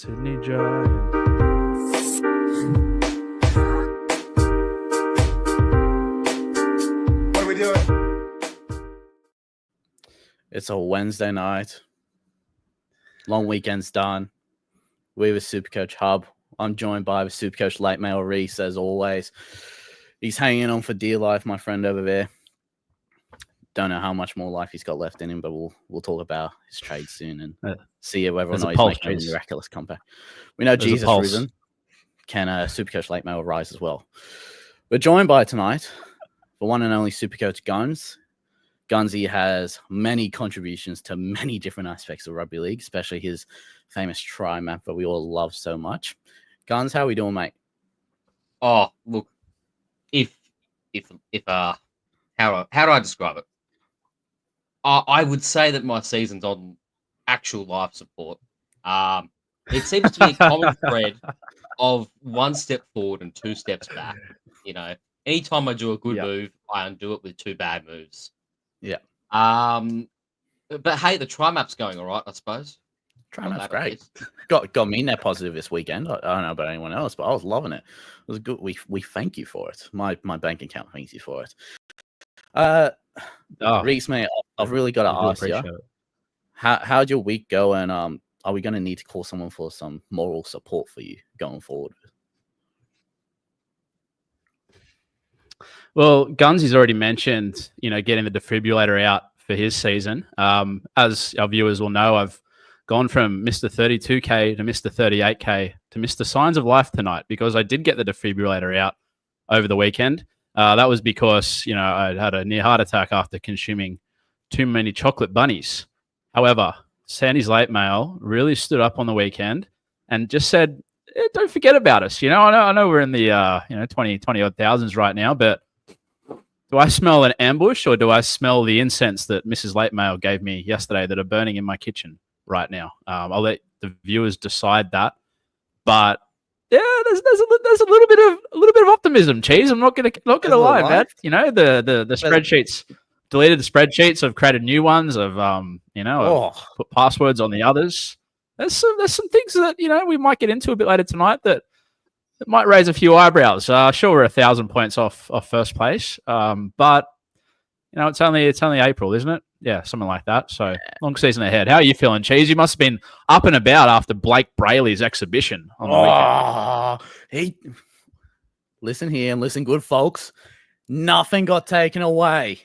Sydney Giants. What are we doing? It's a Wednesday night. Long weekend's done. We're with SuperCoach Hub. I'm joined by the SuperCoach late mail Reese, as always. He's hanging on for dear life, my friend over there. Don't know how much more life he's got left in him, but we'll talk about his trade soon and see whether or not he's making a miraculous comeback. We know Jesus risen. Can SuperCoach late mail rise as well? We're joined by tonight the one and only SuperCoach Guns. Gunsy has many contributions to many different aspects of rugby league, especially his famous try map that we all love so much. Guns, how are we doing, mate? Oh, look, how do I describe it? I would say that my season's on actual life support. It seems to be a common thread of one step forward and two steps back. You know, anytime I do a good move, I undo it with two bad moves. Yeah. But hey, the try map's going all right, I suppose. Try map's great. Got me net positive this weekend. I don't know about anyone else, but I was loving it. It was good. We thank you for it. My bank account thanks you for it. Reese, mate, I've really got to ask you, how'd your week go? And are we going to need to call someone for some moral support for you going forward? Well, Gunsy's already mentioned, getting the defibrillator out for his season. As our viewers will know, I've gone from Mr. 32K to Mr. 38K to Mr. Signs of Life tonight because I did get the defibrillator out over the weekend. That was because, I had a near heart attack after consuming too many chocolate bunnies. However, Sandy's late mail really stood up on the weekend and just said, don't forget about us. I know we're in the 20 odd thousands right now, but do I smell an ambush or do I smell the incense that Mrs. Late Mail gave me yesterday that are burning in my kitchen right now? I'll let the viewers decide that. But yeah, there's a little bit of optimism, Cheese. I'm not gonna lie, man. The spreadsheets, deleted the spreadsheets. I've created new ones. I've put passwords on the others. There's some things that we might get into a bit later tonight that might raise a few eyebrows. Sure, we're 1,000 points off first place, but it's only April, isn't it? Yeah, something like that. So long season ahead. How are you feeling, Cheese? You must have been up and about after Blake Brayley's exhibition on the weekend. Listen here and listen good, folks. Nothing got taken away.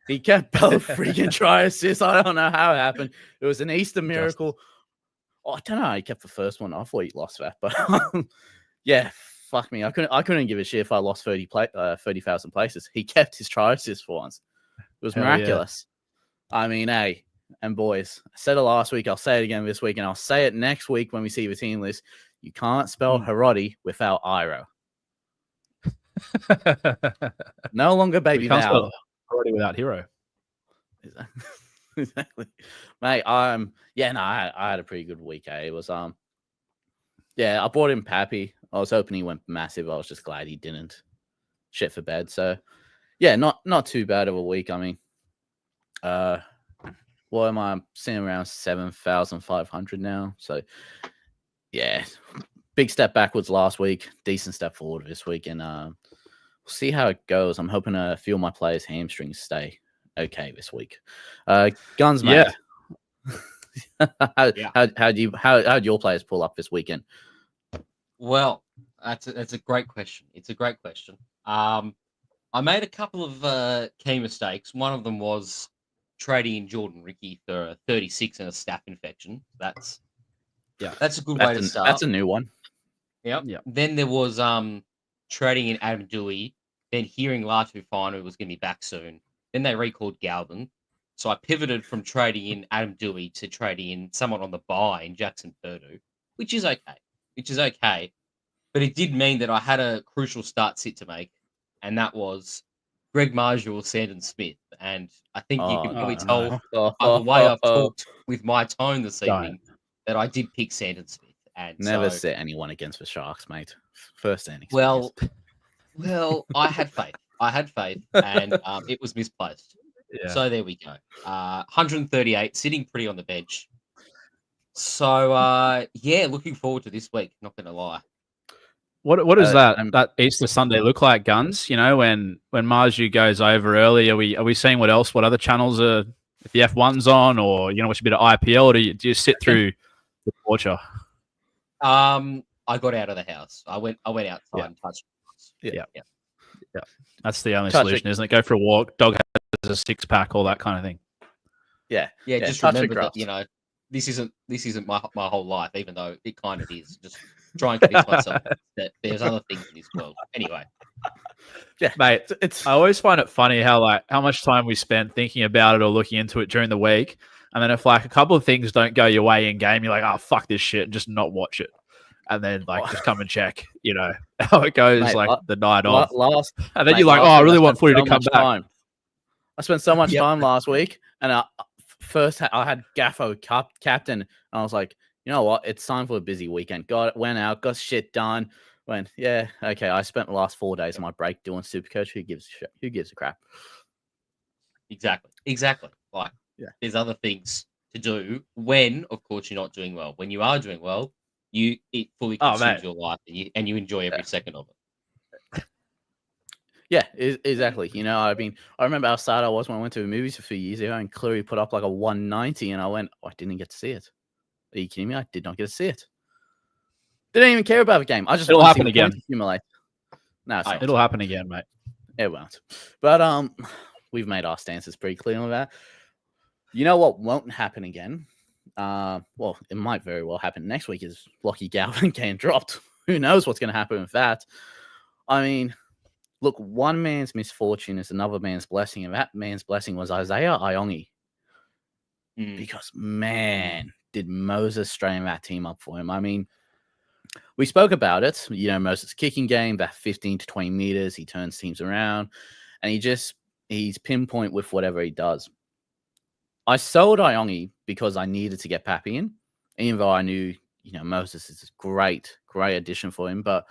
He kept both freaking try assists. I don't know how it happened. It was an Easter miracle. I don't know. He kept the first one. I thought he lost that, but yeah, fuck me. I couldn't give a shit if I lost 30,000 places. He kept his try assist for once. It was miraculous. Yeah. I mean, hey, and boys, I said it last week. I'll say it again this week, and I'll say it next week when we see the team list. You can't spell Hiroti without Iro. No longer baby Val. Hiroti without Hero. Exactly. Mate, I had a pretty good week. It was I brought in Pappy. I was hoping he went massive. I was just glad he didn't shit for bed. So yeah, not too bad of a week. I mean, what am I sitting around 7,500 now? So yeah, big step backwards last week, decent step forward this week, and we'll see how it goes. I'm hoping a few of my players' hamstrings stay okay this week. Guns, mate. Yeah. How'd your players pull up this weekend? Well, that's a great question. It's a great question. I made a couple of key mistakes. One of them was trading in Jordan Ricky for a 36 and a staph infection. That's a good way to start. That's a new one. Yep. Then there was trading in Adam Dewey, then hearing Latu Finu was going to be back soon. Then they recalled Galvin. So I pivoted from trading in Adam Dewey to trading in someone on the buy in Jackson Purdue, which is okay. But it did mean that I had a crucial start sit to make, and that was Greg Marshall or Sandon Smith. And I think you can probably tell by the way I've talked with my tone this evening that I did pick Sandon Smith. And never set anyone against the Sharks, mate. First hand experience. Well, I had faith. And it was misplaced. Yeah. So there we go. 138, sitting pretty on the bench. So yeah, looking forward to this week. Not gonna lie. What does that Easter Sunday look like, Guns? You know, when Marju goes over early, are we seeing what other channels are? If the F1's on, or watch a bit of IPL, or do you sit through the torture? I got out of the house. I went outside and touched. Yeah. That's the only solution, isn't it? Go for a walk. Dog has a 6-pack, all that kind of thing. Yeah. Just remember that this isn't my whole life, even though it kind of is. Just try and convince myself that there's other things in this world. Anyway. Yeah, mate. I always find it funny how much time we spend thinking about it or looking into it during the week, and then if a couple of things don't go your way in game, you're like, oh fuck this shit, and just not watch it, and then just come and check, how it goes, mate, the night off. And then you're like, oh, I really want footy to come back. I spent so much time last week, and I had Gaffo captain, and I was like, you know what? It's time for a busy weekend. Went out, got shit done. Okay. I spent the last 4 days of my break doing SuperCoach. Who gives a crap? Exactly. There's other things to do when, of course, you're not doing well. When you are doing well, it fully consumes your life, and you enjoy every second of it. Yeah, exactly. I remember how sad I was when I went to the movies a few years ago, and Cleary put up like a 190, and I went, I didn't get to see it. Are you kidding me? I did not get to see it. Didn't even care about the game. I just it'll happen again. Accumulate. No, it'll happen again, mate. It won't. But we've made our stances pretty clear on that. You know what won't happen again? Well, it might very well happen next week. Is Lockie Galvin getting dropped? Who knows what's going to happen with that? I mean, look, one man's misfortune is another man's blessing, and that man's blessing was Isaiah Iongi. Because man, did Moses strain that team up for him? I mean, we spoke about it. Moses' kicking game, that 15 to 20 meters, he turns teams around, and he's pinpoint with whatever he does. I sold Iongi because I needed to get Pappy in, even though I knew, Moses is a great addition for him. But,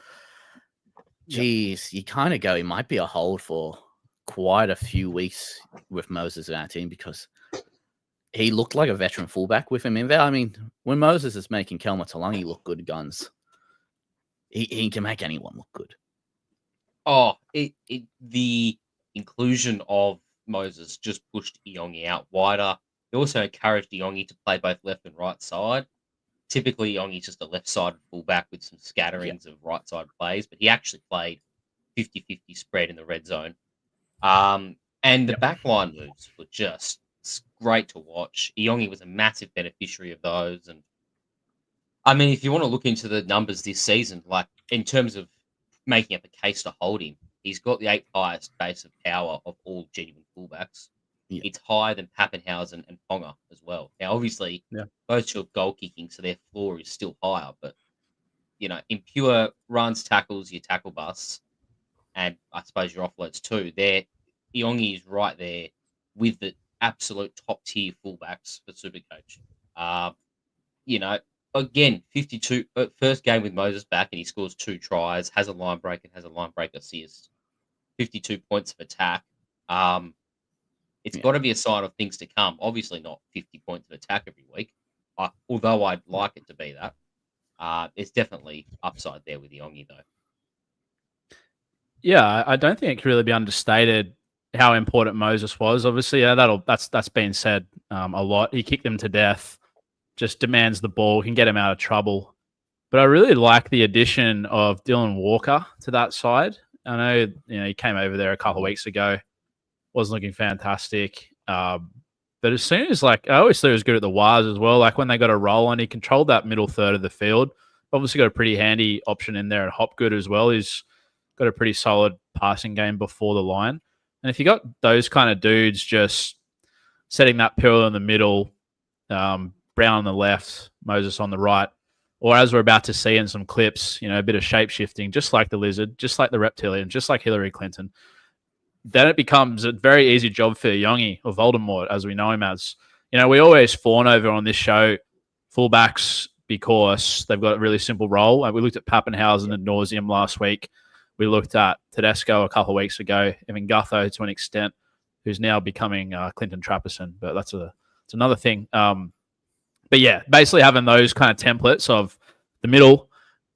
geez, you kind of go, he might be a hold for quite a few weeks with Moses in our team, because he looked like a veteran fullback with him in there. I mean, when Moses is making Kelma Talangi look good, Guns, he can make anyone look good. Oh, the inclusion of Moses just pushed Iongi out wider. It also encouraged Iongi to play both left and right side. Typically, Iongi's just a left-sided fullback with some scatterings of right-side plays, but he actually played 50-50 spread in the red zone. And the backline moves were just great to watch. Iongi was a massive beneficiary of those. And I mean, if you want to look into the numbers this season, like in terms of making up a case to hold him, he's got the 8th highest base of power of all genuine fullbacks. Yeah. It's higher than Pappenhausen and Ponga as well. Now, obviously, those two are goal kicking, so their floor is still higher. But, in pure runs, tackles, your tackle busts, and I suppose your offloads too, Iongi is right there with the absolute top tier fullbacks for SuperCoach. Again, 52 first game with Moses back, and he scores 2 tries, has a line break, and has a line break assist. 52 points of attack. It's got to be a sign of things to come. Obviously, not 50 points of attack every week, although I'd like it to be that. There's definitely upside there with Iongi, though. Yeah, I don't think it can really be understated how important Moses was. Obviously, that's been said a lot. He kicked them to death, just demands the ball, can get him out of trouble. But I really like the addition of Dylan Walker to that side. I know he came over there a couple of weeks ago, wasn't looking fantastic. But as soon as I always thought he was good at the Wires as well. Like when they got a roll on, he controlled that middle third of the field. Obviously got a pretty handy option in there at Hopgood as well. He's got a pretty solid passing game before the line. And if you got those kind of dudes just setting that pill in the middle, Brown on the left, Moses on the right, or as we're about to see in some clips, a bit of shape shifting, just like the Lizard, just like the Reptilian, just like Hillary Clinton, then it becomes a very easy job for Iongi or Voldemort, as we know him as. We always fawn over on this show fullbacks because they've got a really simple role. We looked at Pappenhausen ad nauseum last week. We looked at Tedesco a couple of weeks ago, even Gutho to an extent, who's now becoming Clinton Trapperson, but that's another thing. But But yeah, basically having those kind of templates of the middle,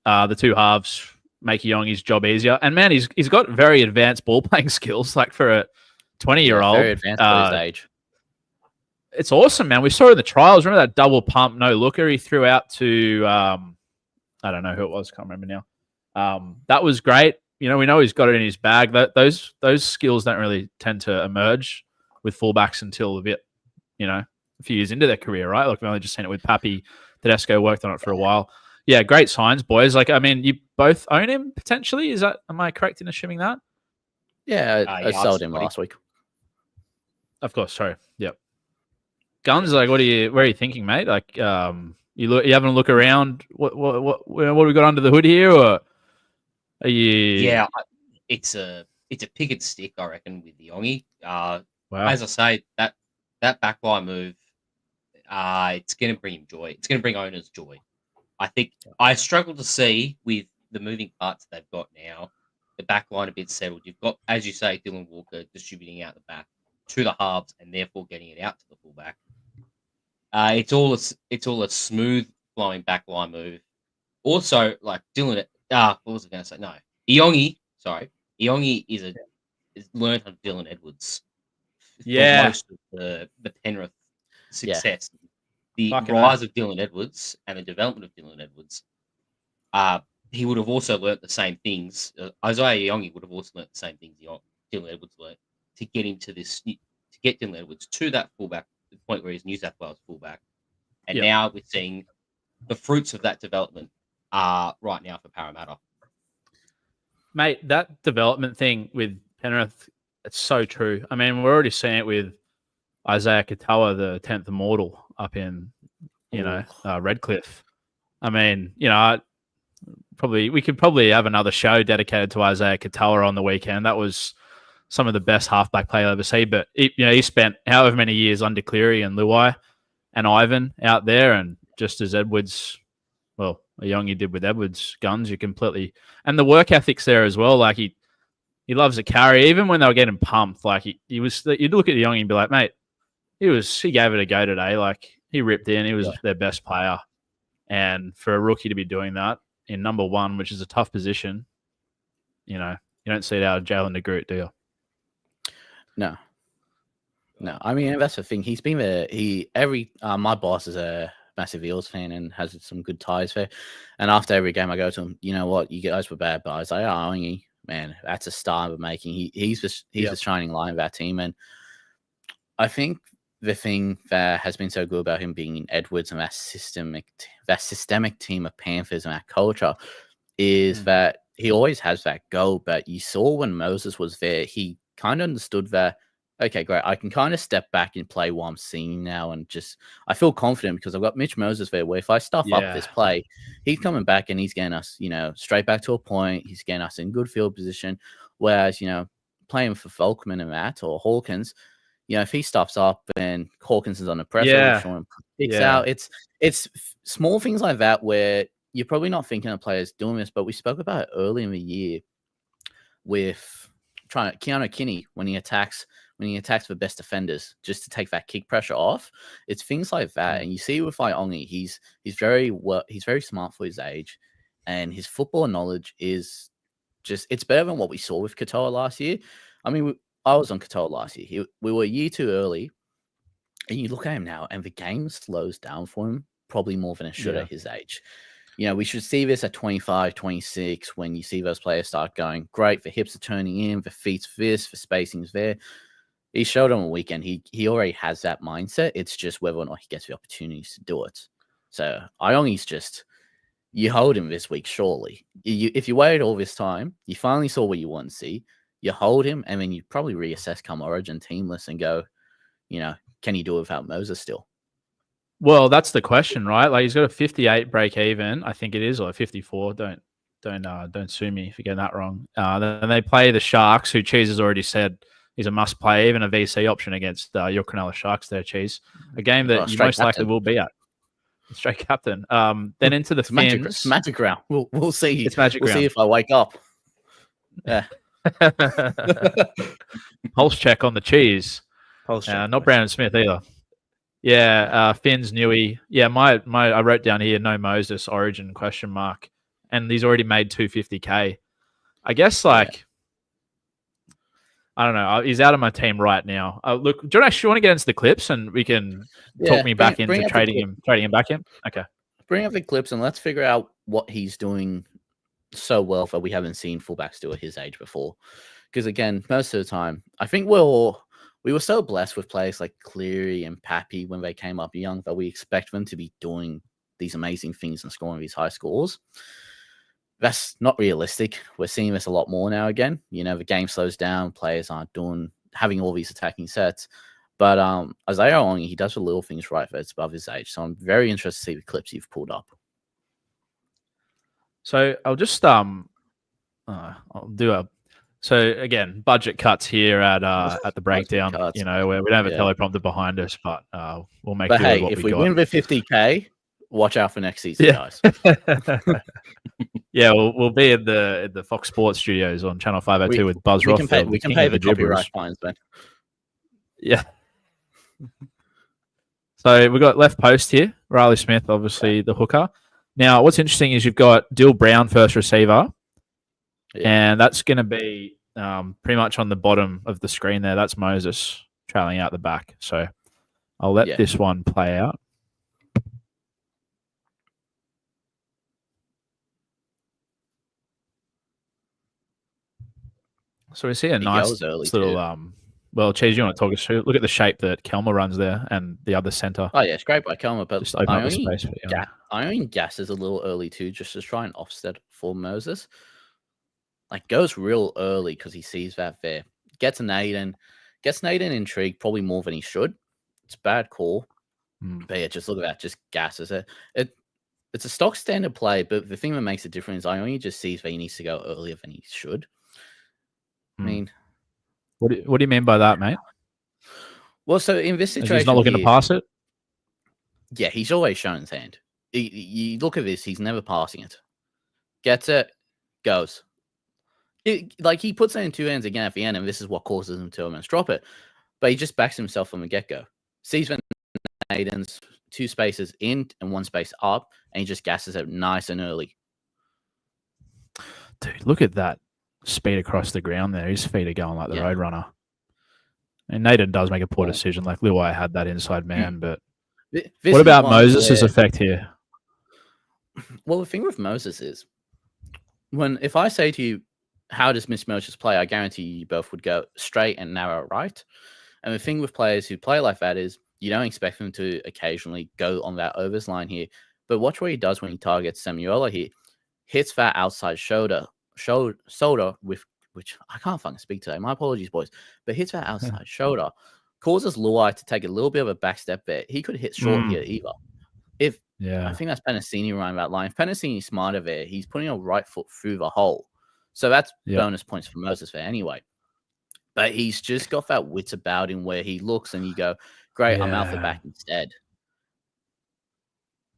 the two halves make Iongi's job easier. And man, he's got very advanced ball playing skills, like for a 20-year-old. Very advanced for his age. It's awesome, man. We saw in the trials. Remember that double pump no looker he threw out to I don't know who it was. Can't remember now. That was great. We know he's got it in his bag. Those skills don't really tend to emerge with fullbacks until a bit, a few years into their career, right? Like we've only just seen it with Pappy. Tedesco worked on it for a while. Yeah, great signs, boys. Like, I mean, you both own him potentially. Am I correct in assuming that? Yeah, I sold him last week. Of course, sorry. Yep. Guns, like, where are you thinking, mate? Like, you having a look around? What we got under the hood here, or are you? Yeah, it's a pick and stick, I reckon, with the Iongi. Wow. As I say, that backline move, it's going to bring him joy. It's going to bring owners joy. I think I struggle to see with the moving parts they've got now, the backline a bit settled. You've got, as you say, Dylan Walker distributing out the back to the halves and therefore getting it out to the fullback. It's all a smooth flowing backline move. Also, like Dylan, what was I going to say? No, Iongi. Sorry, Iongi is learned on Dylan Edwards. Yeah, for most of the Penrith success, the rise of Dylan Edwards and the development of Dylan Edwards. He would have also learnt the same things. Isaiah Iongi would have also learnt the same things Dylan Edwards learnt to get into this, to get Dylan Edwards to that fullback, the point where he's New South Wales fullback. And now we're seeing the fruits of that development right now for Parramatta. Mate, that development thing with Penrith, it's so true. I mean, we're already seeing it with Isaiah Katoa, the 10th Immortal, up in, Redcliffe. I mean, we could probably have another show dedicated to Isaiah Katoa on the weekend. That was some of the best halfback play I've ever seen. But he spent however many years under Cleary and Luai and Ivan out there, and just as Edwards, well, Iongi did with Edwards, Guns, you completely, and the work ethics there as well. Like he loves a carry, even when they were getting pumped. Like he was, you'd look at Iongi and be like, mate, he gave it a go today. Like he ripped in. He was their best player, and for a rookie to be doing that in number one, which is a tough position, you don't see it out of Jalen de Groot, do you? No. I mean, that's the thing. He's been there. My boss is a massive Eels fan and has some good ties there. And after every game, I go to him, you know what? You guys were bad, but I was like, Iongi, man, that's a star we're making. He's the shining light of our team. And I think the thing that has been so good about him being in Edwards and that systemic team of Panthers and that culture is that he always has that goal. But you saw when Moses was there, he kind of understood that, okay, great, I can kind of step back and play what I'm seeing now. And just, I feel confident because I've got Mitch Moses there where if I stuff up this play, he's coming back and he's getting us, straight back to a point. He's getting us in good field position. Whereas, playing for Volkman and Matt or Hawkins, if he stuffs up and Hawkins is on the pressure, kicks out. It's small things like that where you're probably not thinking of players doing this, but we spoke about it early in the year with Keanu Kinney when he attacks the best defenders just to take that kick pressure off. It's things like that. And you see with Iongi, he's very smart for his age, and his football knowledge is just, it's better than what we saw with Katoa last year. I mean, I was on Katoa last year. We were a year too early, and you look at him now, and the game slows down for him probably more than it should at his age. We should see this at 25, 26, when you see those players start going, great, the hips are turning in, the feet's this, the spacing's there. He showed on the weekend, he already has that mindset. It's just whether or not he gets the opportunities to do it. So Iongi's just, you hold him this week, surely. If you waited all this time, you finally saw what you want to see. You hold him, and then you probably reassess come Origin team list and go, can you do it without Moses still? Well, that's the question, right? Like he's got a 58 break even, I think it is, or 54. Don't sue me if you get that wrong. Then they play the Sharks, who Cheese has already said is a must play, even a VC option against your Cronulla Sharks there, Cheese. A game that you most likely will be at. Straight captain. Then into the Fins. It's magic round. We'll see. It's magic round. We'll see if I wake up. Yeah. Pulse check on the Cheese. Not Brandon Smith either. Yeah, Finn's Newey. Yeah, my I wrote down here no Moses Origin ? And he's already made 250K. I guess like I don't know. He's out of my team right now. Look, do you actually want to get into the clips and we can talk me back into trading him back in? Okay. Bring up the clips and let's figure out what he's doing so well that we haven't seen fullbacks do at his age before. Because again, most of the time, I think we were so blessed with players like Cleary and Pappy when they came up young that we expect them to be doing these amazing things and scoring these high scores. That's not realistic. We're seeing this a lot more now again. You know, the game slows down, players aren't having all these attacking sets. But Isaiah Iongi, he does the little things right that's above his age. So I'm very interested to see the clips you've pulled up. So I'll just I'll do so again, budget cuts here at the breakdown. You know, where we don't have a teleprompter behind us, but we'll make. But hey, if we win with 50K, watch out for next season, guys. Yeah, we'll be in the Fox Sports studios on Channel 502 with Buzz Rothfield. We can pay the copyright fines, man. Yeah. So we've got left post here, Riley Smith, obviously the hooker. Now, what's interesting is you've got Dill Brown first receiver, and that's going to be pretty much on the bottom of the screen there. That's Moses trailing out the back. So I'll let this one play out. So we see a nice little well, Cheese, you want to talk us through? Look at the shape that Kelma runs there and the other centre. Oh, yeah, it's great by Kelma, but just open up the space. Iongi gasses a little early too, just to try and offset for Moses. Like, goes real early because he sees that there. Gets Naden intrigued probably more than he should. It's a bad call. But yeah, just look at that, just gasses it. It's a stock standard play, but the thing that makes it different is Iongi just sees that he needs to go earlier than he should. I mean, what do you mean by that, mate? Well, so in this situation, he's not looking to pass it. Yeah, he's always shown his hand. You look at this; he's never passing it. Gets it, goes. He puts it in two hands again at the end, and this is what causes him to almost drop it. But he just backs himself from the get-go. Sees when Aiden's two spaces in and one space up, and he just gasses it nice and early. Dude, look at that speed across the ground there. His feet are going like the Roadrunner. And Naden does make a poor decision. Like Luai had that inside man, but what about Moses' effect here? Well, the thing with Moses is, if I say to you, how does Miss Moses play? I guarantee you both would go straight and narrow right. And the thing with players who play like that is you don't expect them to occasionally go on that overs line here. But watch what he does when he targets Samuela here. Hits that outside shoulder with which I can't fucking speak today. My apologies, boys. But hits that outside shoulder, causes Luai to take a little bit of a back step there. He could hit short here either. I think that's Penasini running that line. If Penasini's smarter there, he's putting a right foot through the hole. So that's bonus points for Moses there anyway. But he's just got that wit about him where he looks and you go, great, I'm out the back instead.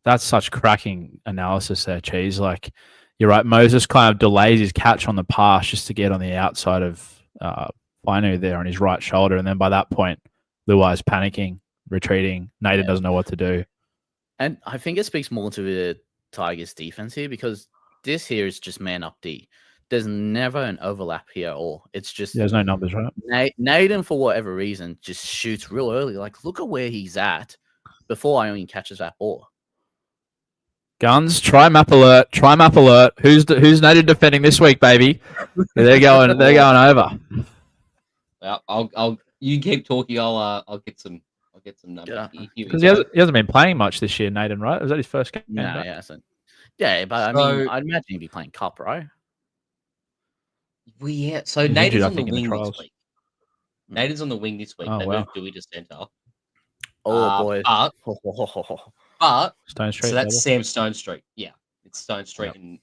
That's such cracking analysis there, Cheese. Like, you're right. Moses kind of delays his catch on the pass just to get on the outside of Fainu there on his right shoulder. And then by that point, Luai's panicking, retreating. Naden doesn't know what to do. And I think it speaks more to the Tigers defense here because this here is just man up D. There's never an overlap here at all. It's just... There's no numbers, right? Naden, for whatever reason, just shoots real early. Like, look at where he's at before Iongi catches that ball. Guns, try map alert. Who's Naden defending this week, baby? They're going over. I'll you keep talking. I'll get some numbers. Because he hasn't been playing much this year, Naden, right? Was that his first game? No, he hasn't. Yeah, but I mean, I'd imagine he'd be playing Cup, right? Well, yeah. So Naden's on the wing this week. Naden's on the wing this week. They moved Dewey to centre. Oh boy. But Stone Street, so that's Sam Stone Street. Yeah, it's Stone Street and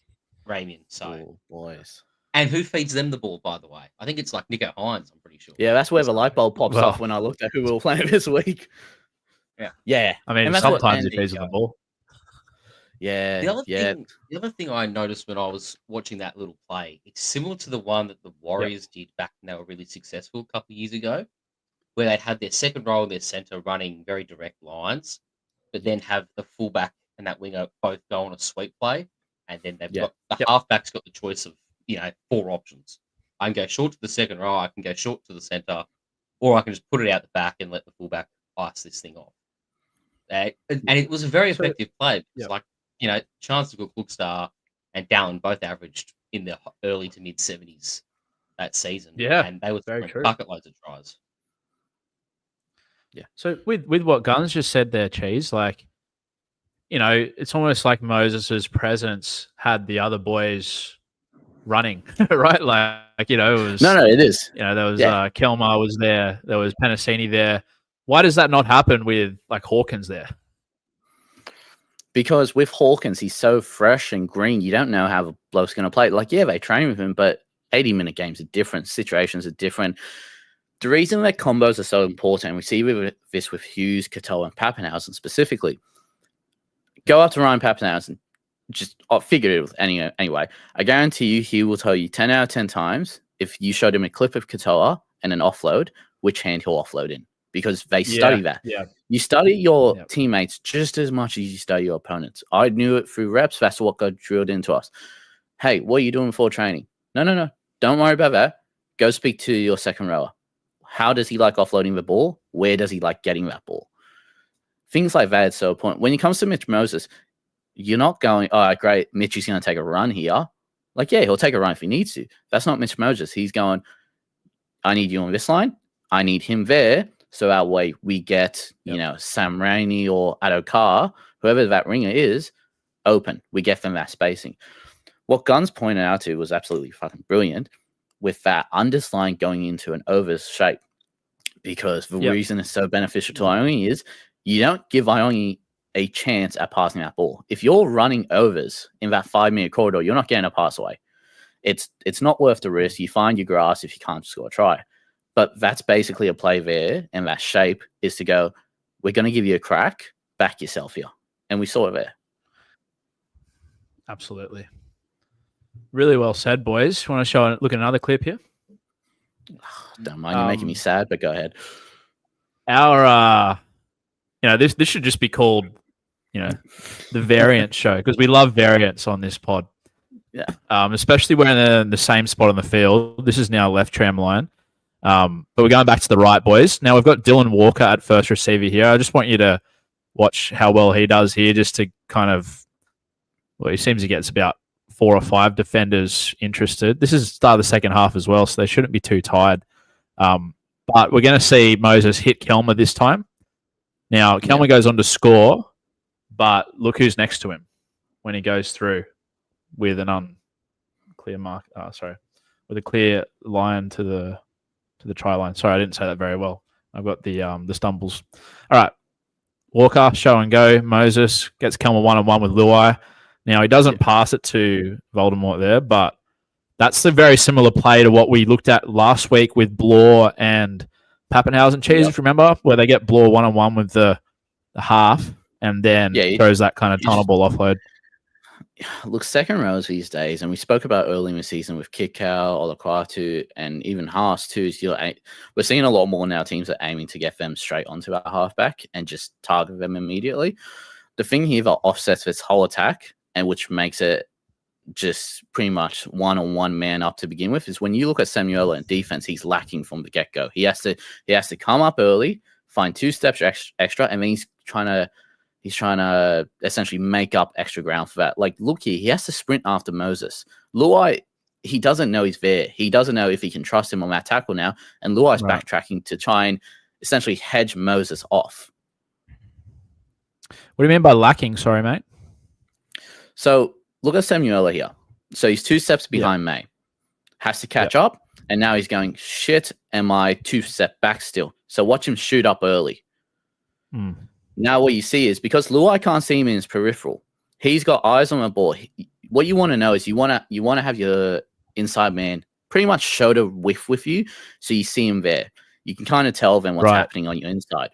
Ramian. So boys. And who feeds them the ball, by the way? I think it's like Nico Hines, I'm pretty sure. Yeah, that's where the light bulb pops off when I looked at who we were playing this week. Yeah. I mean, sometimes he feeds them the ball. Yeah. The other thing I noticed when I was watching that little play, it's similar to the one that the Warriors did back when they were really successful a couple of years ago. where they'd have their second row and their centre running very direct lines, but then have the fullback and that winger both go on a sweep play, and then they've got the halfback's got the choice of 4 options. I can go short to the second row, I can go short to the centre, or I can just put it out the back and let the fullback ice this thing off. And it was a very effective play. It's Chance to Cook-Star and Dallin both averaged in the early to mid 70s that season. Yeah, and they were very true. bucket loads of tries. Yeah. So with what Guns just said there, Cheese, like, it's almost like Moses's presence had the other boys running, right? Like, it was it is. There was Kelmar was there, there was Penasini there. Why does that not happen with like Hawkins there? Because with Hawkins, he's so fresh and green, you don't know how the bloke's going to play. Like, they train with him, but 80-minute games are different. Situations are different. The reason that combos are so important, and we see this with Hughes, Katoa, and Pappenhausen specifically, go up to Ryan Pappenhausen, I'll figure it out anyway. I guarantee you he will tell you 10 out of 10 times if you showed him a clip of Katoa and an offload, which hand he'll offload in. Because they study that. Yeah. You study your teammates just as much as you study your opponents. I knew it through reps. That's what got drilled into us. Hey, what are you doing before training? No. Don't worry about that. Go speak to your second rower. How does he like offloading the ball? Where does he like getting that ball? Things like that. So point when it comes to Mitch Moses, you're not going, all right, great, Mitch is going to take a run here. Like, he'll take a run if he needs to. That's not Mitch Moses. He's going, I need you on this line. I need him there. So our way we get, Sam Rainey or Adokar, whoever that ringer is, open. We get them that spacing. What Guns pointed out to was absolutely fucking brilliant with that underslide going into an overs shape. Because the reason it's so beneficial to Iongi is you don't give Iongi a chance at passing that ball. If you're running overs in that 5-meter corridor, you're not getting a pass away. It's not worth the risk. You find your grass if you can't score a try. But that's basically a play there, and that shape is to go, we're going to give you a crack, back yourself here. And we saw it there. Absolutely. Really well said, boys. Want to look at another clip here? Don't mind, you're making me sad, but go ahead. Our, this should just be called, the variant show, because we love variants on this pod. Yeah. Especially when they're in the same spot on the field. This is now left tram line. But we're going back to the right, boys. Now we've got Dylan Walker at first receiver here. I just want you to watch how well he does here, just to kind of, he seems he gets about 4 or 5 defenders interested. This is the start of the second half as well, so they shouldn't be too tired. But we're going to see Moses hit Kelma this time. Now, Kelma goes on to score, but look who's next to him when he goes through with an unclear mark. With a clear line to the try line. Sorry, I didn't say that very well. I've got the stumbles. All right. Walker, show and go. Moses gets Kelma 1-on-1 with Luai. Now, he doesn't pass it to Voldemort there, but that's a very similar play to what we looked at last week with Bloor and Pappenhausen. Cheese, if you remember, where they get Bloor 1-on-1 with the half and then throws that kind of tunnel ball offload. Look, second rows these days, and we spoke about early in the season with Kikau, Olaquatu, and even Haas too. We're seeing a lot more now. Teams are aiming to get them straight onto our halfback and just target them immediately. The thing here that offsets this whole attack, and which makes it just pretty much one-on-one man up to begin with, is when you look at Samuela in defense, he's lacking from the get-go. He has to come up early, find 2 steps extra, and then he's trying to essentially make up extra ground for that. Like, look here, he has to sprint after Moses. Luai, he doesn't know he's there. He doesn't know if he can trust him on that tackle now. And Luai's backtracking to try and essentially hedge Moses off. What do you mean by lacking? Sorry, mate. So look at Samuela here. So he's 2 steps behind May. Has to catch up. And now he's going, shit, am I 2 step back still? So watch him shoot up early. Now what you see is, because Luai can't see him in his peripheral, he's got eyes on the ball. What you want to know is you want to have your inside man pretty much shoulder width with you, so you see him there. You can kind of tell then what's happening on your inside.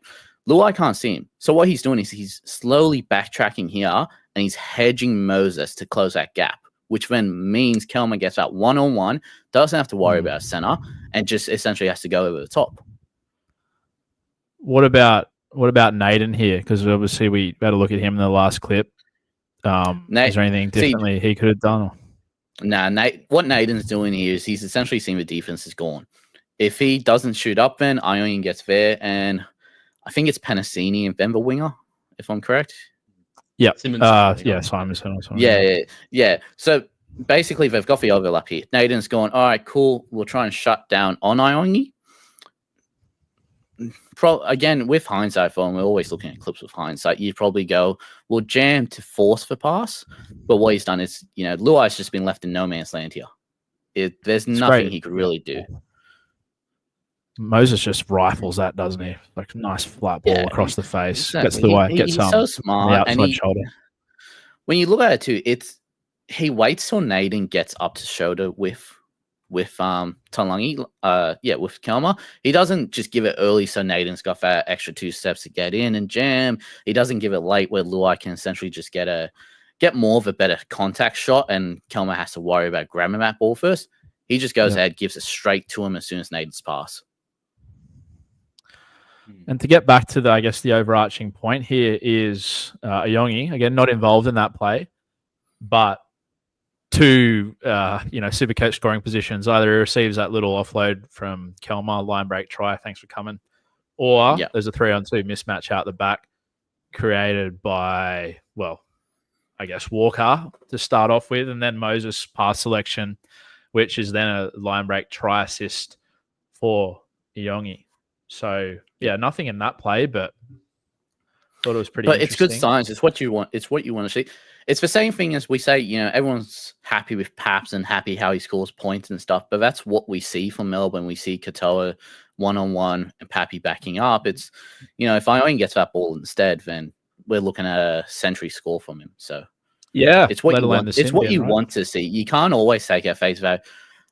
Luai can't see him. So what he's doing is he's slowly backtracking here, and he's hedging Moses to close that gap, which then means Kelman gets that 1-on-1, doesn't have to worry about center, and just essentially has to go over the top. What about Naden here? Because obviously we had a look at him in the last clip. Is there anything differently he could have done? Nah, what Naden's doing here is he's essentially seeing the defense is gone. If he doesn't shoot up, then Iongi gets there, and I think it's Panasini and Denver winger, if I'm correct. Yeah. Simmons. Simonson. Yeah. So basically, they've got the overlap here. Naden's going, all right, cool. We'll try and shut down on Iongi. Again, with hindsight, we're always looking at clips with hindsight. You'd probably go, we'll jam to force the pass. But what he's done is, Luai's just been left in no man's land here. There's nothing he could really do. Moses just rifles that, doesn't he? Like nice flat ball across the face. Exactly. Gets the way. Gets he's so smart. And shoulder. When you look at it too, he waits till Naden gets up to shoulder with Talangi, with Kelma. He doesn't just give it early so Naden's got that extra 2 steps to get in and jam. He doesn't give it late where Luai can essentially just get more of a better contact shot and Kelma has to worry about grabbing that ball first. He just goes ahead, gives it straight to him as soon as Naden's pass. And to get back to the overarching point here is Iongi, again, not involved in that play, but two, SuperCoach scoring positions. Either he receives that little offload from Kelma, line break try, thanks for coming, or there's a 3-on-2 mismatch out the back created by, Walker to start off with, and then Moses pass selection, which is then a line break try assist for Iongi. So, nothing in that play, but thought it was pretty interesting. It's good signs. It's what you want. It's what you want to see. It's the same thing as we say, everyone's happy with Paps and happy how he scores points and stuff, but that's what we see from Melbourne. We see Katoa one-on-one and Pappy backing up. It's, if Iongi gets that ball instead, then we're looking at a century score from him. So, it's what you want. It's what you want to see. You can't always take it face value.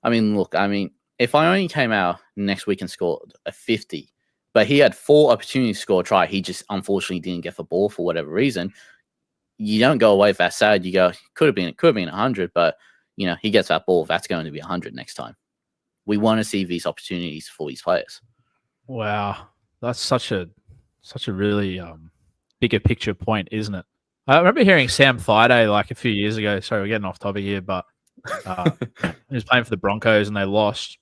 If Iongi came out next week and scored a 50, but he had 4 opportunities to score a try, he just unfortunately didn't get the ball for whatever reason. You don't go away with that sad. You go, could have been 100, but he gets that ball. That's going to be 100 next time. We want to see these opportunities for these players. Wow, that's such a really bigger picture point, isn't it? I remember hearing Sam Thaiday a few years ago. Sorry, we're getting off topic here, but he was playing for the Broncos and they lost.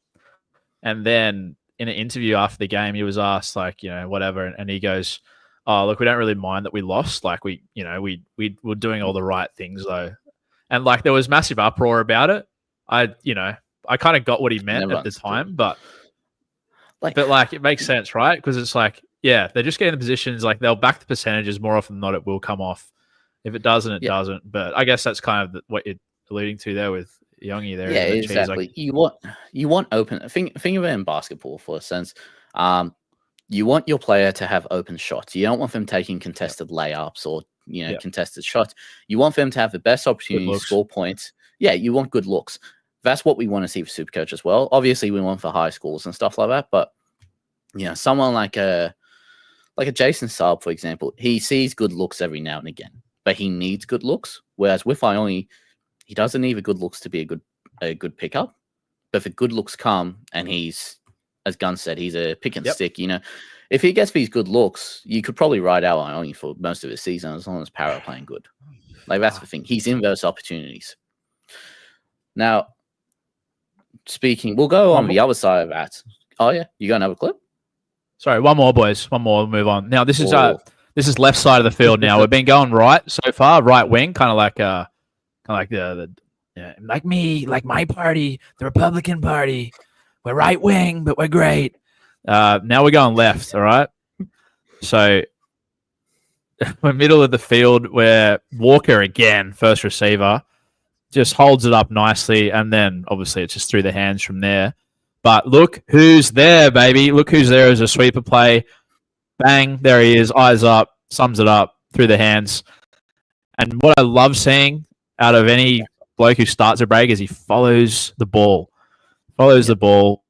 And then in an interview after the game, he was asked whatever, and he goes, "Oh, look, we don't really mind that we lost. We were doing all the right things though." And there was massive uproar about it. I kind of got what he meant at the time, but it makes sense, right? Because it's they're just getting the positions, they'll back the percentages more often than not. It will come off. If it doesn't, it doesn't. But I guess that's kind of what you're alluding to there with Iongi there. Yeah, exactly. You want open. Think of it in basketball for a sense. You want your player to have open shots. You don't want them taking contested layups or contested shots. You want them to have the best opportunity to score points. Yeah, you want good looks. That's what we want to see for SuperCoach as well. Obviously, we want for high schools and stuff like that. But someone like a Jason Saab, for example, he sees good looks every now and again, but he needs good looks. Whereas with Iongi, he doesn't need the good looks to be a good pickup. But the good looks come, and he's, as Gunn said, he's a pick and stick. If he gets these good looks, you could probably ride out Iongi for most of the season as long as Para playing good. That's the thing. He's in those opportunities. Now, we'll go on the other side of that. Oh yeah, you got another clip? Sorry, one more, boys. One more. We'll move on. Now this is left side of the field. Now we've been going right so far, right wing, kind of like my party, the Republican Party. We're right wing, but we're great. Now we're going left. All right. So we're middle of the field where Walker again, first receiver, just holds it up nicely, and then obviously it's just through the hands from there. But look who's there, baby. Look who's there as a sweeper play. Bang, there he is, eyes up, sums it up through the hands. And what I love seeing out of any bloke who starts a break is he follows the ball. The ball,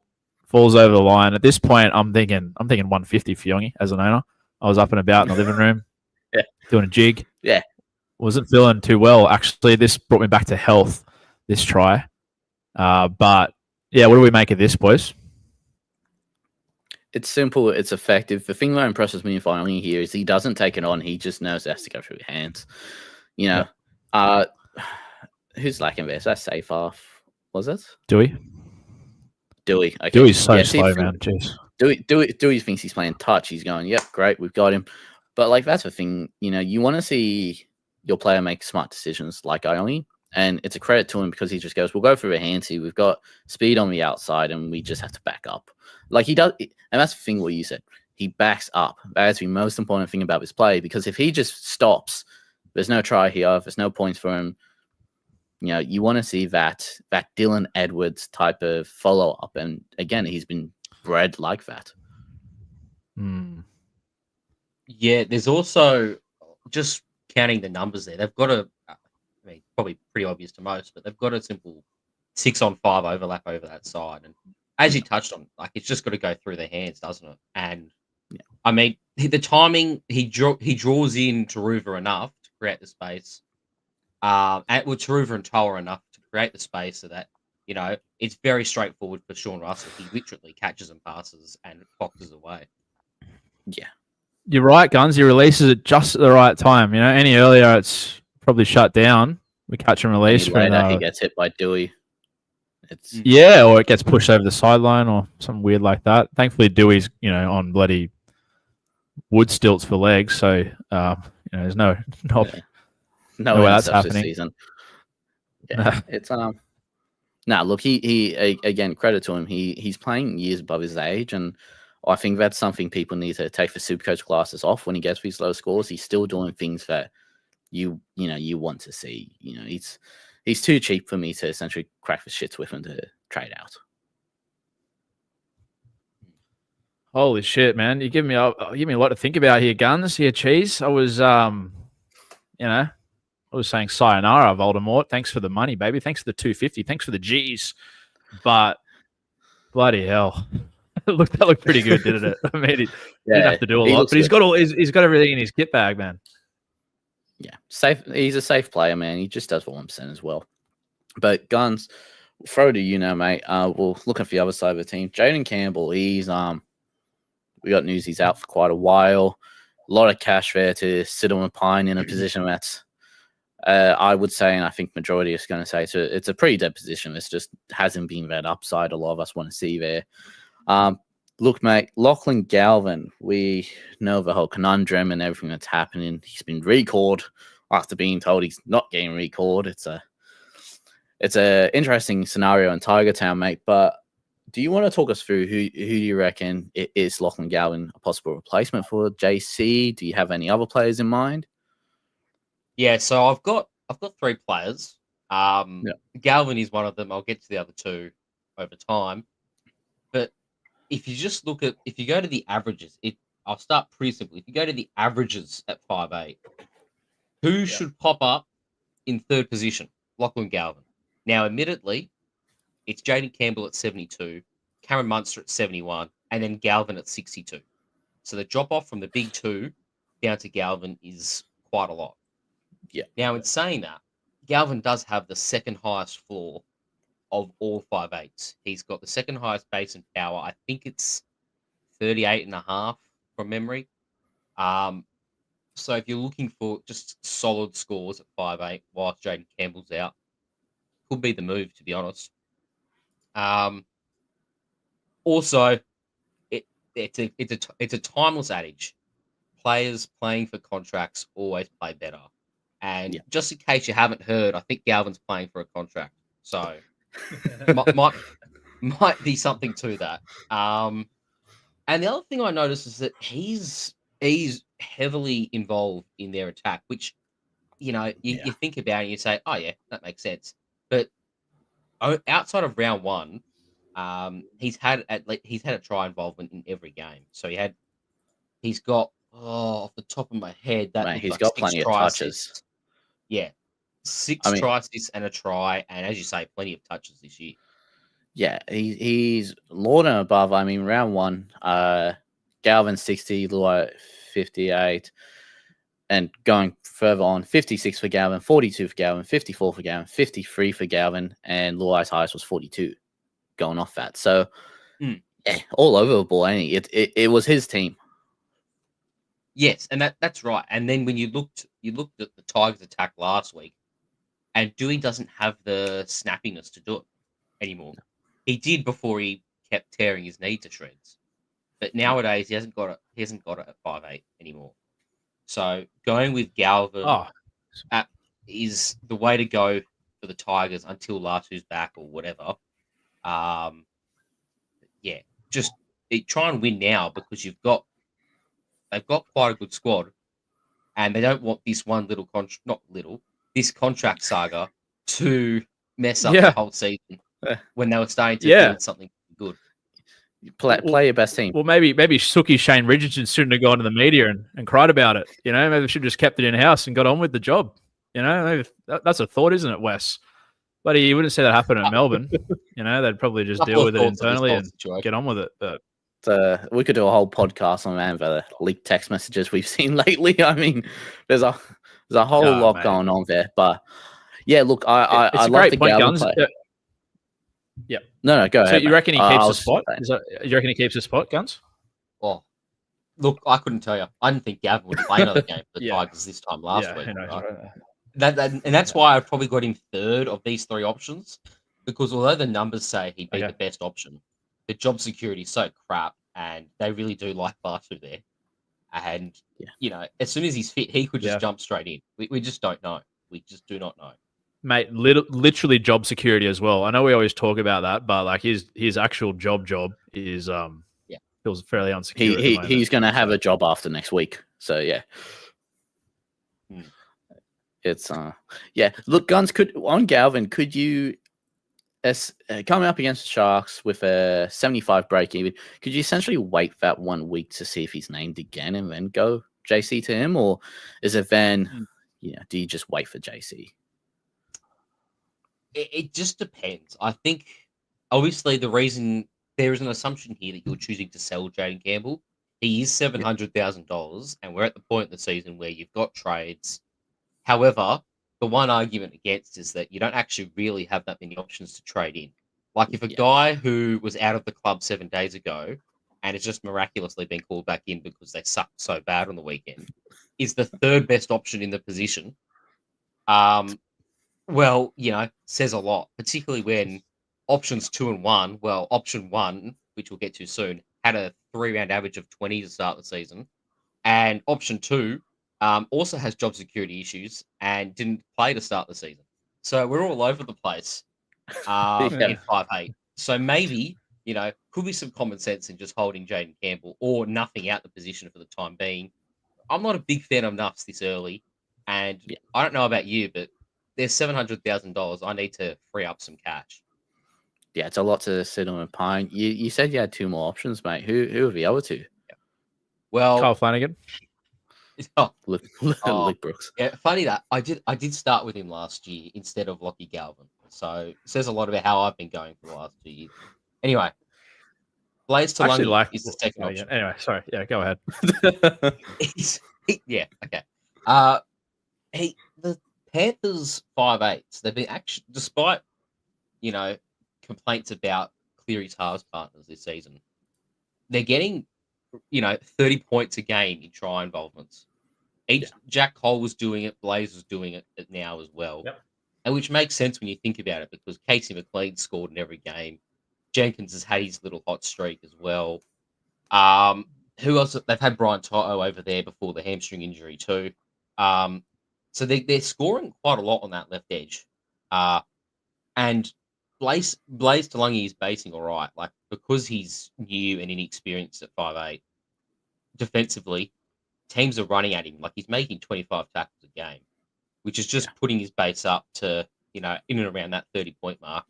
falls over the line. At this point, I'm thinking 150 for Iongi as an owner. I was up and about in the living room, doing a jig. Yeah. Wasn't feeling too well. Actually, this brought me back to health, this try. But, yeah, what do we make of this, boys? It's simple. It's effective. The thing that impresses me finally here is he doesn't take it on. He just knows it has to go through his hands. You know, who's lacking there? Is that safe off? Was it Dewey? Dewey? Okay. Dewey's so Yeah, slow, man. Jeez. Dewey thinks he's playing touch. He's going, yep, great, we've got him. But like that's the thing, you know, you want to see your player make smart decisions like Iongi. And it's a credit to him because he just goes, we'll go through a hands here. We've got speed on the outside and we just have to back up. Like he does. And that's the thing what you said. He backs up. That's the most important thing about this play because if he just stops, there's no try here. There's no points for him. You know, you want to see that Dylan Edwards type of follow-up. And again, he's been bred like that. Yeah, there's also just counting the numbers there. They've got I mean, probably pretty obvious to most, but they've got a simple 6-on-5 overlap over that side. And as you touched on, like it's just got to go through their hands, doesn't it? And I mean, the timing, he draws in Taruva enough to create the space. Taruva and Toa enough to create the space so that, you know, it's very straightforward for Sean Russell. He literally catches and passes and boxes away. Yeah. You're right, Guns. He releases it just at the right time. You know, any earlier, it's probably shut down. We catch and release. Later, he gets hit by Dewey. Yeah, or it gets pushed over the sideline or something weird like that. Thankfully, Dewey's, you know, on bloody wood stilts for legs, so you know, there's no way that's happening. Season. Yeah, it's No, look, he again, credit to him. He's playing years above his age, and I think that's something people need to take the SuperCoach classes off when he gets these low scores. He's still doing things that you want to see. You know, he's too cheap for me to essentially crack the shits with him to trade out. Holy shit, man! You give me a lot to think about here, Guns. Here, Cheese. I was, saying sayonara, Voldemort. Thanks for the money, baby. Thanks for the 250. Thanks for the G's. But bloody hell, that looked pretty good, didn't it? I mean, he didn't have to do a lot, but he's got everything in his kit bag, man. Yeah, safe. He's a safe player, man. He just does 1% as well. But Guns, throw to you now, mate. We'll look at the other side of the team. Jaden Campbell, he's we got news he's out for quite a while. A lot of cash there to sit on a pine in a position that's I would say, and I think majority is going to say, it's a pretty dead position. It's just hasn't been that upside a lot of us want to see there. Look, mate, Lachlan Galvin, we know the whole conundrum and everything that's happening. He's been recalled after being told he's not getting recalled. It's a interesting scenario in Tiger Town, mate. But do you want to talk us through who do you reckon is Lachlan Galvin a possible replacement for JC? Do you have any other players in mind? Yeah, so I've got 3 players. Galvin is one of them. I'll get to the other 2 over time. But if you go to the averages, I'll start pretty simple. If you go to the averages at 5'8", who should pop up in third position? Lachlan Galvin. Now, admittedly, it's Jaden Campbell at 72, Cameron Munster at 71, and then Galvin at 62. So the drop off from the big 2 down to Galvin is quite a lot. Yeah. Now, in saying that, Galvin does have the second highest floor of all 5'8s. He's got the second highest base and power. I think it's 38.5 from memory. So if you're looking for just solid scores at 5'8 whilst Jaden Campbell's out, could be the move, to be honest. Also, it's a timeless adage. Players playing for contracts always play better. And just in case you haven't heard, I think Galvin's playing for a contract. So might be something to that. And the other thing I noticed is that he's heavily involved in their attack, which, you know, you think about it and you say, oh yeah, that makes sense. But outside of round 1, he's had a try involvement in every game. So he's got off the top of my head that he's got plenty of touches. Yeah, 6 try assists and a try, and as you say, plenty of touches this year. Yeah, he's Lord and above. I mean, round 1, Galvin 60, Luai 58, and going further on, 56 for Galvin, 42 for Galvin, 54 for Galvin, 53 for Galvin, and Luai's highest was 42 going off that. So Yeah, all over the ball. Ain't he? It was his team. Yes, and that's right. And then when you looked at the Tigers' attack last week, and Dewey doesn't have the snappiness to do it anymore. He did before he kept tearing his knee to shreds, but nowadays he hasn't got it. He hasn't got it at 5'8" anymore. So going with Galvin is the way to go for the Tigers until Latu's back or whatever. Yeah, just try and win now because they've got quite a good squad, and they don't want this one little this contract saga to mess up the whole season when they were starting to build something good. Play your best team. Well, maybe Suki Shane Richardson shouldn't have gone to the media and cried about it. You know, maybe they should have just kept it in house and got on with the job. You know, maybe that's a thought, isn't it, Wes? But you wouldn't see that happen at Melbourne. You know, they'd probably just deal with it internally and get on with it. But we could do a whole podcast on the leaked text messages we've seen lately. I mean, there's a whole lot going on there. But yeah, look, I love the Galvin play. Yeah. No, go ahead. So you reckon he keeps the spot? You reckon he keeps the spot, Guns? Oh, look, I couldn't tell you. I didn't think Gavin would play another game for the Tigers this time last week. Right? And that's why I probably got him third of these three options, because although the numbers say he'd be the best option, the job security is so crap, and they really do like Bartu there. And you know, as soon as he's fit, he could just jump straight in. We just don't know. We just do not know. Mate, literally job security as well. I know we always talk about that, but like his actual job is feels fairly unsecure. He's going to have a job after next week. So yeah. It's look, Guns, on Galvin, could you coming up against the Sharks with a 75 break even, could you essentially wait that 1 week to see if he's named again and then go JC to him, or is it then do you just wait for JC? It just depends. I think obviously the reason there is an assumption here that you're choosing to sell Jaden Campbell. He is $700,000, and we're at the point in the season where you've got trades. However, the one argument against is that you don't actually really have that many options to trade in. Like if a guy who was out of the club 7 days ago and has just miraculously been called back in because they sucked so bad on the weekend is the third best option in the position, well, says a lot, particularly when options 2 and 1, option 1, which we'll get to soon, had a 3-round average of 20 to start the season. And option 2 also has job security issues and didn't play to start the season. So we're all over the place in 5'8". So maybe, could be some common sense in just holding Jaden Campbell or nothing out the position for the time being. I'm not a big fan of nuffs this early. And I don't know about you, but there's $700,000. I need to free up some cash. Yeah, it's a lot to sit on a pine. You said you had 2 more options, mate. Who are the other 2? Yeah. Well, Kyle Flanagan. Luke Brooks. Yeah, funny that I did start with him last year instead of Lockie Galvin. So it says a lot about how I've been going for the last 2 years. Anyway, Blaze Talangi is the second option. Anyway, sorry. Yeah, go ahead. Okay. The Panthers 5'8". They've been actually, despite complaints about Cleary's halves partners this season, they're getting 30 points a game in try involvements. Jack Cole was doing it, Blaze was doing it now as well. Yep. And which makes sense when you think about it, because Casey McLean scored in every game. Jenkins has had his little hot streak as well. Who else? They've had Brian Toto over there before the hamstring injury too. So they're scoring quite a lot on that left edge. And Blaze Talangi is basing all right. Like, because he's new and inexperienced at 5'8", defensively, teams are running at him. Like, he's making 25 tackles a game, which is just putting his base up to, in and around that 30-point mark.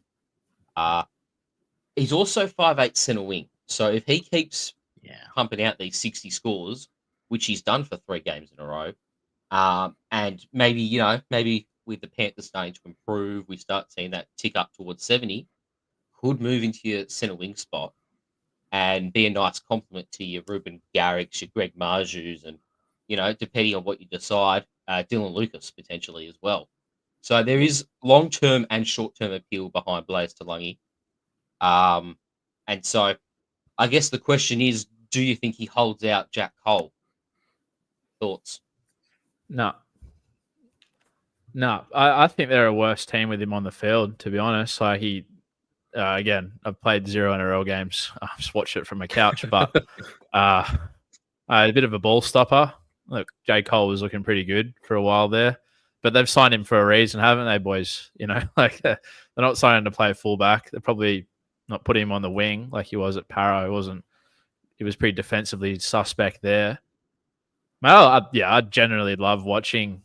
He's also 5'8" center wing. So if he keeps pumping out these 60 scores, which he's done for 3 games in a row, and maybe with the Panthers starting to improve, we start seeing that tick up towards 70, could move into your center wing spot and be a nice complement to your Ruben Garricks, your Greg Marjus, and, depending on what you decide, Dylan Lucas potentially as well. So there is long-term and short-term appeal behind Blaze Talangi. And so I guess the question is, do you think he holds out Jack Cole? Thoughts? No. No, I think they're a worse team with him on the field, to be honest. Like again, I've played 0 NRL games. I just watched it from my couch, but a bit of a ball stopper. Look, J. Cole was looking pretty good for a while there, but they've signed him for a reason, haven't they, boys? You know, like they're not signing to play fullback. They're probably not putting him on the wing like he was at Para. He was pretty defensively suspect there. Well, I generally love watching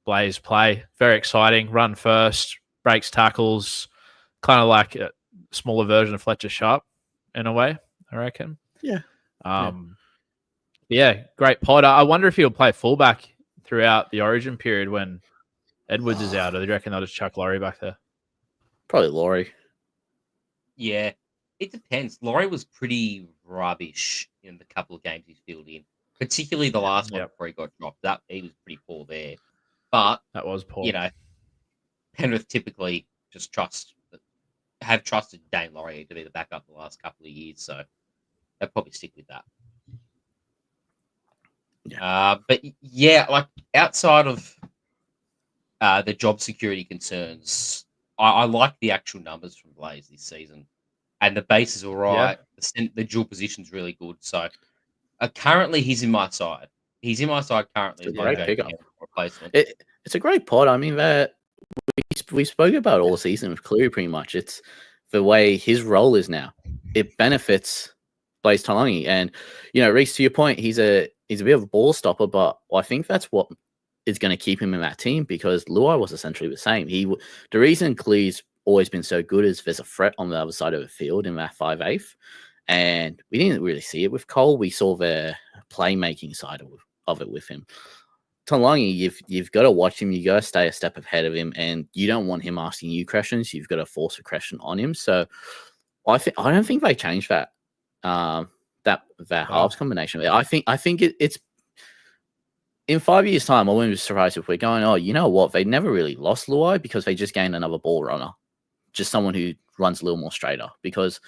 Blaze play. Very exciting. Run first, breaks tackles, kind of like a smaller version of Fletcher Sharp in a way, I reckon. Yeah. Yeah, great pod. I wonder if he'll play fullback throughout the Origin period when Edwards is out, or do you reckon they'll just chuck Laurie back there? Probably Laurie. Yeah, it depends. Laurie was pretty rubbish in the couple of games he's filled in, particularly the last one before he got dropped. That he was pretty poor there. But that was poor. You know, Penrith typically just have trusted Dane Laurie to be the backup the last couple of years, so they'll probably stick with that. Yeah. But yeah, like outside of the job security concerns, I like the actual numbers from Blaze this season, and the base is all right. Yeah. The dual position's really good. So currently, he's in my side. He's in my side currently. It's a great pickup. Replacement. It's a great pod. I mean, that we spoke about all season with Cleary pretty much. It's the way his role is now. It benefits Blaze Taulagi, and Reece, to your point, he's a bit of a ball stopper, but I think that's what is going to keep him in that team, because Luai was essentially the same. The reason Cleary's always been so good is there's a threat on the other side of the field in that 5'8", and we didn't really see it with Cole. We saw the playmaking side of it with him. Taulagi, you've got to watch him. You got to stay a step ahead of him, and you don't want him asking you questions. You've got to force a question on him. So I don't think they changed that halves combination. I think it's in 5 years' time. I wouldn't be surprised if we're going, oh, you know what? They never really lost Luai because they just gained another ball runner, just someone who runs a little more straighter. Because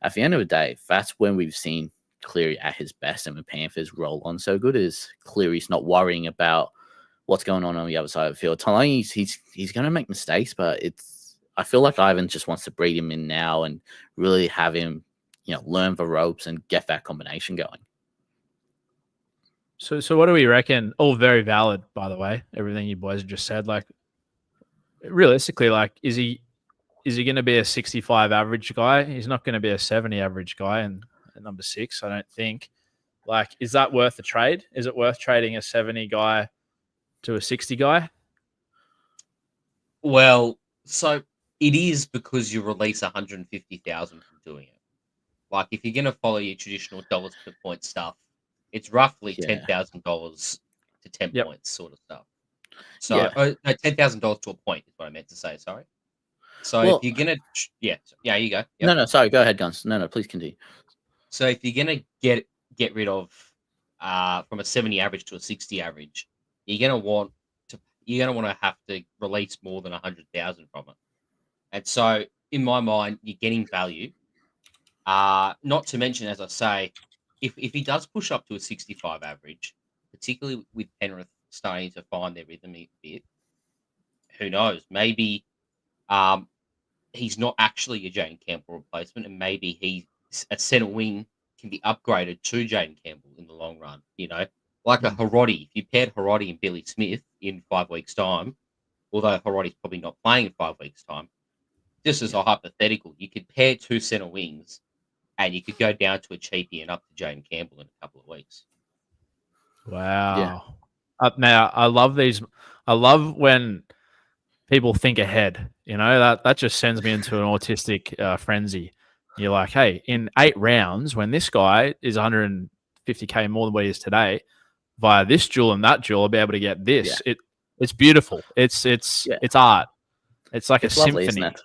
at the end of the day, that's when we've seen Cleary at his best, and the Panthers roll on so good is Cleary's not worrying about what's going on the other side of the field. Taulagi, he's going to make mistakes, but I feel like Ivan just wants to breed him in now and really have him, learn the ropes and get that combination going. So what do we reckon? All very valid, by the way. Everything you boys just said. Like, realistically, like, is he going to be a 65 average guy? He's not going to be a 70 average guy, and at number 6, I don't think. Like, is that worth a trade? Is it worth trading a 70 guy to a 60 guy? Well, so it is, because you release 150,000 from doing it. Like, if you're going to follow your traditional dollars per point stuff, it's roughly $10,000 to 10 points sort of stuff. So, no, $10,000 to a point is what I meant to say. Sorry. So if you're going to, yeah, you go. Yep. No, sorry. Go ahead, Guns. No, please continue. So if you're going to get rid of from a 70 average to a 60 average, you're going to want to have to release more than 100,000 from it. And so in my mind, you're getting value. Not to mention, as I say, if he does push up to a 65 average, particularly with Penrith starting to find their rhythm a bit, who knows? Maybe he's not actually a Jaden Campbell replacement, and maybe he's a centre wing can be upgraded to Jaden Campbell in the long run. Like a Hiroti. If you paired Hiroti and Billy Smith in 5 weeks' time, although Hiroti's probably not playing in 5 weeks' time, just as a hypothetical, you could pair 2 centre wings, and you could go down to a cheapie and up to Jaden Campbell in a couple of weeks. Wow. Yeah. Now, I love these. I love when people think ahead. That just sends me into an autistic frenzy. You're like, hey, in 8 rounds, when this guy is 150K more than what he is today, via this duel and that duel, I'll be able to get this. Yeah. It's beautiful. It's art. It's like it's a lovely, symphony. Isn't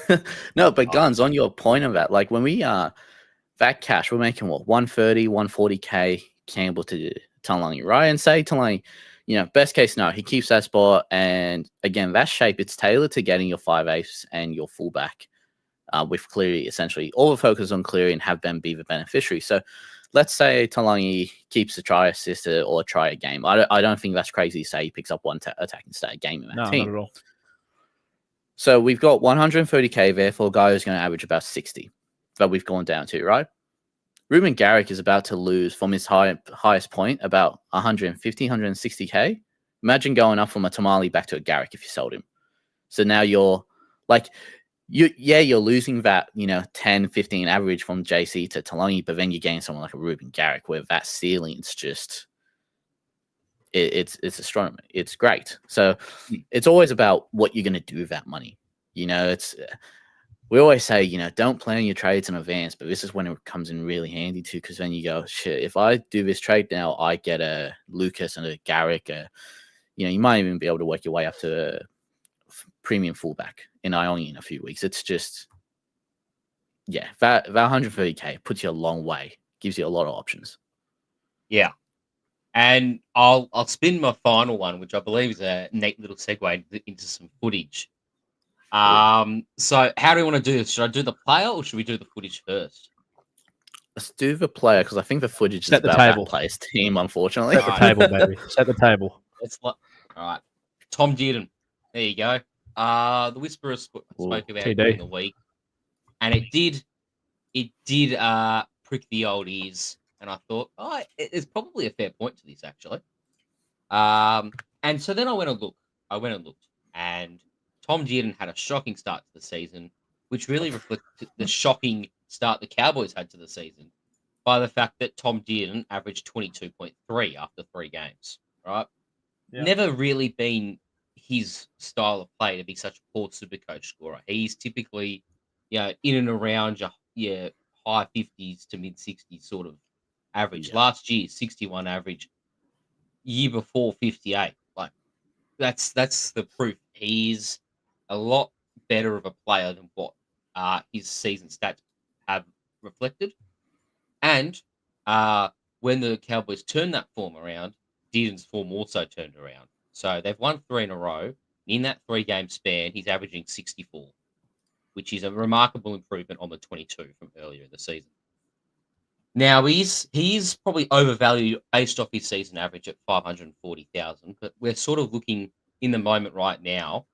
it? No, but Guns, on your point of that, like when we that cash, we're making what, 130, 140K Campbell to Taulagi, right? And say Taulagi, best case scenario, he keeps that spot, and again, that shape, it's tailored to getting your 5/8 and your fullback with Cleary essentially all the focus on Cleary and have Ben be the beneficiary. So let's say Talangi keeps a try assist or a try a game. I don't think that's crazy to say he picks up one attacking stat a game in that team. Not at all. So we've got 130k there for a guy who's going to average about 60 that we've gone down to, right? Ruben Garrick is about to lose from his highest point about 150, 160k. Imagine going up from a Tamale back to a Garrick if you sold him. So now you're like, you're losing that, 10, 15 average from JC to Talangi, but then you're getting someone like a Ruben Garrick where that ceiling's just, it's astronomical. It's great. So it's always about what you're going to do with that money. We always say, don't plan your trades in advance, but this is when it comes in really handy too, because then you go, shit, if I do this trade now, I get a Lucas and a Garrick. You might even be able to work your way up to a premium fullback in Iongi in a few weeks. It's just, that 130k puts you a long way, gives you a lot of options. Yeah. And I'll spin my final one, which I believe is a neat little segue into some footage. So how do we want to do this? Should I do the player or should we do the footage first? Let's do the player because I think the footage is Set the about table. that player's team, unfortunately. Set the table, baby. Set the table. All right. Tom Dearden. There you go. The Whisperer spoke about it during the week, and it did prick the old ears, and I thought, there's probably a fair point to this actually. And so then I went and looked, and Tom Dearden had a shocking start to the season, which really reflected the shocking start the Cowboys had to the season by the fact that Tom Dearden averaged 22.3 after 3 games, right? Yeah. Never really been his style of play to be such a poor SuperCoach scorer. He's typically, in and around your high 50s to mid 60s sort of average. Yeah. Last year, 61 average. Year before, 58. Like that's the proof. He's a lot better of a player than what his season stats have reflected. And when the Cowboys turned that form around, Dearden's form also turned around. So they've won 3 in a row. In that 3-game span, he's averaging 64, which is a remarkable improvement on the 22 from earlier in the season. Now, he's probably overvalued based off his season average at 540,000, but we're sort of looking in the moment right now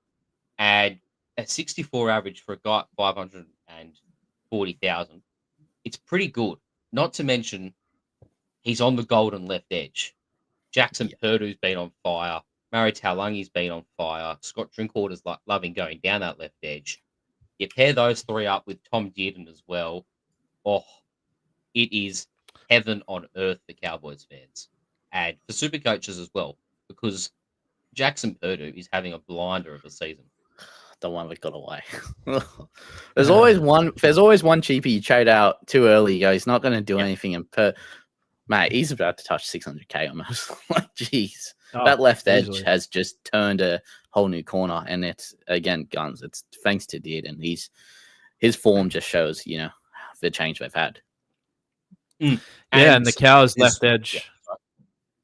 at a 64 average for a guy at 540,000. It's pretty good. Not to mention, he's on the golden left edge. Jackson Purdue's been on fire. Murray Talangi's been on fire. Scott Drinkwater's loving going down that left edge. You pair those 3 up with Tom Dearden as well. Oh, it is heaven on earth for Cowboys fans. And for SuperCoaches as well, because Jackson Purdue is having a blinder of a season. The one that got away. There's always one cheapie you trade out too early. You go, he's not going to do anything. And mate, he's about to touch 600k almost. Like, jeez. That left edge has just turned a whole new corner, and it's again guns. It's thanks to Dearden. His form just shows, the change they've had. And the Cows left edge. Yeah,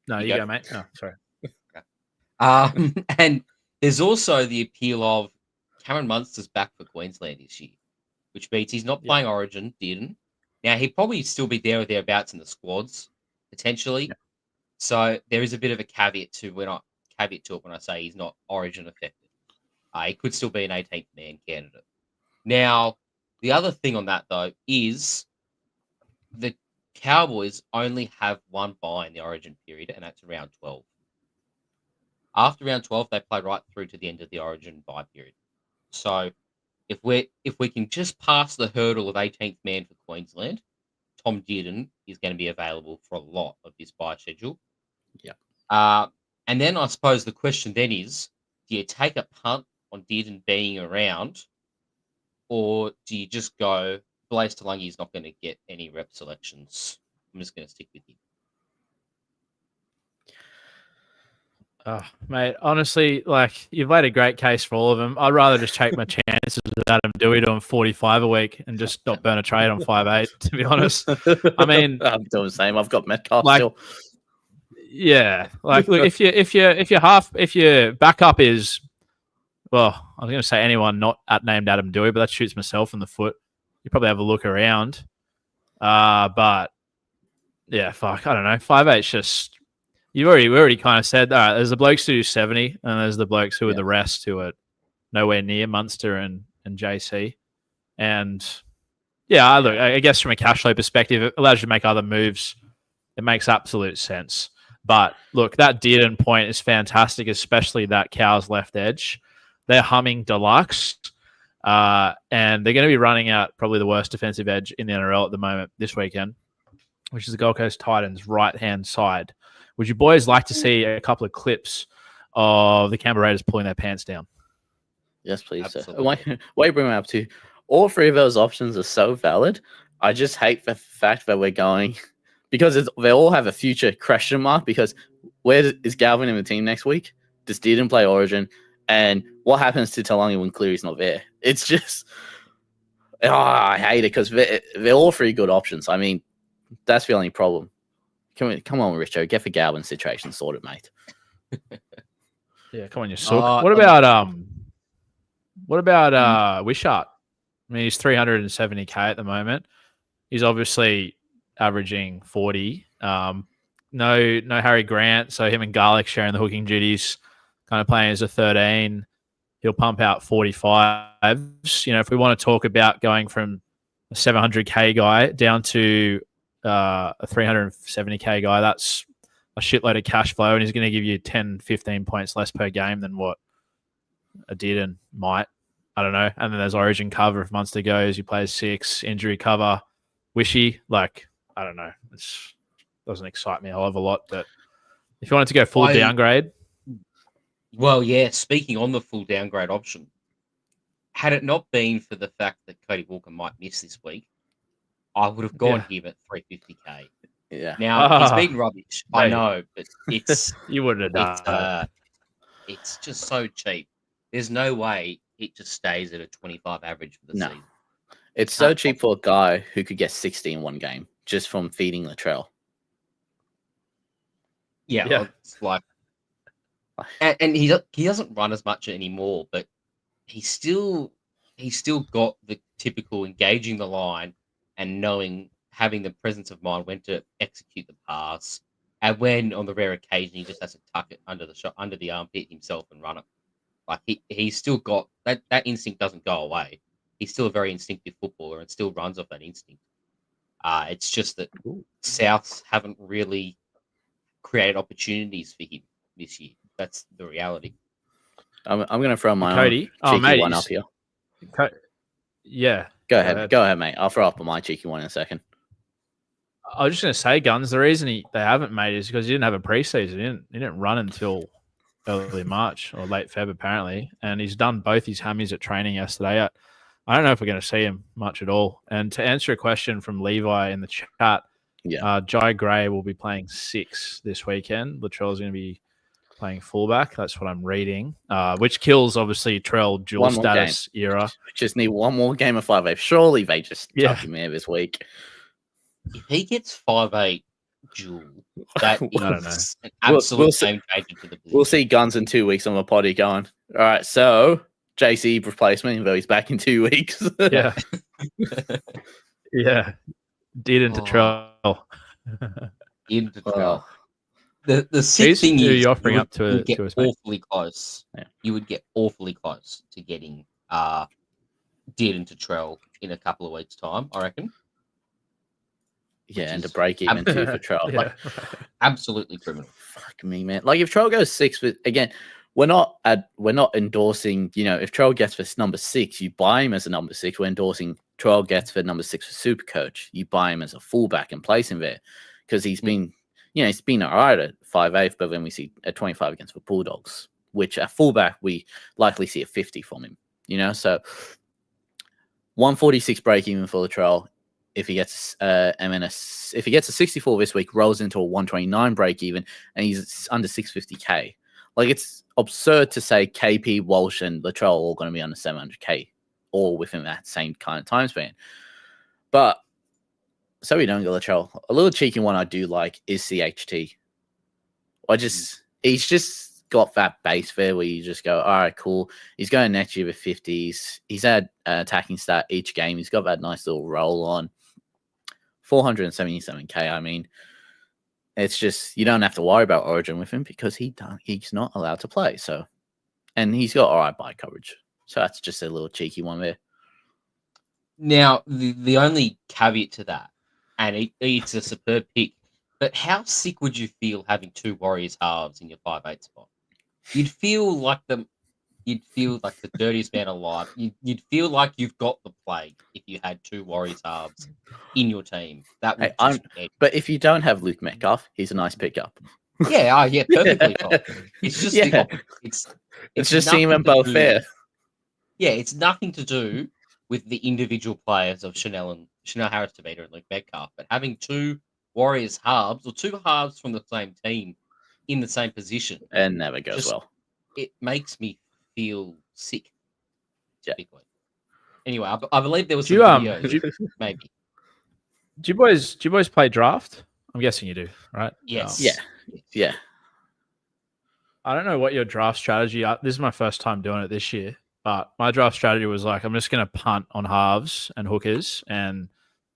no, you go, mate. Oh, sorry. And there's also the appeal of Cameron Munster's back for Queensland this year, which means he's not playing Origin. Dearden. Now he'd probably still be there or thereabouts in the squads potentially. Yeah. So there is a bit of a caveat to it when I say he's not Origin affected. He could still be an 18th man candidate. Now, the other thing on that though is the Cowboys only have 1 bye in the Origin period, and that's around 12. After round 12, they play right through to the end of the Origin bye period. So if we can just pass the hurdle of 18th man for Queensland, Tom Dearden is going to be available for a lot of this bye schedule. Yeah. And then I suppose the question then is, do you take a punt on Dearden being around, or do you just go, Blaise Talangi is not going to get any rep selections? I'm just going to stick with him. Oh, mate, honestly, you've laid a great case for all of them. I'd rather just take my chances with Adam Douey doing 45 a week and just not burn a trade on 5'8", to be honest. I mean, I'm doing the same. I've got Metcalf still. Yeah, look, if your backup is, well, I was going to say anyone not named Adam Douey, but that shoots myself in the foot. you probably have a look around. But yeah, fuck, I don't know. 5'8's just we already kind of said that. There's the blokes who do 70, and there's the blokes who are the rest who are nowhere near Munster and JC. And yeah, look, I guess from a cash flow perspective, it allows you to make other moves. It makes absolute sense. But look, that Dearden point is fantastic, especially that Cows left edge. They're humming deluxe, and they're going to be running out probably the worst defensive edge in the NRL at the moment this weekend, which is the Gold Coast Titans' right-hand side. Would you boys like to see a couple of clips of the Canberra Raiders pulling their pants down? Yes, please, sir. Why you bring me up to? All three of those options are so valid. I just hate the fact that we're going because they all have a future question mark. Because where is Galvin in the team next week? Does Dearden play Origin? And what happens to Taulagi when Cleary's not there? It's just, I hate it because they're all three good options. I mean, that's the only problem. Come on, Richo, get the Galvin situation sorted, mate. Yeah, come on, you suck. What about Wishart? I mean, he's 370k at the moment. He's obviously averaging 40. No Harry Grant, so him and Garlic sharing the hooking duties, kind of playing as a 13. He'll pump out 45s. You know, if we want to talk about going from a 700k guy down to a 370k guy, that's a shitload of cash flow, and he's going to give you 10, 15 points less per game than what a Dearden might. I don't know. And then there's Origin cover if Munster goes. He plays 6, injury cover. Wishy, like, I don't know. It doesn't excite me a hell of a lot. But if you wanted to go full downgrade. Well, yeah, speaking on the full downgrade option, had it not been for the fact that Cody Walker might miss this week, I would have gone him at 350k. Yeah. Now, he's been rubbish. I know, but it's you wouldn't have done it's just so cheap. There's no way it just stays at a 25 average for the season. It's so cheap for a guy who could get 60 in one game just from feeding Latrell. Yeah. It's like, and he doesn't run as much anymore, but he's still got the typical engaging the line and having the presence of mind when to execute the pass, and when on the rare occasion he just has to tuck it under the armpit himself and run it. Like he's still got that instinct doesn't go away. He's still a very instinctive footballer and still runs off that instinct. It's just that Souths haven't really created opportunities for him this year. That's the reality. I'm going to throw my Cody. own cheeky one up here. Yeah. Go ahead, mate. I'll throw up my cheeky one in a second. I was just going to say, Guns, the reason they haven't made is because he didn't have a preseason. He didn't run until early March or late Feb, apparently. And he's done both his hammies at training yesterday. I don't know if we're going to see him much at all. And to answer a question from Levi in the chat, Jai Gray will be playing 6 this weekend. Latrell's going to be playing fullback. That's what I'm reading, which kills, obviously, Trell dual status era. Just need one more game of 5'8". Surely they just tuck him there this week. If he gets 5'8", dual, that is an absolute game changer for the position. We'll see Guns in 2 weeks on the potty going, all right, so JC replacement, though he's back in 2 weeks. Yeah. Yeah. Dearden to Trell. Dearden to Trell. The sick thing is you're offering up to get us, awfully close. Yeah. You would get awfully close to getting Dearden to Trell in a couple of weeks' time, I reckon. Yeah, and to break even too for Trell. Absolutely criminal. Fuck me, man. Like if Trell goes 6, again, we're not endorsing. You know, if Trell gets for number 6, you buy him as a number 6. We're endorsing Trell gets for number 6 for SuperCoach. You buy him as a fullback and place him there because he's been, he's been all right at 5'8", but then we see at 25 against the Bulldogs, which at fullback we likely see a 50 from him. So 146 break even for Latrell. If he gets if he gets a 64 this week, rolls into a 129 break even, and he's under 650k. Like it's absurd to say KP, Walsh, and Latrell are all going to be under 700k, all within that same kind of time span. But so we don't go Latrell. A little cheeky one I do like is CHT. He's just got that base there where you just go, all right, cool. He's going next year with 50s. He's had an attacking stat each game. He's got that nice little roll on. 477k. I mean, it's just you don't have to worry about Origin with him because he's not allowed to play. So, and he's got all right bye coverage. So that's just a little cheeky one there. Now, the only caveat to that, and it's a superb pick, but how sick would you feel having 2 Warriors halves in your 5'8" spot? You'd feel like the dirtiest man alive. You'd feel like you've got the plague if you had 2 Warriors halves in your team. That would but if you don't have Luke Metcalf, he's a nice pickup. Yeah, perfectly fine. It's just it's just seeing them both fair. Yeah, it's nothing to do with the individual players of Chanel Harris-Tavita and Luke Metcalf, but having 2 Warriors halves or 2 halves from the same team in the same position, and never goes well. It makes me feel sick. Yeah. Anyway, I believe there was some videos. Maybe. Do you boys play draft? I'm guessing you do, right? Yes. Yeah. I don't know what your draft strategy. This is my first time doing it this year, but my draft strategy was like, I'm just going to punt on halves and hookers and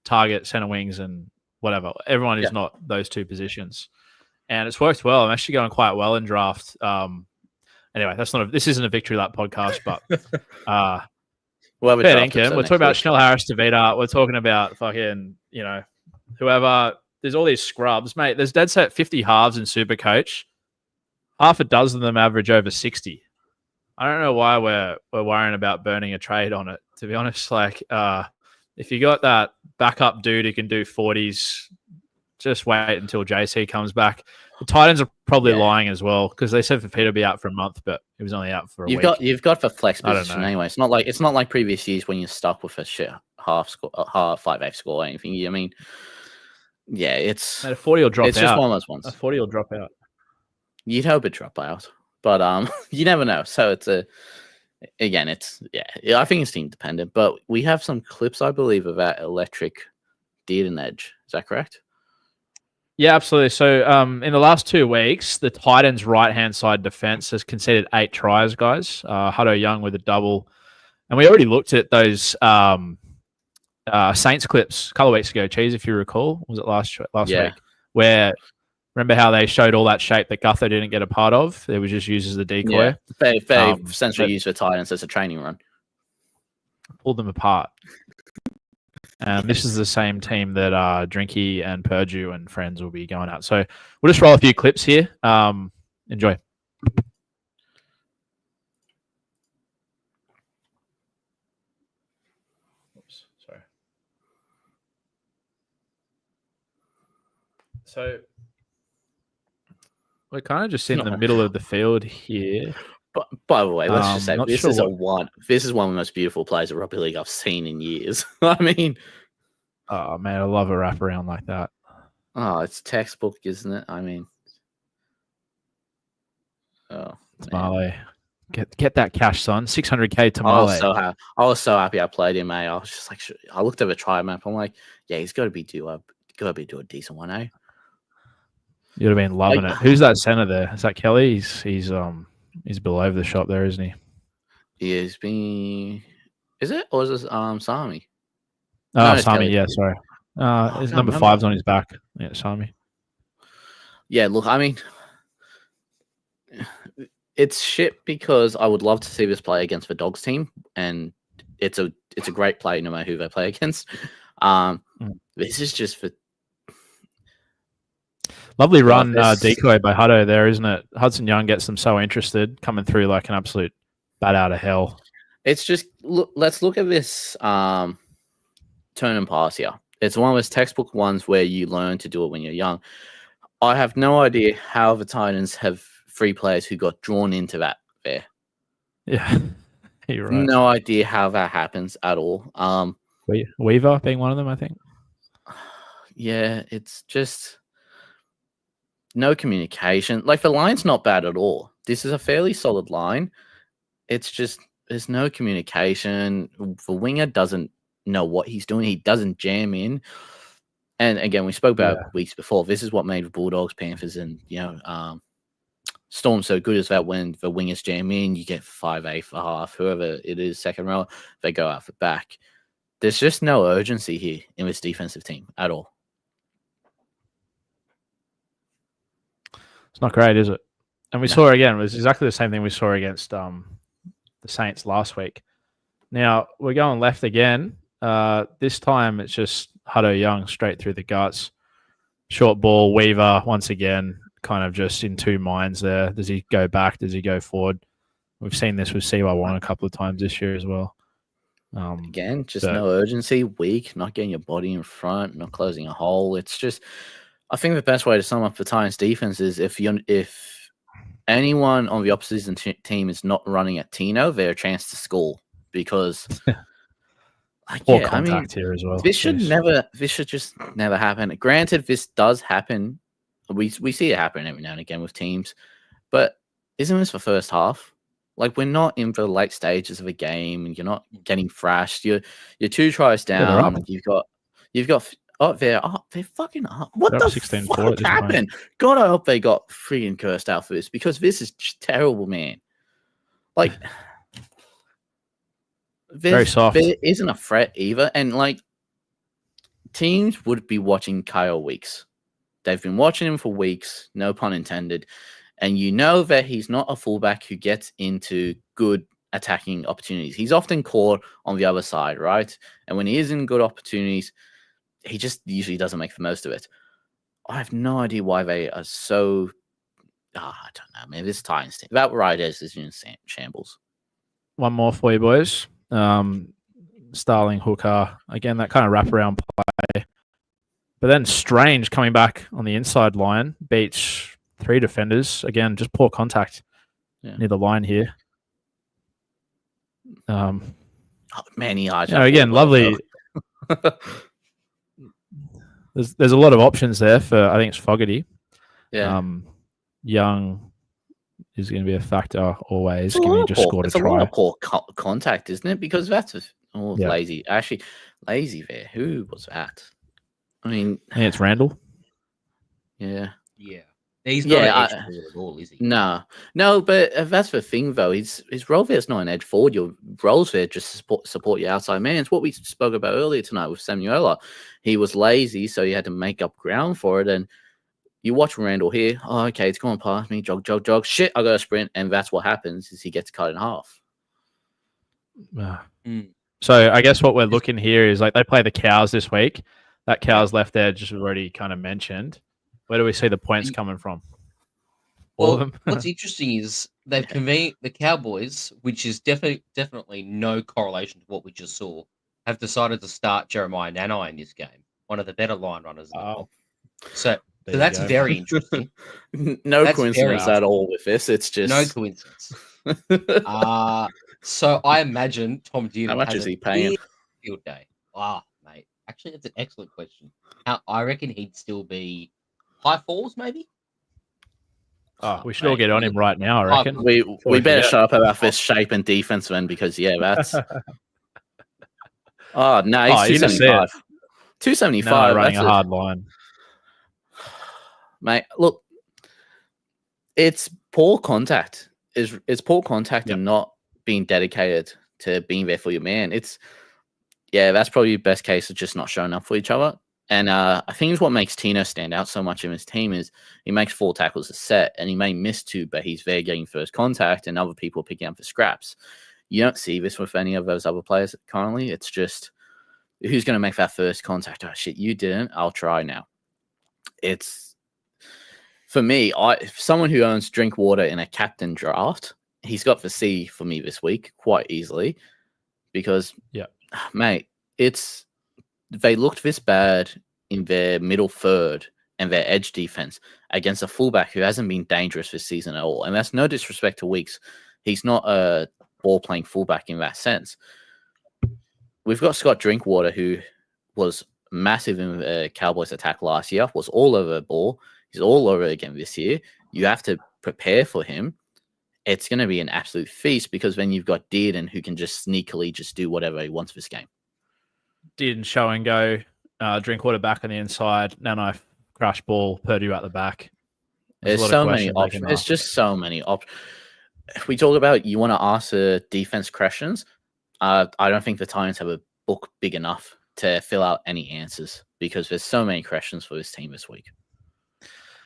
target center wings and whatever. Everyone is not those 2 positions, and it's worked well. I'm actually going quite well in draft. Anyway, this isn't a victory lap podcast, but fair income. We're talking about Chanel Harris-Tavita. We're talking about fucking whoever. There's all these scrubs, mate. There's dead set 50 halves in SuperCoach. Half a dozen of them average over 60. I don't know why we're worrying about burning a trade on it. To be honest, like if you got that backup dude who can do 40s, just wait until JC comes back. The Titans are probably lying as well because they said for Peter to be out for a month, but he was only out for a week. You've got for flex position anyway. It's not like previous years when you're stuck with a shit half 5'8" score or anything. I mean, yeah, it's a 40 will drop out. It's just one of those ones. A 40 will drop out. You'd hope it drop out, but you never know. So it's I think it's team dependent. But we have some clips, I believe, of that electric Dearden edge. Is that correct? Yeah, absolutely. So in the last 2 weeks, the Titans' right-hand side defense has conceded 8 tries, guys. Hutto Young with a double. And we already looked at those Saints clips a couple of weeks ago, Cheese, if you recall. Was it last week? Where, remember how they showed all that shape that Gutho didn't get a part of? It was just used as the decoy. Yeah, they essentially used for Titans as a training run. Pulled them apart. This is the same team that Drinky and Purdue and friends will be going out. So we'll just roll a few clips here. Enjoy. Oops, sorry. So we're kind of just in the middle of the field here. But by the way, let's just say this is one of the most beautiful plays of rugby league I've seen in years. I mean, oh man, I love a wraparound like that. Oh, it's textbook, isn't it? I mean, Tamale, get that cash, son. 600k Tamale. I was so happy I played him, mate. I was just like, I looked at the try map. I'm like, yeah, he's got to be do a decent one, eh? You'd have been loving it. Who's that center there? Is that Kelly? He's below the shop there, isn't he? He is being. Is it or is this Sami? Oh, Sami. Yeah, sorry. His number 5's on his back. Yeah, Sami. Yeah, look, I mean, it's shit because I would love to see this play against the Dogs team, and it's a great play no matter who they play against. This is just for. Lovely run decoy by Hutto there, isn't it? Hudson Young gets them so interested, coming through like an absolute bat out of hell. It's just, let's look at this turn and pass here. It's one of those textbook ones where you learn to do it when you're young. I have no idea how the Titans have 3 players who got drawn into that there. Yeah, you're right. No idea how that happens at all. Weaver being one of them, I think. Yeah, it's just... no communication. Like, the line's not bad at all. This is a fairly solid line. It's just there's no communication. The winger doesn't know what he's doing. He doesn't jam in. And again, we spoke about weeks before. This is what made the Bulldogs, Panthers, and Storm's so good is that when the wingers jam in, you get 5'8" for half, whoever it is, second row, they go out for back. There's just no urgency here in this defensive team at all. It's not great, is it? And we saw again, it was exactly the same thing we saw against the Saints last week. Now, we're going left again. This time, it's just Hutto Young straight through the guts. Short ball, Weaver, once again, kind of just in two minds there. Does he go back? Does he go forward? We've seen this with CY1 a couple of times this year as well. Again, just no urgency, weak, not getting your body in front, not closing a hole. It's just, I think the best way to sum up the Titans defense is if anyone on the opposition team is not running at Tino, they're a chance to score because contact here as well. This should just never happen. Granted, this does happen. We see it happen every now and again with teams, but isn't this the first half? Like, we're not in the late stages of a game, and you're not getting thrashed. You're 2 tries down. You've got they're fucking up. What the fuck happened? God, I hope they got freaking cursed out for this because this is terrible, man. Like, very soft. There isn't a threat either, and like teams would be watching Kyle Weeks. They've been watching him for weeks, no pun intended. And you know that he's not a fullback who gets into good attacking opportunities. He's often caught on the other side, right? And when he is in good opportunities, he just usually doesn't make the most of it. I have no idea why they are so... I don't know, man. This Titans team. That right is in shambles. One more for you, boys. Starling, Hooker. Again, that kind of wraparound play. But then Strange coming back on the inside line. Beats 3 defenders. Again, just poor contact near the line here. Many yards. Again, lovely. There's a lot of options there for, I think it's Fogarty. Yeah. Young is going to be a factor always. He just scored a try. It's a lot of poor contact, isn't it? Because that's lazy. Actually, lazy there. Who was that? I mean, I think it's Randall. Yeah. Yeah. He's not an edge forward at all, is he? No, but that's the thing, though. His role there is not an edge forward. Your roles there just support your outside man. It's what we spoke about earlier tonight with Samuela. He was lazy, so he had to make up ground for it. And you watch Randall here. Oh, okay, it's going past me. Jog. Shit, I got to sprint. And that's what happens is he gets cut in half. So I guess what we're looking here is like they play the Cows this week. That Cows left edge, just already kind of mentioned. Where do we see the points coming from? All of them? What's interesting is they've convened the Cowboys, which is definitely no correlation to what we just saw, have decided to start Jeremiah Nanai in this game, one of the better line runners. So that's very interesting. No coincidence at all with this. It's just no coincidence. So I imagine Tom Dearden. How much is he paying? Field day. Mate. Actually, that's an excellent question. I reckon he'd still be high 4s, maybe. We should all get on him right now, I reckon. We better shut up about this shape and defense then, because that's. Oh no, he's 275. 275. No, running a hard line, mate. Look, it's poor contact. It's poor contact and not being dedicated to being there for your man. That's probably the best case of just not showing up for each other. And I think it's what makes Tino stand out so much in his team is he makes 4 tackles a set, and he may miss 2, but he's there getting first contact, and other people are picking up for scraps. You don't see this with any of those other players currently. It's just who's going to make that first contact. Oh shit, you didn't. I'll try now. It's for me. Someone who owns Drinkwater in a captain draft, he's got the C for me this week quite easily because mate, they looked this bad in their middle third and their edge defense against a fullback who hasn't been dangerous this season at all. And that's no disrespect to Weeks. He's not a ball-playing fullback in that sense. We've got Scott Drinkwater, who was massive in the Cowboys attack last year, was all over the ball. He's all over again this year. You have to prepare for him. It's going to be an absolute feast because then you've got Dearden who can just sneakily just do whatever he wants this game. Didn't show and go. Drinkwater back on the inside. Nanai crash ball. Purdue at the back. There's so many options. It's just so many options. If we talk about you want to ask the defense questions, I don't think the Titans have a book big enough to fill out any answers because there's so many questions for this team this week.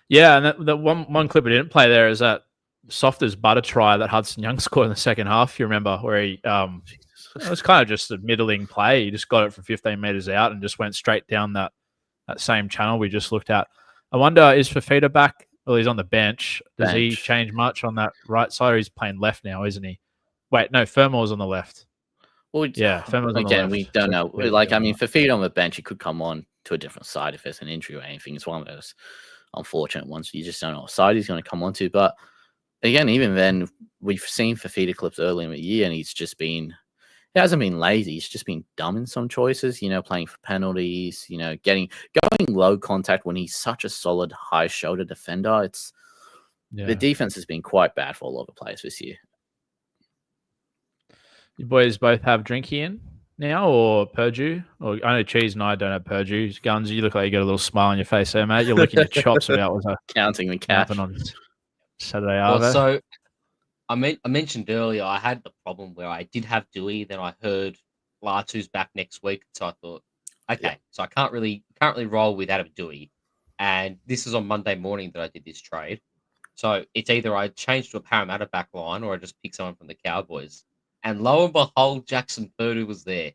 Yeah, and the one clip we didn't play there is that soft as butter try that Hudson Young scored in the second half. You remember where he it was kind of just a middling play. He just got it from 15 meters out and just went straight down that same channel we just looked at. I wonder, is Fafita back? Well, he's on the bench. Does he change much on that right side? Or he's playing left now, isn't he? Wait, no, Fermor's on the left. Well, yeah, Fermor's on the left. We don't know. Like, I mean, Fafita on the bench, he could come on to a different side if there's an injury or anything. It's one of those unfortunate ones. You just don't know what side he's going to come on to. But again, even then, we've seen Fafita clips early in the year, and he hasn't been lazy. He's just been dumb in some choices, playing for penalties, going low contact when he's such a solid high shoulder defender. The defense has been quite bad for a lot of players this year. You boys both have Drinky in now or Purdue? Or I know Cheese and I don't have Purdue. Guns, you look like you got a little smile on your face there, mate. You're licking your chops about what's counting the cash on Saturday. Well, so I mentioned earlier I had the problem where I did have Dewey, then I heard Latu's back next week, so I thought, okay, so I can't really roll with Adam Dewey, and this is on Monday morning that I did this trade, so it's either I change to a Parramatta back line or I just pick someone from the Cowboys, and lo and behold, Jackson Purdue was there,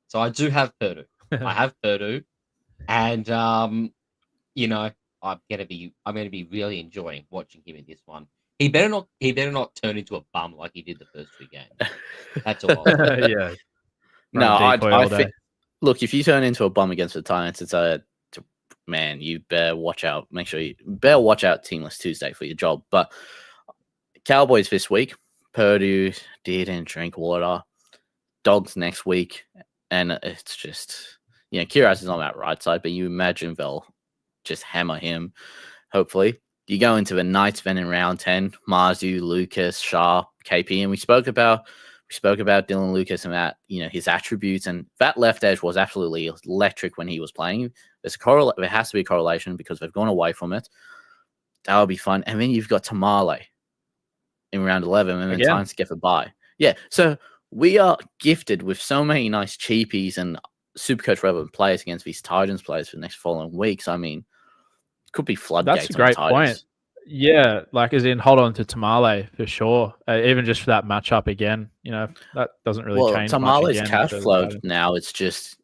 so I do have Purdue. I have Purdue, and I'm gonna be really enjoying watching him in this one. He better not turn into a bum like he did the first 2 games. That's all. Yeah. No, I think. Look, if you turn into a bum against the Titans, man, you better watch out. Make sure you better watch out Teamless Tuesday for your job. But Cowboys this week, Purdue, Dearden, Drinkwater, Dogs next week, and it's just Kiraz is on that right side, but you imagine they'll just hammer him. Hopefully. You go into the Knights then in round 10, Marzu, Lucas, Sharp, KP, and we spoke about Dylan Lucas and that, his attributes, and that left edge was absolutely electric when he was playing. There has to be a correlation because they've gone away from it. That would be fun. And then you've got Tamale in round 11, and then time to get the bye. Yeah, so we are gifted with so many nice cheapies and SuperCoach relevant players against these Titans players for the next following weeks. I mean, could be floodgates. That's a great point. Yeah, like as in hold on to Tamale for sure. Even just for that matchup again, that doesn't really change. Tamale's cash flow now. It's just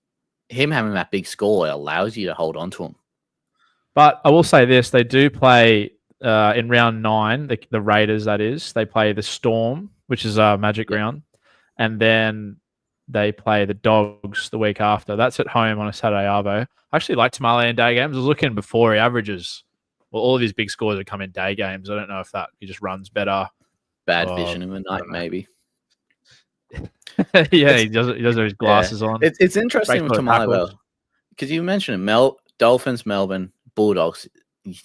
him having that big score allows you to hold on to him. But I will say this: they do play in round 9. The Raiders, that is, they play the Storm, which is a magic round, and then they play the Dogs the week after. That's at home on a Saturday arvo. I actually like Tamale in day games. I was looking before, he averages. Well, all of his big scores have come in day games. I don't know if he just runs better. Bad vision in the night, maybe. Yeah, he does have his glasses on. It's interesting with Tamale, though, because you mentioned it, Dolphins, Melbourne, Bulldogs,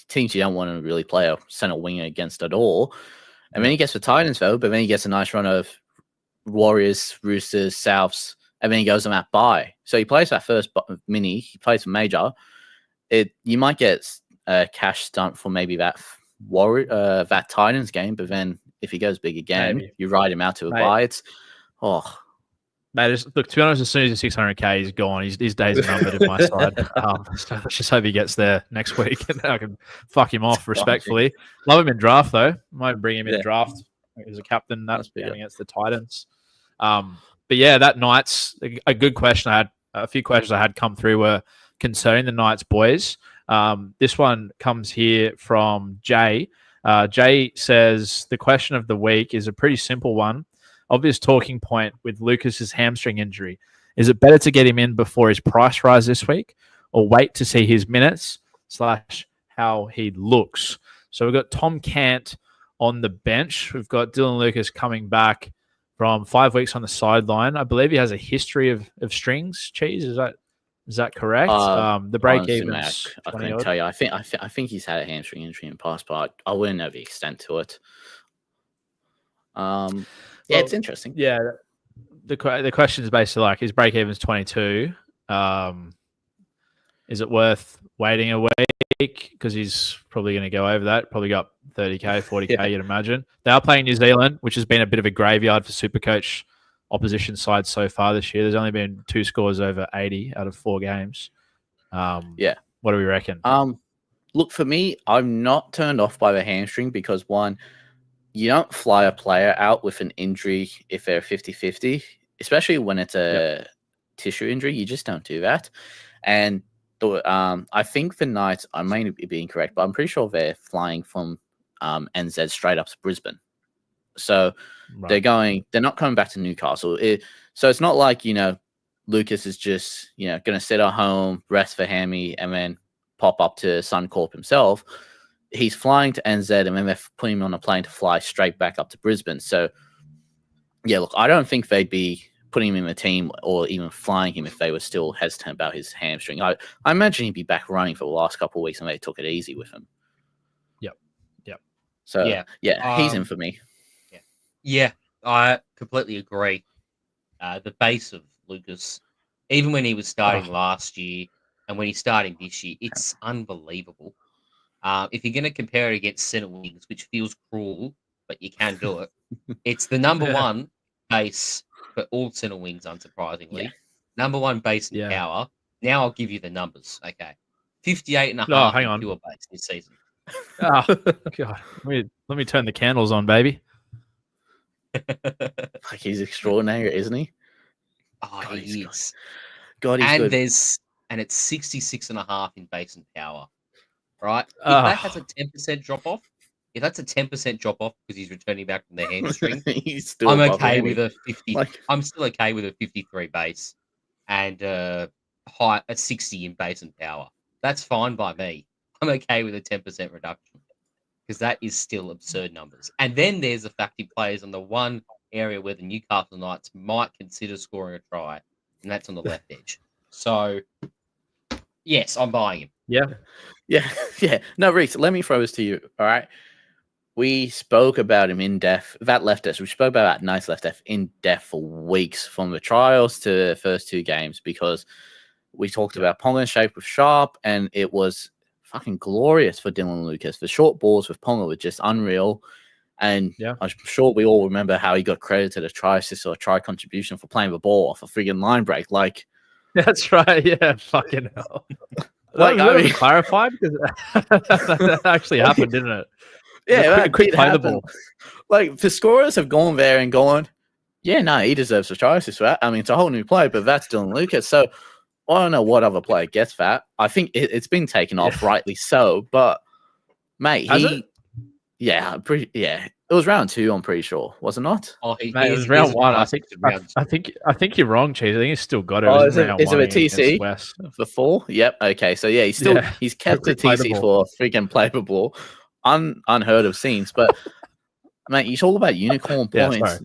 teams you don't want to really play a center winger against at all. And then he gets the Titans, though, but then he gets a nice run of Warriors, Roosters, Souths, and then he goes on that bye. So he plays that first mini, he plays a major. You might get a cash stunt for maybe that that Titans game, but then if he goes big again, you ride him out to a bye. Mate, look, to be honest, as soon as he's 600k, he's gone. His days are numbered in my side. So let's just hope he gets there next week and I can fuck him off respectfully. Love him in draft, though. Might bring him in draft as a captain. That's against the Titans. But yeah, that Knights, a good question. I had a few questions I had come through were concerning the Knights boys. This one comes here from Jay. Jay says the question of the week is a pretty simple one. Obvious talking point with Lucas's hamstring injury. Is it better to get him in before his price rise this week or wait to see his minutes / how he looks? So we've got Tom Cant on the bench. We've got Dylan Lucas coming back from 5 weeks on the sideline. I believe he has a history of strings. Cheese, is that correct? The break even. I couldn't tell you. I think he's had a hamstring injury in the past, but I wouldn't know the extent to it. Yeah, it's interesting. Yeah, the question is basically like his break even's 22. Is it worth waiting a week because he's probably going to go over that. Probably got 30k, 40k, you'd imagine. They are playing New Zealand, which has been a bit of a graveyard for SuperCoach opposition sides so far this year. There's only been 2 scores over 80 out of 4 games. What do we reckon? Look, for me, I'm not turned off by the hamstring because, one, you don't fly a player out with an injury if they're 50-50, especially when it's a tissue injury. You just don't do that. And I think the Knights, I may be incorrect, but I'm pretty sure they're flying from NZ straight up to Brisbane. So they're not coming back to Newcastle. So it's not like, Lucas is just, going to sit at home, rest for hammy, and then pop up to Suncorp himself. He's flying to NZ, and then they're putting him on a plane to fly straight back up to Brisbane. So, yeah, look, I don't think they'd be putting him in the team or even flying him if they were still hesitant about his hamstring. I imagine he'd be back running for the last couple of weeks, and they took it easy with him. Yep. So, he's in for me. Yeah, I completely agree. The base of Lucas, even when he was starting last year and when he's starting this year, it's unbelievable. If you're going to compare it against centre wings, which feels cruel, but you can do it, it's the number one base for all centre wings, unsurprisingly. Number one base in power. Now I'll give you the numbers. Okay. 58.5 pure base this season. Oh, God. Let me turn the candles on, baby. Like, he's extraordinary, isn't he? Oh, God, he is. God, he's good. And it's 66.5 in base and power. Right? If that has a 10% drop off, if that's a 10% drop off because he's returning back from the hamstring, I'm okay with a 50. I'm still okay with a 53 base and a 60 in base and power. That's fine by me. I'm okay with a 10% reduction because that is still absurd numbers. And then there's the fact he plays on the one area where the Newcastle Knights might consider scoring a try, and that's on the left edge. So, yes, I'm buying him. Yeah. No, Reese, let me throw this to you. All right. We spoke about him in depth. That left us. We spoke about that nice left in depth for weeks, from the trials to the first 2 games, because we talked about Ponga shape with Sharp, and it was fucking glorious for Dylan Lucas. The short balls with Ponga were just unreal. And I'm sure we all remember how he got credited a try assist or a try contribution for playing the ball off a friggin' line break. Like, that's right. Yeah, fucking hell. Like, I mean, clarify, because that actually happened, didn't it? Yeah, quick play the ball. Like, the scorers have gone there and gone, yeah, no, he deserves a try assist for that. I mean, it's a whole new play, but that's Dylan Lucas. So I don't know what other player gets that. I think it's been taken off, rightly so. But mate, it was round 2. I'm pretty sure, was it not? Oh, it was round 1. I think you're wrong, Cheese. I think he's still got it. Oh, is it a TC for 4? Yep. Okay, so yeah, he's kept the TC for freaking play the ball. Unheard of scenes, but mate, you talk about unicorn points.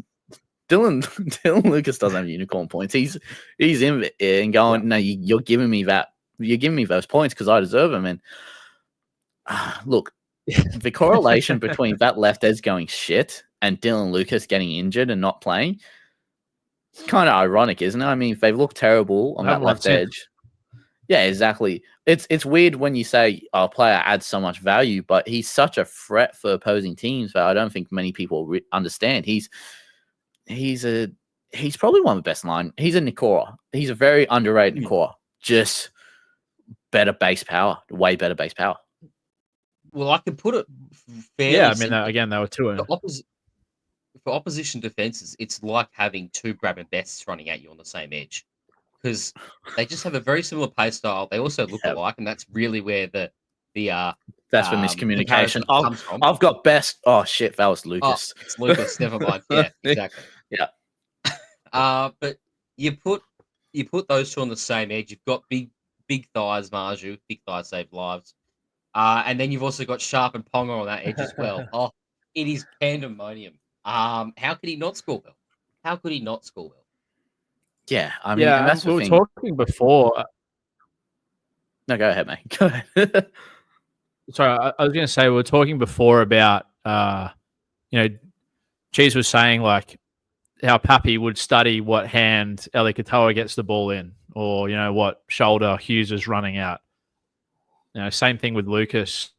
Dylan Lucas doesn't have unicorn points. He's in it and going, no, you're giving me that. You're giving me those points because I deserve them. And look, the correlation between that left edge going shit and Dylan Lucas getting injured and not playing, it's kind of ironic, isn't it? I mean, they look terrible on that left edge. Yeah, exactly. It's weird when you say a player adds so much value, but he's such a threat for opposing teams that I don't think many people understand. He's probably one of the best line. He's a Nikora. He's a very underrated Nikora. Just better base power, way better base power. Well, I can put it fairly. Yeah, I mean, again, they were 2. For opposition defenses, it's like having 2 grab and bests running at you on the same edge, because they just have a very similar play style. They also look alike, and that's really where that's the miscommunication. I've got best. Oh shit, that was Lucas. Oh, it's Lucas. Never mind. Yeah, exactly. Yeah. But you put those 2 on the same edge. You've got big thighs, Marju. Big thighs save lives. And then you've also got Sharp and Ponga on that edge as well. Oh, it is pandemonium. How could he not score well? Yeah, I mean, that's we were talking before. No, go ahead, mate. Go ahead. Sorry, I was going to say we were talking before about, Cheese was saying like how Pappy would study what hand Eli Katoa gets the ball in, or what shoulder Hughes is running out. Same thing with Lucas.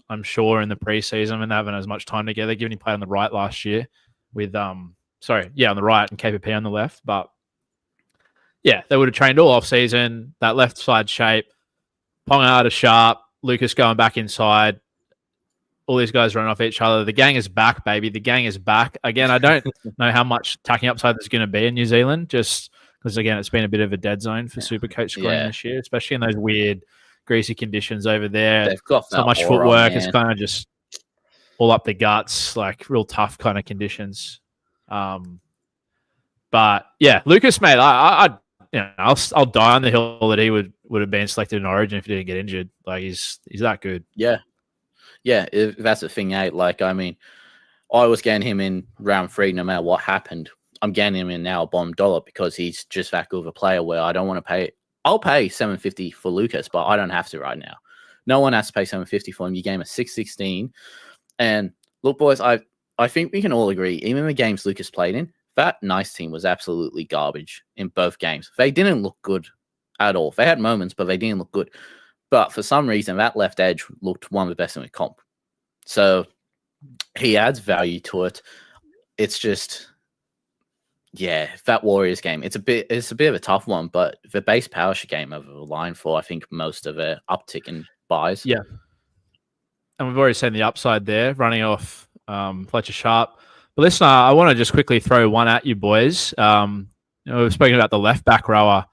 I'm sure in the preseason when they haven't as much time together, given he played on the right last year with on the right and KPP on the left. But yeah, they would have trained all off season, that left side shape, Ponga to Sharp, Lucas going back inside, all these guys running off each other. The gang is back, baby. The gang is back. Again, I don't know how much attacking upside there's going to be in New Zealand, just because, again, it's been a bit of a dead zone for SuperCoach scoring this year, especially in those weird, greasy conditions over there. They've got so much footwork. It's kind of just all up the guts, like real tough kind of conditions. But yeah, Lucas, mate, I'll die on the hill that he would have been selected in Origin if he didn't get injured. Like he's that good. Yeah, that's the thing, eh? Like, I mean, I was getting him in round 3 no matter what happened. I'm getting him in now bottom dollar because he's just that good of a player where I don't want to pay. I'll pay $750 for Lucas, but I don't have to right now. No one has to pay $750 for him. You game a 6-16. And look, boys, I think we can all agree, even the games Lucas played in, that nice team was absolutely garbage in both games. They didn't look good at all. They had moments, but they didn't look good. But for some reason, that left edge looked one of the best in the comp. So he adds value to it. It's just, that Warriors game, it's a bit of a tough one, but the base power game over the line for, I think, most of the uptick in buys. Yeah. And we've already seen the upside there, running off Fletcher Sharp. But listen, I want to just quickly throw one at you boys. We've spoken about the left back rower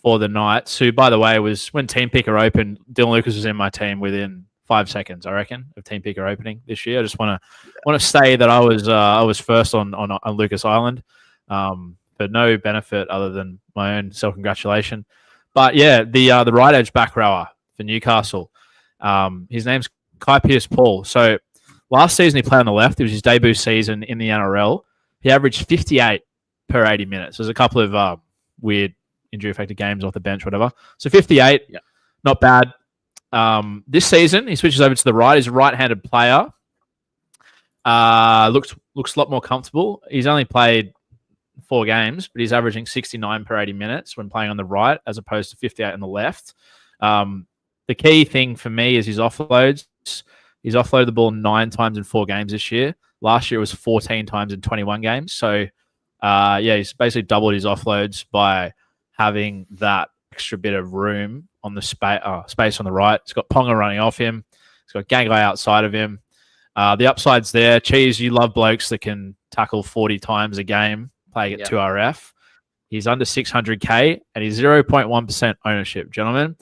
for the Knights, who, by the way, was when Team Picker opened, Dylan Lucas was in my team within 5 seconds, I reckon, of Team Picker opening this year. I just want to say that I was first on Lucas Island, for no benefit other than my own self-congratulation. But yeah, the right edge back rower for Newcastle, his name's Kai Pearce-Paul. So last season he played on the left. It was his debut season in the NRL. He averaged 58 per 80 minutes. There's a couple of weird injury-affected games off the bench, whatever. So 58, not bad. This season, he switches over to the right. He's a right-handed player. Looks a lot more comfortable. He's only played 4 games, but he's averaging 69 per 80 minutes when playing on the right as opposed to 58 on the left. The key thing for me is his offloads. He's offloaded the ball 9 times in 4 games this year. Last year it was 14 times in 21 games. So, he's basically doubled his offloads by having that extra bit of room on the space on the right. He's got Ponga running off him. He's got Gagai outside of him. The upside's there. Cheese, you love blokes that can tackle 40 times a game playing at 2RF. He's under 600K and he's 0.1% ownership, gentlemen.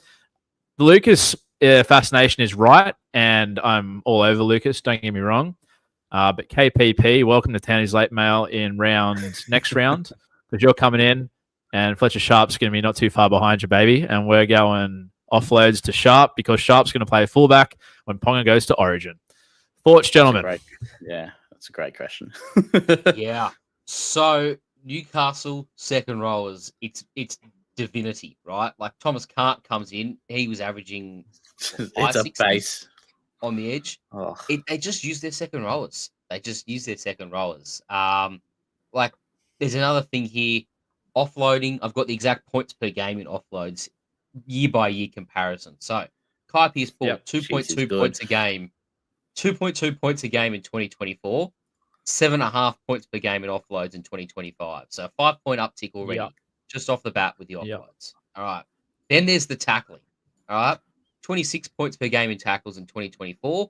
The Lucas fascination is right, and I'm all over Lucas, don't get me wrong. But KPP, welcome to Townie's Late Mail in next round, because you're coming in. And Fletcher Sharp's going to be not too far behind you, baby. And we're going offloads to Sharp because Sharp's going to play fullback when Ponga goes to Origin. Thoughts, gentlemen? That's a great question. Yeah. So Newcastle second rowers, it's divinity, right? Like Thomas Cart comes in, he was averaging it's a base on the edge. They just use their second rowers. Like there's another thing here. Offloading, I've got the exact points per game in offloads, year by year comparison. So Kai Pearce-Paul, 2.2 points a game, 2.2 points a game in 2024, 7.5 points per game in offloads in 2025. So a 5-point uptick already, just off the bat with the offloads. All right. Then there's the tackling. All right. 26 points per game in tackles in 2024,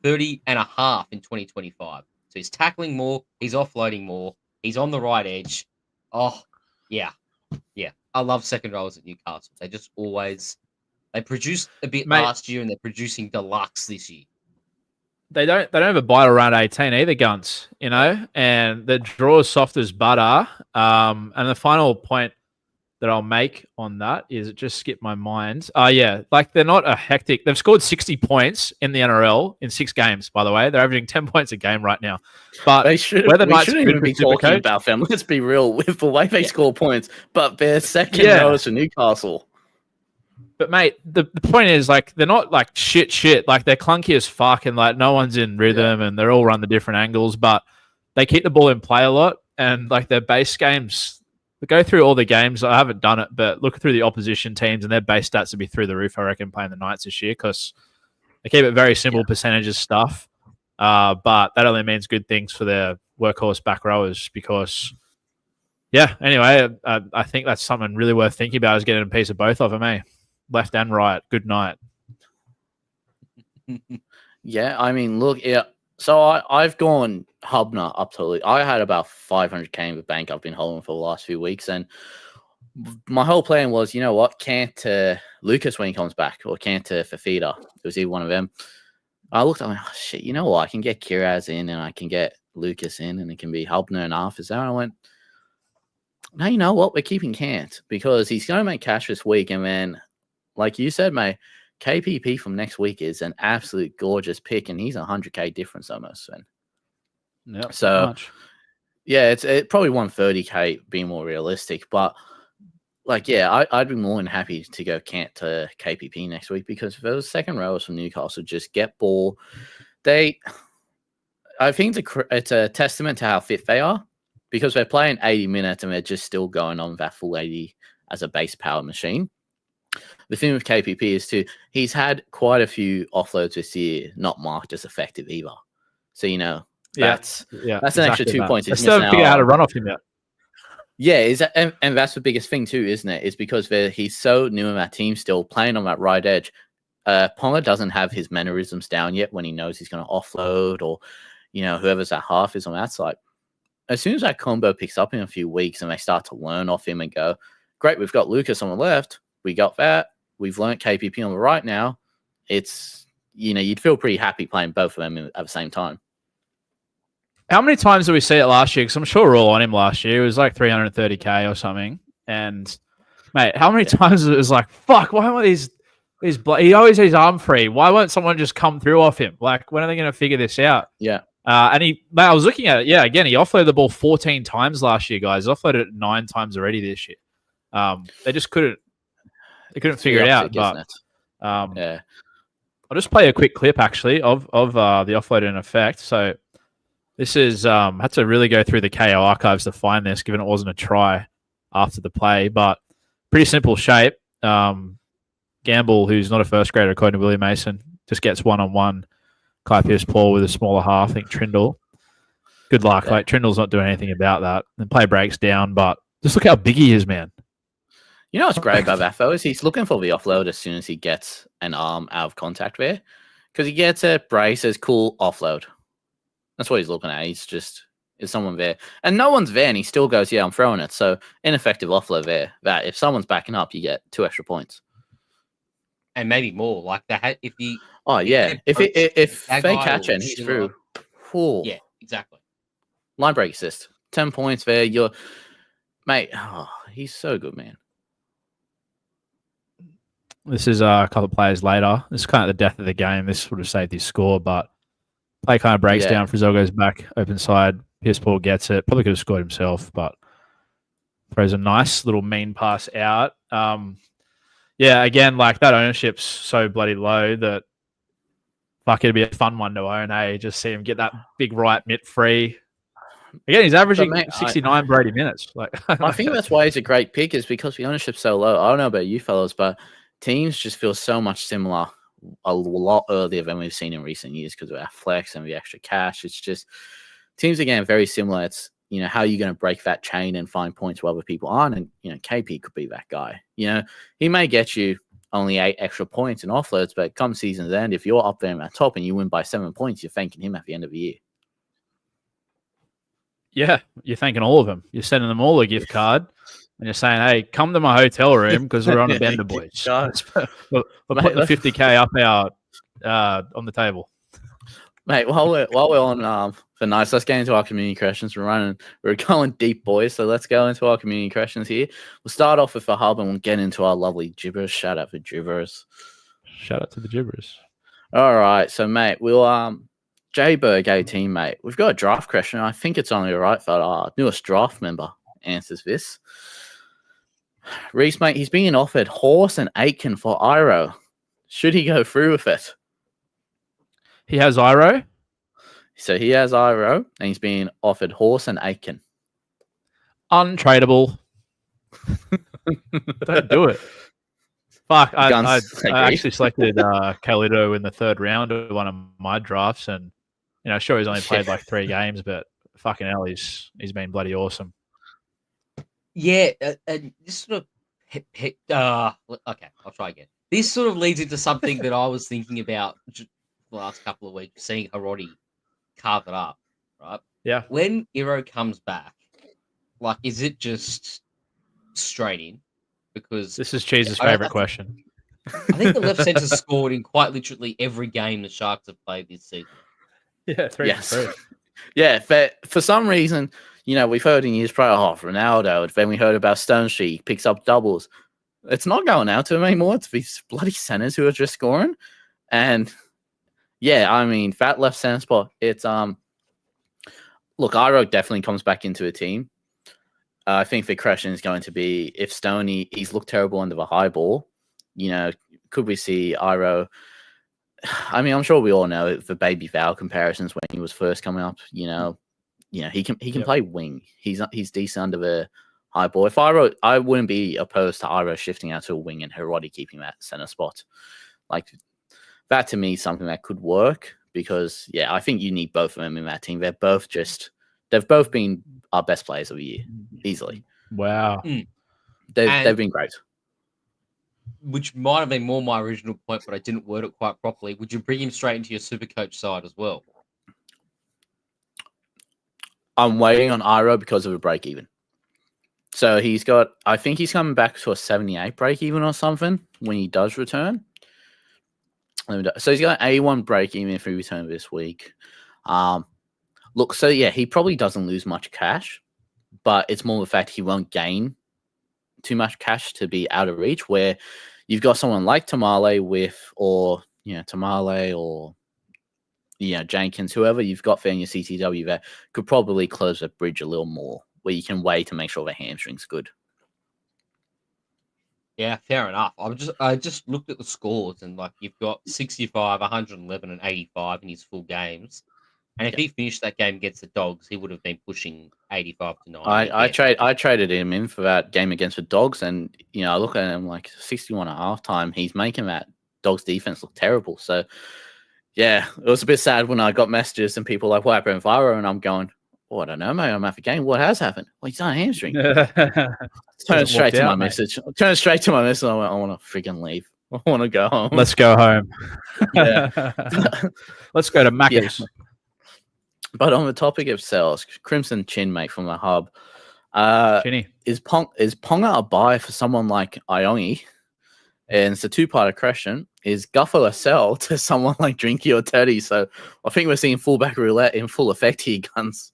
30.5 in 2025. So he's tackling more, he's offloading more, he's on the right edge. Oh, yeah. I love second rows at Newcastle. They produced a bit last year and they're producing deluxe this year. They don't have a bite around 18 either, Guns, and the draw is soft as butter. And the final point that I'll make on that is it just skipped my mind. They're not a hectic. They've scored 60 points in the NRL in 6 games, by the way. They're averaging 10 points a game right now. But we shouldn't even be talking about them. Let's be real with the way they score points. But they're second rowers for Newcastle. But mate, the point is they're not shit. Like they're clunky as fuck and no one's in rhythm and they're all run the different angles. But they keep the ball in play a lot and their base games go through all the games. I haven't done it, but look through the opposition teams and their base stats would be through the roof, I reckon, playing the Knights this year because they keep it very simple percentages stuff. But that only means good things for their workhorse back rowers because, anyway, I think that's something really worth thinking about is getting a piece of both of them, left and right. Good night. Yeah, I mean, look, so I've gone Hubner up to, I had about 500k in the bank I've been holding for the last few weeks, and my whole plan was, you know what, Cant to Lucas when he comes back, or Cant to Fafita. It was either one of them. I looked, I went, oh shit, you know what, I can get Kiraz in, and I can get Lucas in, and it can be Hubner and Arthur. And I went, no, you know what, we're keeping Cant, because he's going to make cash this week, and then, like you said, mate, KPP from next week is an absolute gorgeous pick, and he's 100k difference almost. Yeah. So, yeah, it's probably 130k being more realistic, but like, yeah, I'd be more than happy to go Cant to KPP next week because those second rowers from Newcastle just get ball. I think it's a testament to how fit they are because they're playing 80 minutes and they're just still going on that full 80 as a base power machine. The thing with KPP is he's had quite a few offloads this year, not marked as effective either. So, you know, that's an extra 2 points. I still haven't figured out how to run off him yet. Yeah, and that's the biggest thing too, isn't it? Is because he's so new in that team still, playing on that right edge. Ponga doesn't have his mannerisms down yet when he knows he's going to offload or, you know, whoever's at half is on that side. As soon as that combo picks up in a few weeks and they start to learn off him and go, great, we've got Lucas on the left. We got that. We've learned KPP on the right now. It's, you know, you'd feel pretty happy playing both of them at the same time. How many times did we see it last year? Because I'm sure we're all on him last year. It was like 330k or something. And, mate, how many times it was like, fuck, why won't he always has arm free. Why won't someone just come through off him? Like, when are they going to figure this out? Yeah. And I was looking at it. Yeah, again, he offloaded the ball 14 times last year, guys. He offloaded it 9 times already this year. They just couldn't. They couldn't figure it out, but yeah. I'll just play a quick clip actually of the offload in effect. So this is had to really go through the KO archives to find this, given it wasn't a try after the play, but pretty simple shape. Gamble, who's not a first grader according to William Mason, just gets 1-on-1. Kai Pierce-Paul with a smaller half. I think Trindle. Good luck. Like Trindle's not doing anything about that. The play breaks down, but just look how big he is, man. You know what's great about that, though, is he's looking for the offload as soon as he gets an arm out of contact there. Because he gets it, braces, cool, offload. That's what he's looking at. He's just, is someone there? And no one's there, and he still goes, yeah, I'm throwing it. So, ineffective offload there. That if someone's backing up, you get 2 extra points. And maybe more. Like that, if he... Oh, yeah. If they catch it and he's through. Cool. Yeah, exactly. Line break assist. 10 points there. Mate, he's so good, man. This is a couple of players later. This is kind of the death of the game. This would have saved his score, but play kind of breaks down. Frizzell goes back, open side. Pierce-Paul gets it. Probably could have scored himself, but throws a nice little mean pass out. Yeah, again, like that ownership's so bloody low that fuck, it'd be a fun one to own, Just see him get that big right mitt free. Again, he's averaging 69 per 80 minutes. Like, I think that's why he's a great pick is because the ownership's so low. I don't know about you fellas, but teams just feel so much similar a lot earlier than we've seen in recent years because of our flex and the extra cash. It's just teams, again, very similar. It's, you know, how are you going to break that chain and find points where other people aren't? And, you know, KP could be that guy. You know, he may get you only 8 extra points in offloads, but come season's end, if you're up there at top and you win by 7 points, you're thanking him at the end of the year. Yeah, you're thanking all of them. You're sending them all a gift card. And you're saying, hey, come to my hotel room because we're on a bender, boys. We're putting the 50K up out on the table. Mate, while we're on for nice, let's get into our community questions. We're going deep, boys. So let's go into our community questions here. We'll start off with the hub and we'll get into our lovely gibberish. Shout out for gibberish. Shout out to the gibberish. All right, so mate, we'll J-Berg 18, mate. We've got a draft question. I think it's only right that our newest draft member answers this. Reese, mate, he's being offered Horse and Aitken for Iro. Should he go through with it? He has Iro? So he has Iro, and he's being offered Horse and Aitken. Untradeable. Don't do it. Fuck, I Agree. actually selected Carlito in the third round of one of my drafts, and sure he's only played like 3 games, but fucking hell, he's been bloody awesome. Yeah, this sort of okay, I'll try again. This sort of leads into something that I was thinking about the last couple of weeks, seeing Harodi carve it up, right? Yeah. When Iro comes back, like, is it just straight in? Because This is Cheese's I favorite question. I think the left centre scored in quite literally every game the Sharks have played this season. Yeah, 3 for 3. Yeah, for some reason, we've heard in years prior, Ronaldo. Then we heard about Stone Street, he picks up doubles. It's not going out to him anymore. It's these bloody centers who are just scoring. And yeah, I mean, that left center spot, it's look, Iro definitely comes back into a team. I think the question is going to be if Stoney, he's looked terrible under the high ball. Could we see Iro? I mean, I'm sure we all know the baby Val comparisons when he was first coming up. He can play wing. He's decent under the high ball. If I wouldn't be opposed to Iro shifting out to a wing and Hiroti keeping that center spot. Like that to me is something that could work because I think you need both of them in that team. They've both been our best players of the year easily. Wow, they've been great. Which might have been more my original point, but I didn't word it quite properly. Would you bring him straight into your SuperCoach side as well? I'm waiting on Iro because of a break even. So I think he's coming back to a 78 break even or something when he does return. So he's got an 81 break even if he returns this week. Look, so he probably doesn't lose much cash, but it's more the fact he won't gain too much cash to be out of reach, where you've got someone like Tamale or Jenkins, whoever you've got there in your CTW that could probably close the bridge a little more, where you can wait to make sure the hamstring's good. Yeah, fair enough. I just looked at the scores and like you've got 65, 111, and 85 in his full games. And if he finished that game against the Dogs, he would have been pushing 85 to 90. I traded him in for that game against the Dogs, and I look at him like 61 at halftime. He's making that Dogs defense look terrible. So it was a bit sad when I got messages and people like, "What happened with Varo?" And I'm going, "Oh, I don't know, mate. I'm at the game. What has happened?" Well, he's on a hamstring. Turn straight to my message. Turn straight to my message. I want to freaking leave. I want to go home. Let's go home. Yeah. Let's go to Macca's. Yeah. But on the topic of sales, Crimson Chin, mate, from the hub. Chinny. Is Ponga a buy for someone like Iongi? And it's a two-part question. Is Guffo a sell to someone like Drinky or Teddy? So I think we're seeing fullback roulette in full effect here, Guns.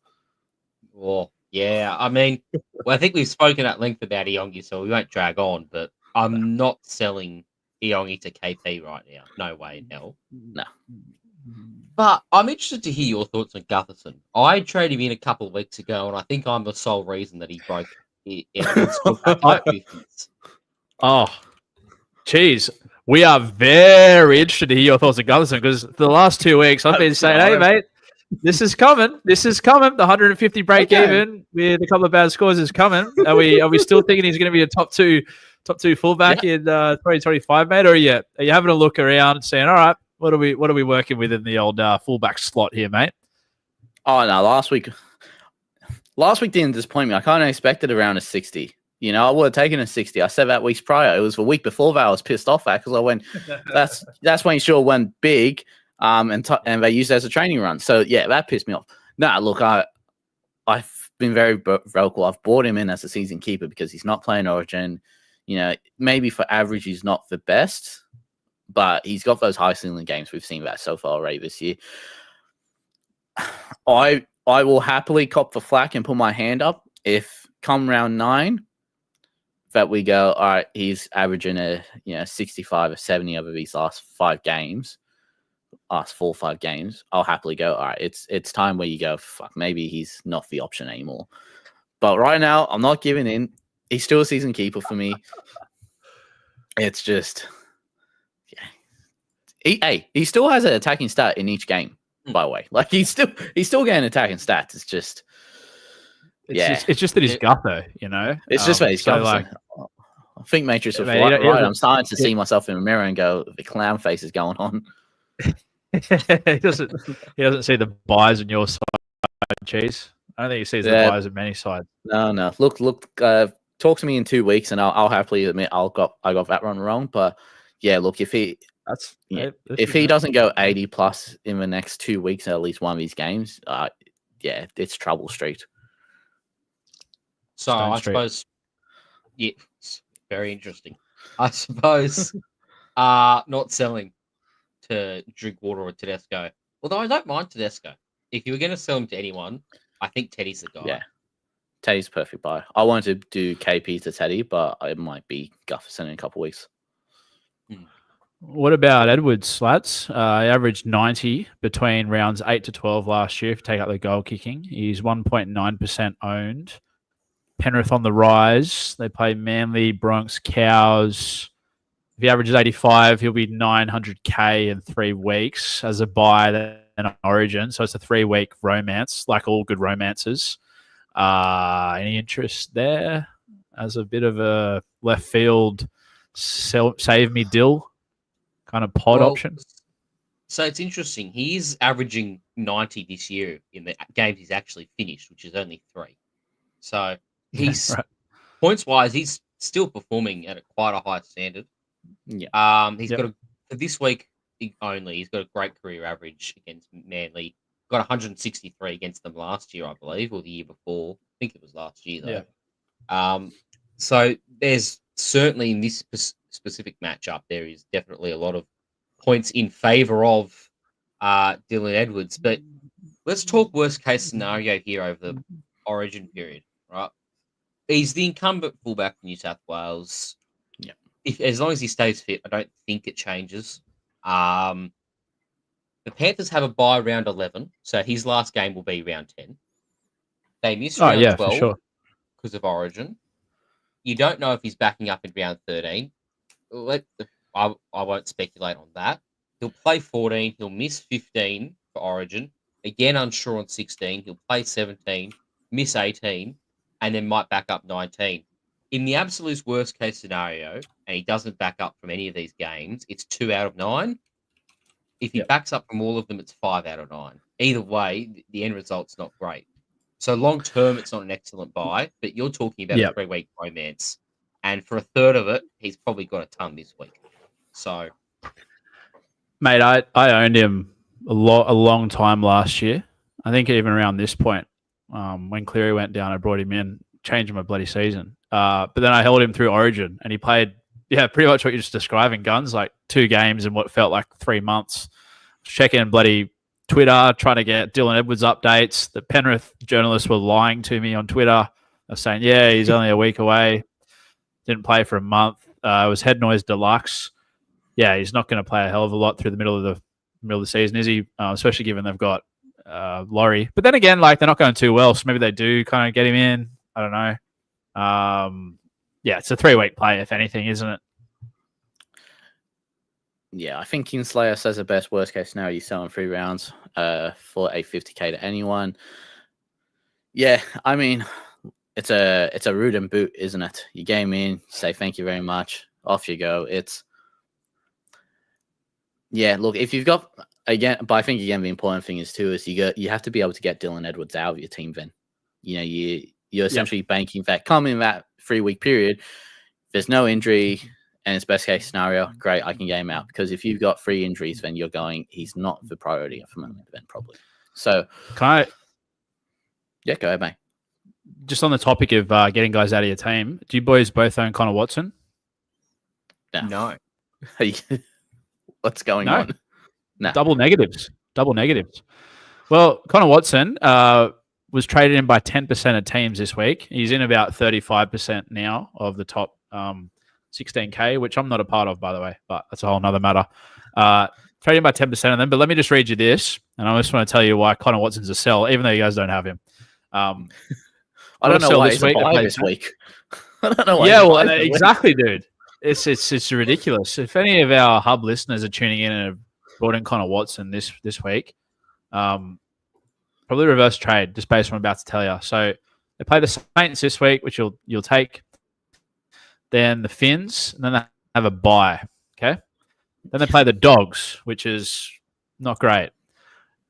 Well, yeah. I mean, I think we've spoken at length about Iongi, so we won't drag on, but I'm not selling Iongi to KP right now. No way in hell. No. But I'm interested to hear your thoughts on Gutherson. I traded him in a couple of weeks ago, and I think I'm the sole reason that he broke it. Oh, geez. We are very interested to hear your thoughts on Gutherson because the last 2 weeks I've been saying, "Hey, mate, this is coming. This is coming. The 150 break even with a couple of bad scores is coming. Are we still thinking he's going to be a top two fullback in 2025, mate? Or are you having a look around saying, all right, what are we working with in the old fullback slot here, mate?" Oh no, last week didn't disappoint me. I kind of expected around a 60. I would have taken a 60. I said that weeks prior. It was the week before that I was pissed off at because I went, that's when he sure went big, and they used it as a training run. So yeah, that pissed me off. Nah, look, I've been very vocal. I've brought him in as a season keeper because he's not playing Origin. Maybe for average he's not the best, but he's got those high ceiling games. We've seen that so far already this year. I will happily cop the flack and put my hand up if come round 9 that we go, all right, he's averaging 65 or 70 over these last 4 or 5 games. I'll happily go, all right, it's time where you go, fuck, maybe he's not the option anymore. But right now, I'm not giving in. He's still a season keeper for me. It's just, he still has an attacking stat in each game, by the way. Like he's still getting attacking stats. It's just, It's just that he's gutho, you know. It's just that he's gutho. like, I think Matrix was mate, right. I'm starting to see myself in the mirror and go, the clown face is going on. he doesn't see the buys on your side, Cheese. I don't think he sees the buys on many sides. No. Look. Talk to me in 2 weeks, and I'll happily admit I got that one wrong. But yeah, look, if he doesn't go 80 plus in the next 2 weeks, at least one of these games, it's trouble street. So I suppose, it's very interesting. I suppose, not selling to Drinkwater or Tedesco. Although I don't mind Tedesco. If you were going to sell him to anyone, I think Teddy's the guy. Yeah, Teddy's perfect buy. I wanted to do KP to Teddy, but it might be Gufferson in a couple of weeks. What about Edwards, lads? He averaged 90 between rounds 8 to 12 last year if you take out the goal kicking. He's 1.9% owned. Penrith on the rise. They play Manly, Bronx, Cows. If he averages 85, he'll be 900K in 3 weeks as a buy and Origin. So it's a 3-week romance, like all good romances. Any interest there as a bit of a left field save me Dill kind of pod option? So it's interesting. He is averaging 90 this year in the games he's actually finished, which is only 3. So he's right. Points wise, he's still performing at quite a high standard. Yeah. He's got for this week only. He's got a great career average against Manly. Got 163 against them last year, I believe, or the year before. I think it was last year though. Yeah. So there's certainly in this specific matchup, there is definitely a lot of points in favour of Dylan Edwards. But let's talk worst case scenario here over the Origin period, right? He's the incumbent fullback for New South Wales. Yeah. As long as he stays fit, I don't think it changes. The Panthers have a bye round 11, so his last game will be round 10. They miss round 12 because of Origin. You don't know if he's backing up in round 13. I won't speculate on that. He'll play 14. He'll miss 15 for Origin. Again, unsure on 16. He'll play 17, miss 18, and then might back up 19. In the absolute worst case scenario, and he doesn't back up from any of these games, it's 2 out of 9. If he backs up from all of them, it's 5 out of 9. Either way, the end result's not great. So long term, it's not an excellent buy, but you're talking about a 3-week romance. And for a third of it, he's probably got a ton this week. So, mate, I owned him a long time last year. I think even around this point, when Cleary went down, I brought him in, changed my bloody season. But then I held him through Origin, and he played, pretty much what you're just describing, Guns, like 2 games in what felt like 3 months. Checking bloody Twitter, trying to get Dylan Edwards updates. The Penrith journalists were lying to me on Twitter. They're saying, he's only a week away. Didn't play for a month. It was head noise deluxe. Yeah, he's not going to play a hell of a lot through the middle of the season, is he? Especially given they've got Laurie. But then again, like they're not going too well, so maybe they do kind of get him in. I don't know. It's a 3-week play, if anything, isn't it? Yeah, I think Kinslayer says the best worst case scenario, you sell in 3 rounds for a 50K to anyone. Yeah, I mean, it's a root and boot, isn't it? You game in, say thank you very much, off you go. Look, if you've got but I think again the important thing is you have to be able to get Dylan Edwards out of your team. Then, you're essentially banking that come in that 3-week period. There's no injury. And it's best case scenario, great, I can get him out. Because if you've got 3 injuries, then you're going, he's not the priority at the moment, then probably. So, go ahead, mate. Just on the topic of getting guys out of your team, do you boys both own Connor Watson? No. What's going on? No. Double negatives. Well, Connor Watson was traded in by 10% of teams this week. He's in about 35% now of the top 16K, which I'm not a part of, by the way, but that's a whole nother matter. Trading by 10% of them. But let me just read you this, and I just want to tell you why Connor Watson's a sell, even though you guys don't have him. I don't know why he's a buy this week. I don't know why. Yeah, well, exactly, dude. It's ridiculous. If any of our hub listeners are tuning in and have brought in Connor Watson this week, probably reverse trade, just based on what I'm about to tell you. So They play the Saints this week, which you'll take. Then the Finns, and then they have a bye. Okay. Then they play the Dogs, which is not great.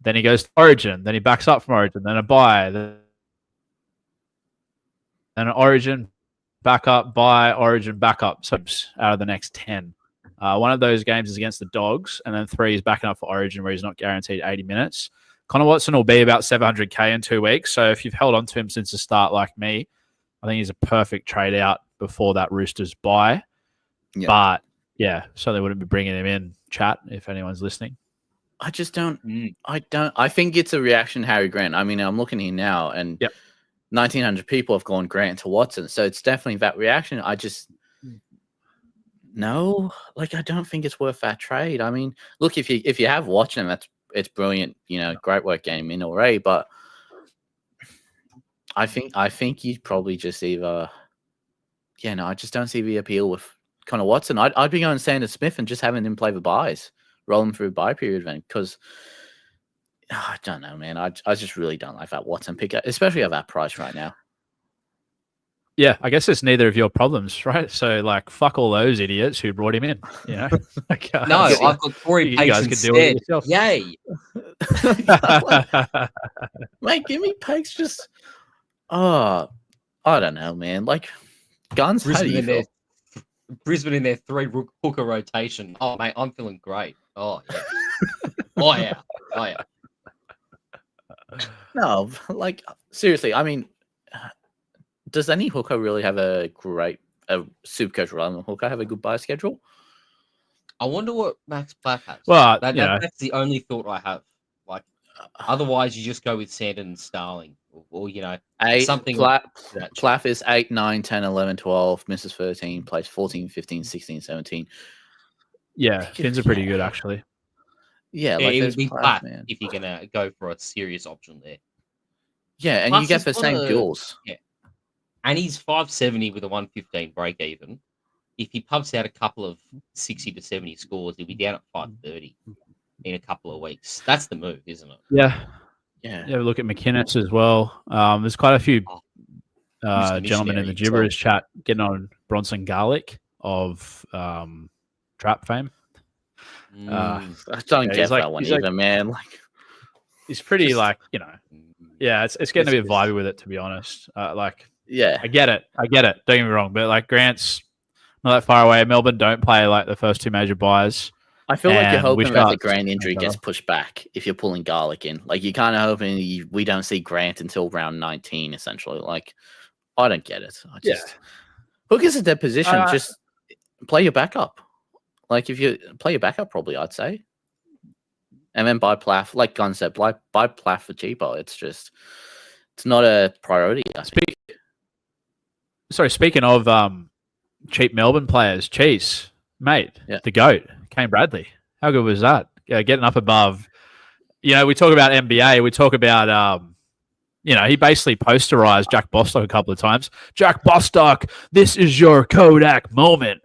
Then he goes to Origin. Then he backs up from Origin. Then a bye. Then an Origin, back up, bye, Origin, back up. So out of the next 10. One of those games is against the Dogs, and then 3 is backing up for Origin, where he's not guaranteed 80 minutes. Connor Watson will be about 700K in 2 weeks. So if you've held on to him since the start like me, I think he's a perfect trade out before that Roosters bye. Yeah. But, yeah, so they wouldn't be bringing him in, chat, if anyone's listening. I just don't. I think it's a reaction to Harry Grant. I mean, I'm looking here now, and 1,900 people have gone Grant to Watson. So it's definitely that reaction. No, I don't think it's worth that trade. I mean, look, if you have watched him, it's brilliant. Great work getting him in already. But I think you'd probably just either, I just don't see the appeal with Connor Watson. I'd be going Sanders Smith and just having him play the buys, roll him through bye period then, because I don't know, man. I just really don't like that Watson pick, especially at that price right now. Yeah, I guess it's neither of your problems, right? So, fuck all those idiots who brought him in. No, I've got Corey Pace instead. Yay! Mate, give me Pace. Just, I don't know, man. Guns. How do you feel? Brisbane in their 3 hooker rotation. Oh, mate, I'm feeling great. Oh yeah. Oh yeah. No, seriously. I mean, does any hooker really have a SuperCoach rather than hooker have a good buy schedule? I wonder what Max Black has. Well, that's the only thought I have. Otherwise, you just go with Sandon and Starling, or something. Plath is 8, 9, 10, 11, 12, misses 13, plays 14, 15, 16, 17. Yeah, Finns are pretty good actually. Yeah, it would be Plath, man, if you're gonna go for a serious option there. Yeah, and you get the same goals. Yeah. And he's 570 with a 115 break even. If he pumps out a couple of 60 to 70 scores, he'll be down at 530 in a couple of weeks. That's the move, isn't it? Yeah. Look at McInnes as well. There's quite a few gentlemen in the Gibberish chat getting on Bronson Garlic of Trap fame. I don't get that one either, man. He's pretty it's getting a bit vibey with it, to be honest. Yeah, I get it. Don't get me wrong, but Grant's not that far away. Melbourne don't play the first 2 major buys. I feel like you're hoping that the Grant injury gets pushed back if you're pulling Garlic in. You're kind of hoping we don't see Grant until round 19, essentially. I don't get it. Hookers at their position, just play your backup. If you play your backup, probably I'd say, and then buy Plath. Like Gun said, buy Plath for cheaper. It's not a priority. Speaking of cheap Melbourne players, Cheese, mate, the GOAT, Kane Bradley. How good was that? Getting up above. We talk about NBA. We talk about, he basically posterized Jack Bostock a couple of times. Jack Bostock, this is your Kodak moment.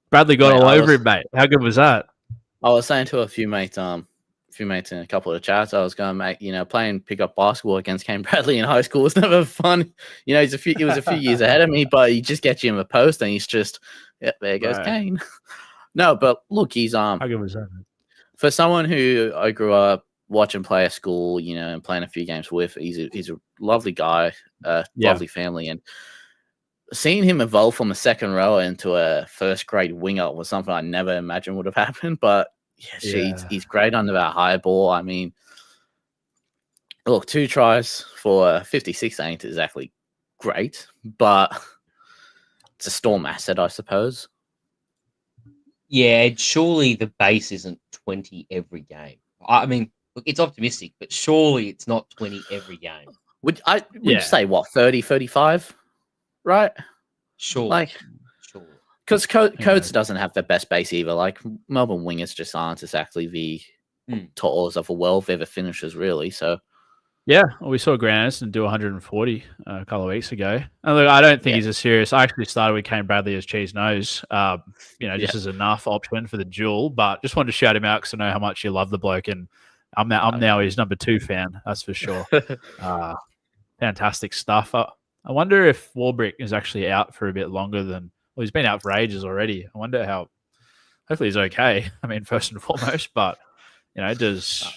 Bradley got all over him, mate. How good was that? I was saying to a few mates in a couple of chats, I was going, mate, playing pickup basketball against Kane Bradley in high school was never fun. He was a few years ahead of me, but he just gets you in the post and he's just, there goes Kane. No, but look, he's how good was that, man? For someone who I grew up watching play at school, and playing a few games with, he's a lovely guy, lovely family, and seeing him evolve from a second row into a first grade winger was something I never imagined would have happened. But he's great under that high ball. I mean, look, 2 tries for 56 ain't exactly great, but it's a Storm asset, I suppose. Yeah, surely the base isn't 20 every game. I mean, look, it's optimistic, but surely it's not 20 every game. Would you say what, 30, 35? Right? Sure. Sure. Because Coates doesn't have the best base either. Melbourne wingers just aren't exactly the totters of a world. They're the finishers, really. So, we saw Grant Anderson do 140 a couple of weeks ago. And look, I don't think he's a serious. I actually started with Kane Bradley as cheese nose, just as enough option for the duel. But just wanted to shout him out because I know how much you love the bloke, and I'm now his number 2 fan. That's for sure. fantastic stuff. I wonder if Warbrick is actually out for a bit longer than. Well, he's been out for ages already. I wonder how. Hopefully, he's okay. I mean, first and foremost, but does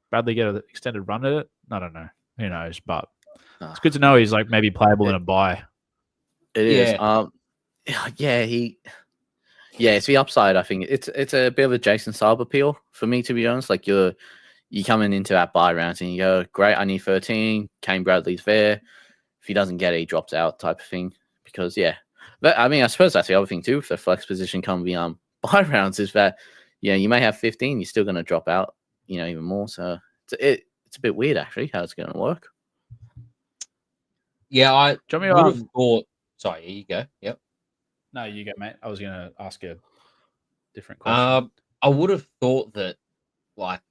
Bradley get an extended run at it? I don't know. Who knows? But it's good to know he's like maybe playable in a bye. It is. It's the upside. I think it's a bit of a Jason Saab appeal for me, to be honest. Like you coming into that bye round and you go, great, I need 13. Kane Bradley's there. If he doesn't get it, he drops out, type of thing. Because but I mean, I suppose that's the other thing too. If the flex position come beyond bye rounds, is that you may have 15, you're still going to drop out, even more. So it's a bit weird actually how it's going to work. Yeah, I would have thought. Sorry, here you go. Yep. No, you go, mate. I was going to ask a different question. I would have thought that, like,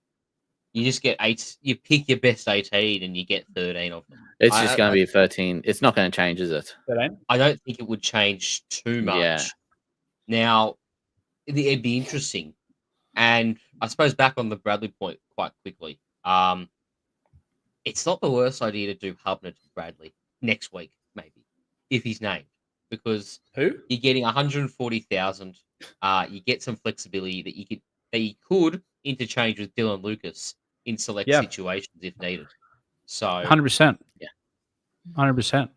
you just get 8. You pick your best 18, and you get 13 of them. It's just going to be 13. It's not going to change, is it? 13? I don't think it would change too much. Yeah. Now, it'd be interesting, and I suppose back on the Bradley point quite quickly. It's not the worst idea to do Hubner to Bradley next week, maybe, if he's named, because you're getting 140,000. You get some flexibility that you could interchange with Dylan Lucas in select situations if needed. So 100%. Yeah. 100%.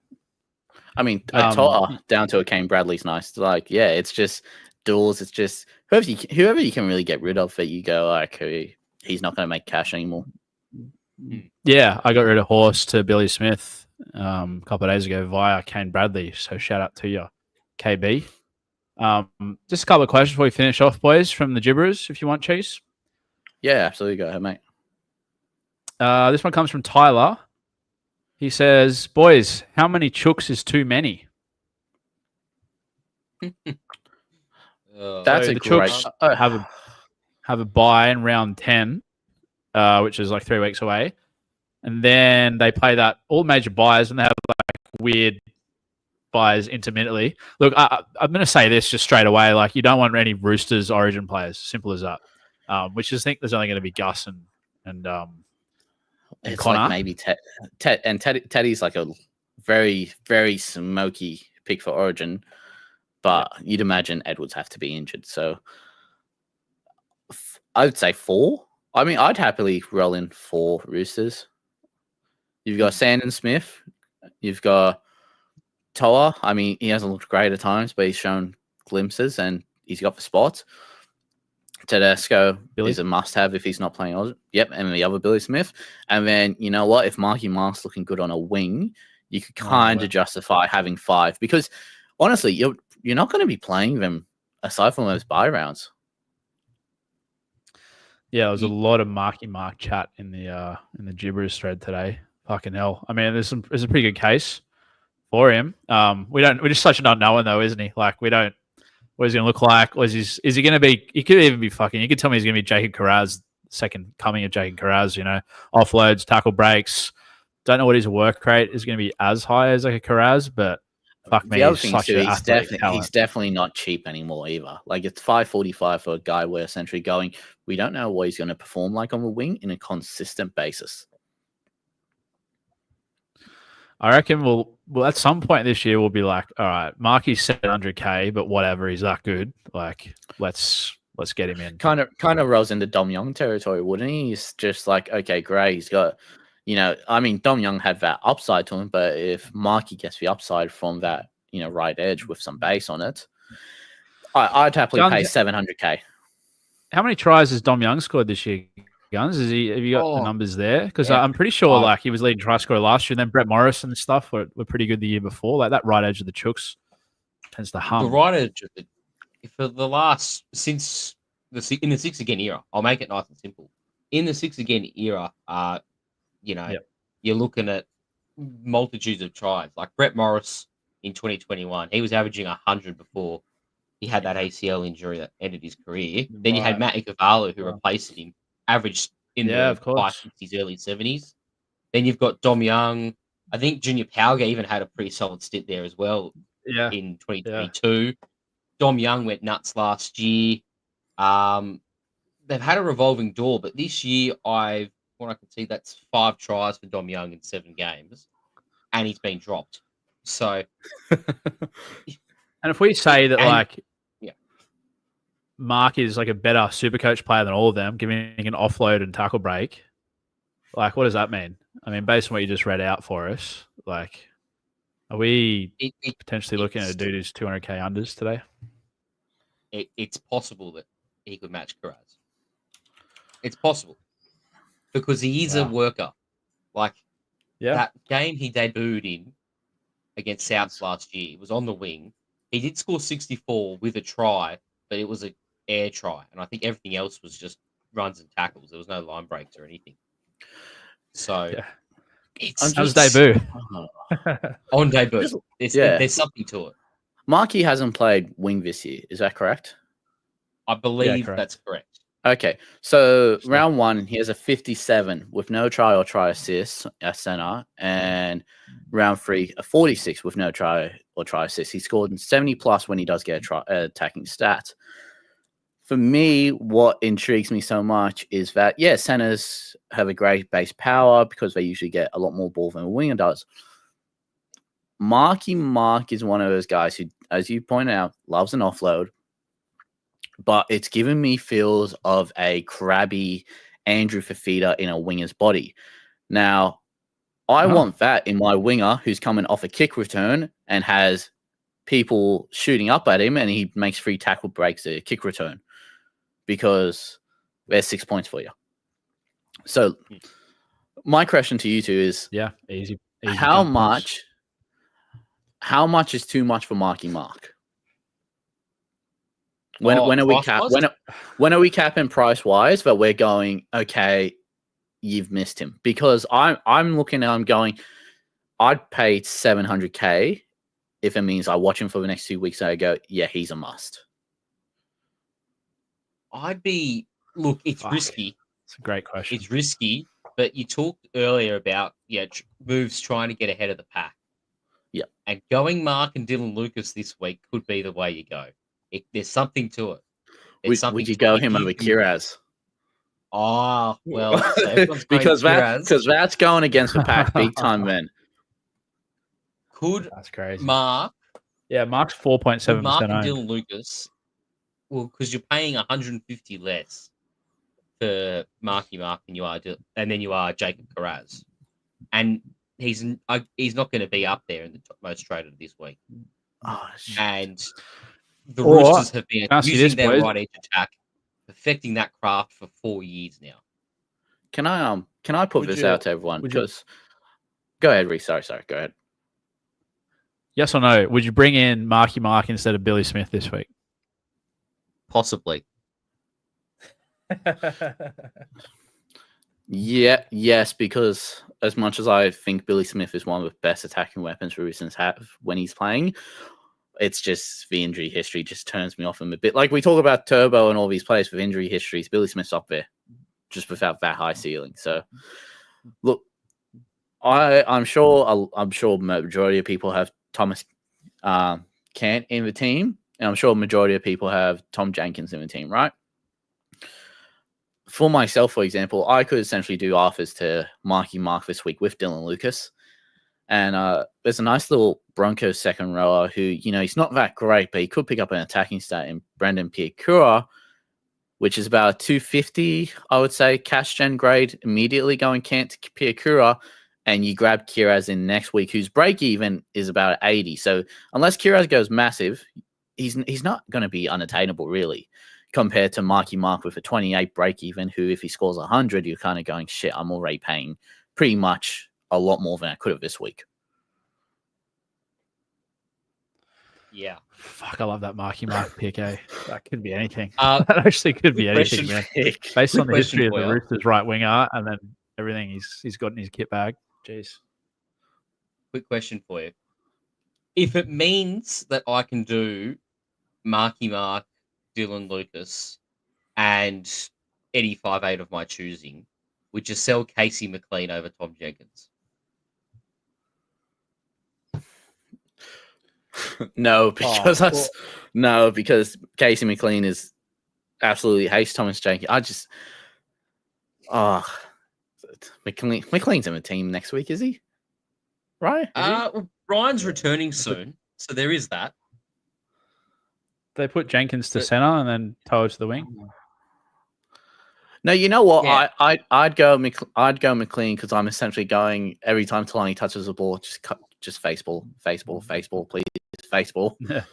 I mean, down to a Kane Bradley's nice. Like, it's just duels. It's just whoever you can really get rid of that you go, okay, he's not going to make cash anymore. Yeah, I got rid of Horse to Billy Smith a couple of days ago via Kane Bradley. So shout out to you, KB. Just a couple of questions before we finish off, boys, from the Gibberers, if you want, Chase. Yeah, absolutely. Go ahead, mate. This one comes from Tyler. He says, boys, how many chooks is too many? That's so a the great... Chooks have a bye in round 10, which is like 3 weeks away. And then they play that all major buys, and they have like weird buys intermittently. Look, I'm going to say this just straight away. Like, you don't want any Roosters Origin players. Simple as that. Which I think there's only going to be Gus and it's Connor. Like maybe Teddy's like a very, very smoky pick for Origin, but you'd imagine Edwards have to be injured. So I would say 4. I mean, I'd happily roll in 4 Roosters. You've got Sandon Smith. You've got Toa. I mean, he hasn't looked great at times, but he's shown glimpses and he's got the spots. Tedesco is a must-have if he's not playing Origin. Yep, and the other Billy Smith. And then, you know what? If Marky Mark's looking good on a wing, you could kind of justify having 5. Because, honestly, you're not going to be playing them aside from those bye rounds. Yeah, there was a lot of Marky Mark chat in the Gibberish thread today. Fucking hell. I mean, there's a pretty good case for him. We're just such an unknown though, isn't he? Like, we don't what he's going to look like. Is he going to be? He could even be fucking. You could tell me he's going to be Jacob Carraz, second coming of Jacob Carraz. Offloads, tackle breaks. Don't know what his work rate is going to be as high as like a Carraz, but fuck me, the other thing such too, he's definitely not cheap anymore either. Like, it's $545 for a guy we're essentially going, we don't know what he's going to perform like on the wing in a consistent basis. I reckon we'll at some point this year we'll be like, all right, Marky's 700K, but whatever, he's that good. Like, let's get him in. Kind of rolls into Dom Young territory, wouldn't he? He's just like, okay, great. He's got, I mean, Dom Young had that upside to him, but if Marky gets the upside from that, right edge with some base on it, I'd happily pay 700K. How many tries has Dom Young scored this year? Guns, have you got the numbers there? Because I'm pretty sure like he was leading try scorer last year, and then Brett Morris and stuff were pretty good the year before. Like, that right edge of the Chooks tends to hum. The right edge of the, for the last since in the 6 again era, I'll make it nice and simple. In the 6 again era, you're looking at multitudes of tries. Like Brett Morris in 2021, he was averaging 100 before he had that ACL injury that ended his career. Then you had Matt Ikuvalu, who replaced him, averaged in the high 60s, early 70s. Then you've got Dom Young. I think Junior Pauga even had a pretty solid stint there as well in 2022. Yeah. Dom Young went nuts last year. They've had a revolving door, but this year I've what I can see, that's 5 tries for Dom Young in 7 games, and he's been dropped. So, And if we say that, yeah, Mark is like a better SuperCoach player than all of them, giving an offload and tackle break, like, what does that mean? I mean, based on what you just read out for us, like, are we potentially looking at a dude who's 200k unders today? It's possible that he could match Carraz. It's possible because he is a worker. Like, that game he debuted in against Souths last year was on the wing. He did score 64 with a try, but it was an air try, and I think everything else was just runs and tackles. There was no line breaks or anything. So it's how's debut on debut. There's something to it. Marky hasn't played wing this year. Is that correct? I believe that's correct. Okay, so round 1, he has a 57 with no try or try assist at center, and round 3, a 46 with no try or try assist. He scored 70 plus when he does get attacking stats. For me, what intrigues me so much is that, centers have a great base power because they usually get a lot more ball than a winger does. Marky Mark is one of those guys who, as you point out, loves an offload, but it's given me feels of a crabby Andrew Fafita in a winger's body. Now, I want that in my winger who's coming off a kick return and has people shooting up at him and he makes 3 tackle breaks a kick return because there's 6 points for you. So my question to you two is, easy how much is too much for Marky Mark? When are we capping price wise that we're going, okay, you've missed him? Because I'm looking at, I'm going, I'd pay 700k if it means I watch him for the next 2 weeks and I go, yeah, he's a must. It's risky. It's a great question. It's risky, but you talked earlier about moves trying to get ahead of the pack. Yeah. And going Mark and Dylan Lucas this week could be the way you go. There's something to it. Would you go him over Kiraz? Oh, well, so because that's going against the pack big time, man. That's crazy. Mark? Yeah, Mark's 4.7%. Mark and Dylan Lucas. Well, because you're paying 150 less for Marky Mark than you are Jacob Carraz, and he's not going to be up there in the most traded this week. Oh, shit. And the Roosters have been using their right edge attack, perfecting that craft for 4 years now. Can I put this out to everyone? Because go ahead, Reece. Sorry, go ahead. Yes or no? Would you bring in Marky Mark instead of Billy Smith this week? Possibly. Yes, because as much as I think Billy Smith is one of the best attacking weapons Roosters have when he's playing, it's just the injury history just turns me off him a bit. Like we talk about Turbo and all these players with injury histories, Billy Smith's up there just without that high ceiling. So look, I'm sure majority of people have Thomas Cant in the team, and I'm sure majority of people have Tom Jenkins in the team, right? For myself, for example, I could essentially do offers to Marky Mark this week with Dylan Lucas. And there's a nice little Broncos second rower who, he's not that great, but he could pick up an attacking stat in Brendan Piakura, which is about 250, I would say, cash gen grade, immediately going Cant to Piakura, and you grab Kiraz in next week, whose break even is about 80. So unless Kiraz goes massive, he's not going to be unattainable, really, compared to Marky Mark with a 28 break even, who, if he scores 100, you're kind of going, shit, I'm already paying pretty much a lot more than I could have this week. Yeah. Fuck, I love that Marky Mark pick, eh? That could be anything. That actually could be anything, man. Based on the history of the Roosters right winger and then everything he's got in his kit bag. Jeez. Quick question for you. If it means that I can do Marky Mark, Dylan Lucas, and any 5'8" of my choosing, would you sell Casey McLean over Tom Jenkins? No, because because Casey McLean is absolutely hates Thomas Jenkins. McLean's in the team next week, is he? Right? Well, Ryan's returning soon, so there is that. They put Jenkins to center and then Toa to the wing. No, you know what? Yeah. I'd go McLean because I'm essentially going every time Talani touches the ball, just face ball, please, face ball. I'd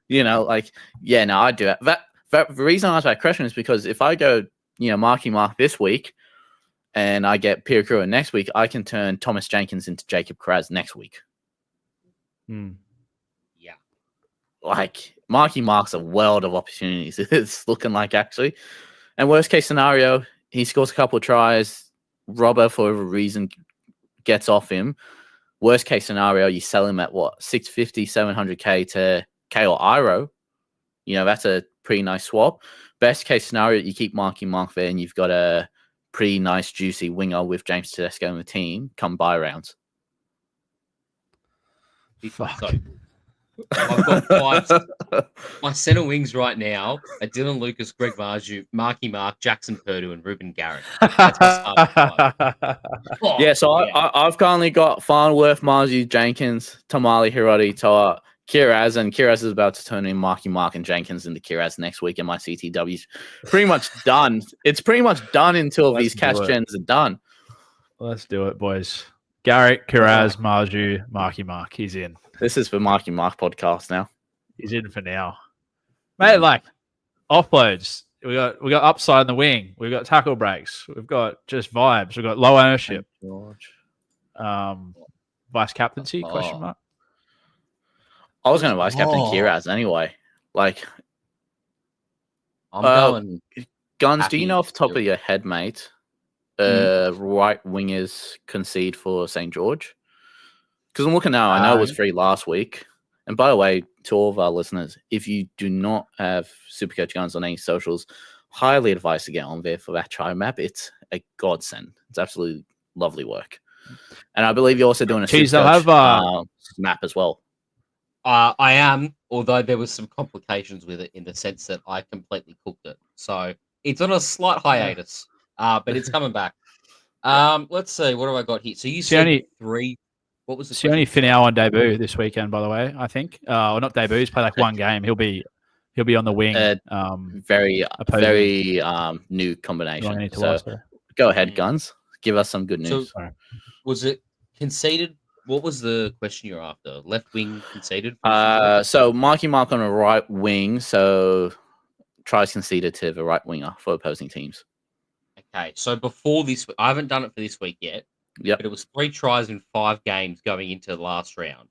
do it. The reason I asked that question is because if I go, Marky Mark this week, and I get Pirakura next week, I can turn Thomas Jenkins into Jacob Kiraz next week. Yeah. Like, Marky Mark's a world of opportunities. It's looking like, actually. And worst case scenario, he scores a couple of tries. Robbo, for whatever reason, gets off him. Worst case scenario, you sell him at what? 650, 700K to K or Iro. That's a pretty nice swap. Best case scenario, you keep Marky Mark there and you've got a pretty nice, juicy winger with James Tedesco in the team come buy rounds. Fuck. I've got 5. My center wings right now are Dylan Lucas, Greg Marju, Marky Mark, Jackson Purdue, and Ruben Garrett. That's my starting five. So I've currently got Farnworth, Marju, Jenkins, Tamale, Hiroti, Toa, Kiraz, and Kiraz is about to turn in Marky Mark and Jenkins into Kiraz next week, and my CTW's pretty much done. It's pretty much done until these cash gens are done. Let's do it, boys. Garrett, Kiraz, Marju, Marky Mark. He's in. This is the Marky Mark podcast now. He's in for now. Mate, like, offloads. We got upside in the wing. We've got tackle breaks. We've got just vibes. We've got low ownership. Vice captaincy, question mark. I was going to vice captain Kiraz anyway. Like, I'm going. Guns, do you know off the top of your head, mate, right wingers concede for St. George? Because I'm looking now, I know it was free last week. And by the way, to all of our listeners, if you do not have SuperCoach Guns on any socials, highly advise to get on there for that try map. It's a godsend. It's absolutely lovely work. And I believe you're also doing a SuperCoach map as well. I am, although there was some complications with it in the sense that I completely cooked it. So it's on a slight hiatus, but it's coming back. Let's see, what have I got here? So you said 3. What was the Sione Finau on debut this weekend, by the way, I think. Or not debut, he's played like one game. He'll be on the wing. Very new combination. So go ahead, Guns. Give us some good news. So, was it conceded? What was the question you're after? Left wing conceded? So Marky Mark on a right wing. So tries conceded to the right winger for opposing teams. Okay. So before this, I haven't done it for this week yet. Yep. But it was 3 tries in 5 games going into the last round.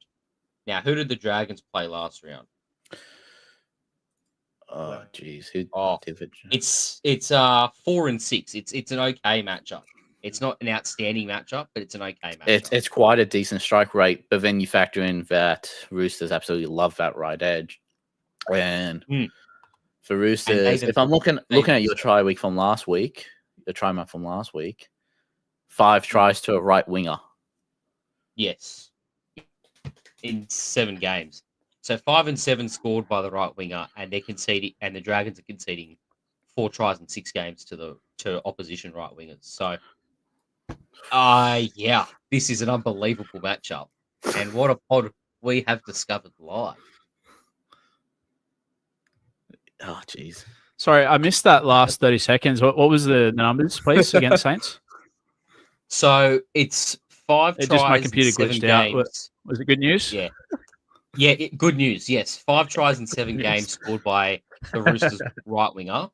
Now, who did the Dragons play last round? Oh, jeez. It's 4 and 6. It's an okay matchup. It's not an outstanding matchup, but it's an okay matchup. It's quite a decent strike rate, but then you factor in that Roosters absolutely love that right edge. And for Roosters, if I'm looking at your try week from last week, the try map from last week, 5 tries to a right winger. Yes. In 7 games. So 5 and 7 scored by the right winger, and they're conceding, and the Dragons are conceding 4 tries in 6 games to opposition right wingers. So this is an unbelievable matchup. And what a pod we have discovered live. Oh, jeez. Sorry, I missed that last 30 seconds. What was the numbers, please, against Saints? So it's 5 tries just my computer glitched out. games. Was it good news? Yeah. Yeah, good news. Yes. 5 tries in 7 games scored by the Roosters right winger.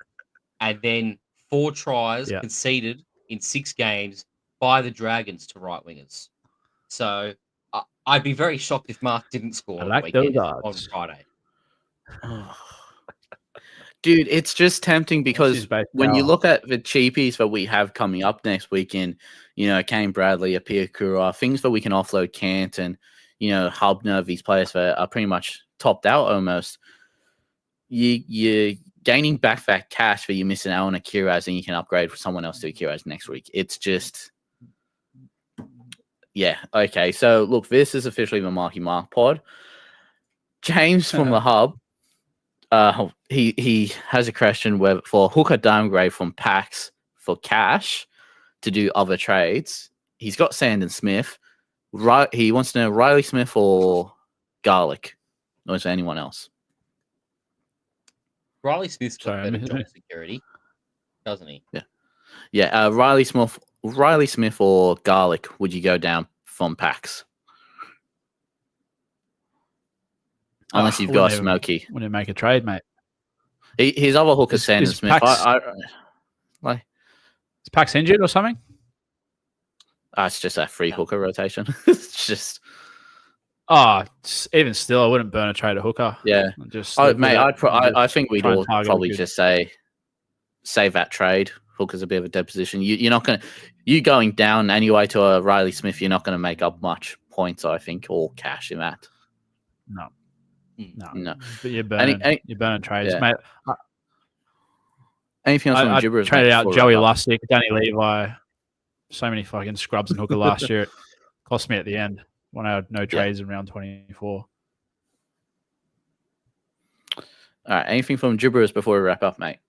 And then 4 tries conceded in 6 games by the Dragons to right wingers. So I'd be very shocked if Mark didn't score on Friday. Dude, it's just tempting because when you look at the cheapies that we have coming up next weekend, Kane Bradley, Apia Kura, things that we can offload Kant and, Hubner, these players that are pretty much topped out almost. You're gaining back that cash that you're missing out on a Kiraz and you can upgrade for someone else to a Kiraz next week. It's just, okay. So, look, this is officially the Marky Mark pod. James from the Hub. He has a question for hooker downgrade from packs for cash to do other trades. He's got Sand and Smith. He wants to know Riley Smith or Garlic, or is there anyone else? Riley Smith's got better job security, doesn't he? Yeah. Riley Smith or Garlic, would you go down from packs? Unless you've got Smokey. Wouldn't make a trade, mate. His other hooker, Sand and Smith. Is Pax injured or something? It's just that free hooker rotation. It's just. Even still, I wouldn't burn a trade a hooker. Yeah, I think we'd all probably just say save that trade. Hooker's a bit of a dead position. You're not going to. You going down anyway to a Riley Smith, you're not going to make up much points, I think, or cash in that. No. But you're burning trades, mate. Anything else on Gibbers? I traded out Joey Lussick, Danny Levi. So many fucking scrubs and hooker last year. It cost me at the end when I had no trades in round 24. All right. Anything from Gibbers before we wrap up, mate?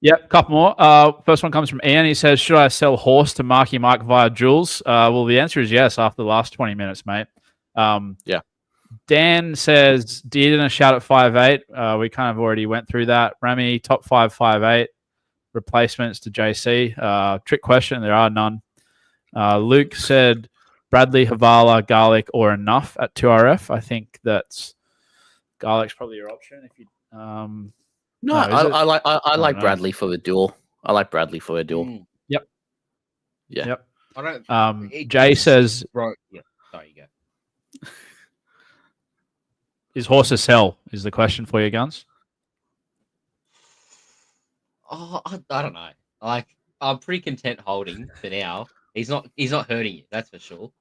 Yep, couple more. First one comes from Ian. He says, should I sell Horse to Marky Mike via Jules? Well, the answer is yes after the last 20 minutes, mate. Yeah. Dan says, Dearden a shout at 5'8". We kind of already went through that. Rami, top 5'8". Replacements to JC. Trick question. There are none. Luke said, Bradley, Havala, Garlic, or enough at 2RF. I think that's Garlic's probably your option. If you, I like Bradley for the duel. I like Bradley for a duel. Yep. Yeah. Yep. I don't. Jay says, right. Yeah. Sorry, you go. Is Horse a sell? Is the question for you, Guns? Oh, I don't know. Like, I'm pretty content holding for now. He's not hurting you, that's for sure.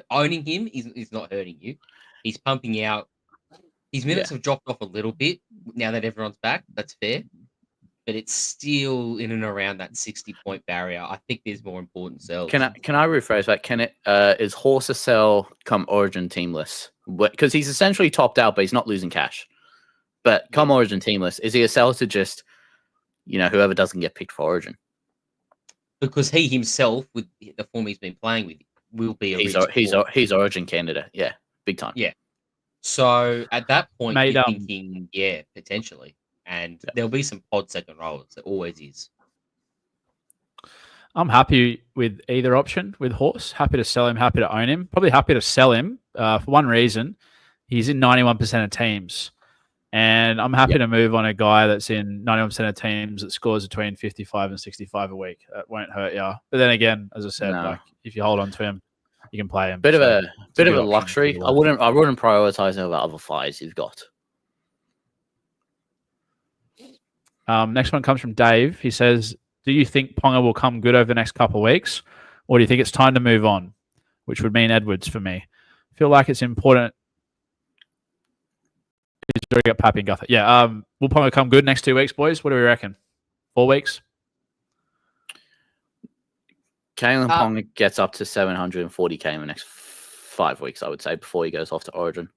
Owning him is not hurting you. He's pumping out. His minutes have dropped off a little bit now that everyone's back. That's fair. But it's still in and around that 60-point barrier. I think there's more important sells. Can I rephrase that? Is Horse a sell come Origin teamless? Because he's essentially topped out, but he's not losing cash. But come Origin teamless, is he a sell to just, whoever doesn't get picked for Origin? Because he himself, with the form he's been playing with, will be he's Origin candidate. Yeah, big time. Yeah. So at that point, you're thinking, potentially. And there'll be some pod second rollers. There always is. I'm happy with either option with Horse. Happy to sell him, happy to own him. Probably happy to sell him for one reason. He's in 91% of teams. And I'm happy to move on a guy that's in 91% of teams that scores between 55 and 65 a week. That won't hurt you. But then again, as I said, if you hold on to him, you can play him. Bit of a luxury. I wouldn't prioritize over other fives you've got. Next one comes from Dave. He says, do you think Ponga will come good over the next couple of weeks? Or do you think it's time to move on? Which would mean Edwards for me. I feel like it's important. He's already got Pappy and Guthrie. Yeah. Will Ponga come good next 2 weeks, boys? What do we reckon? 4 weeks? Kalen Ponga gets up to 740k in the next 5 weeks, I would say, before he goes off to Origin.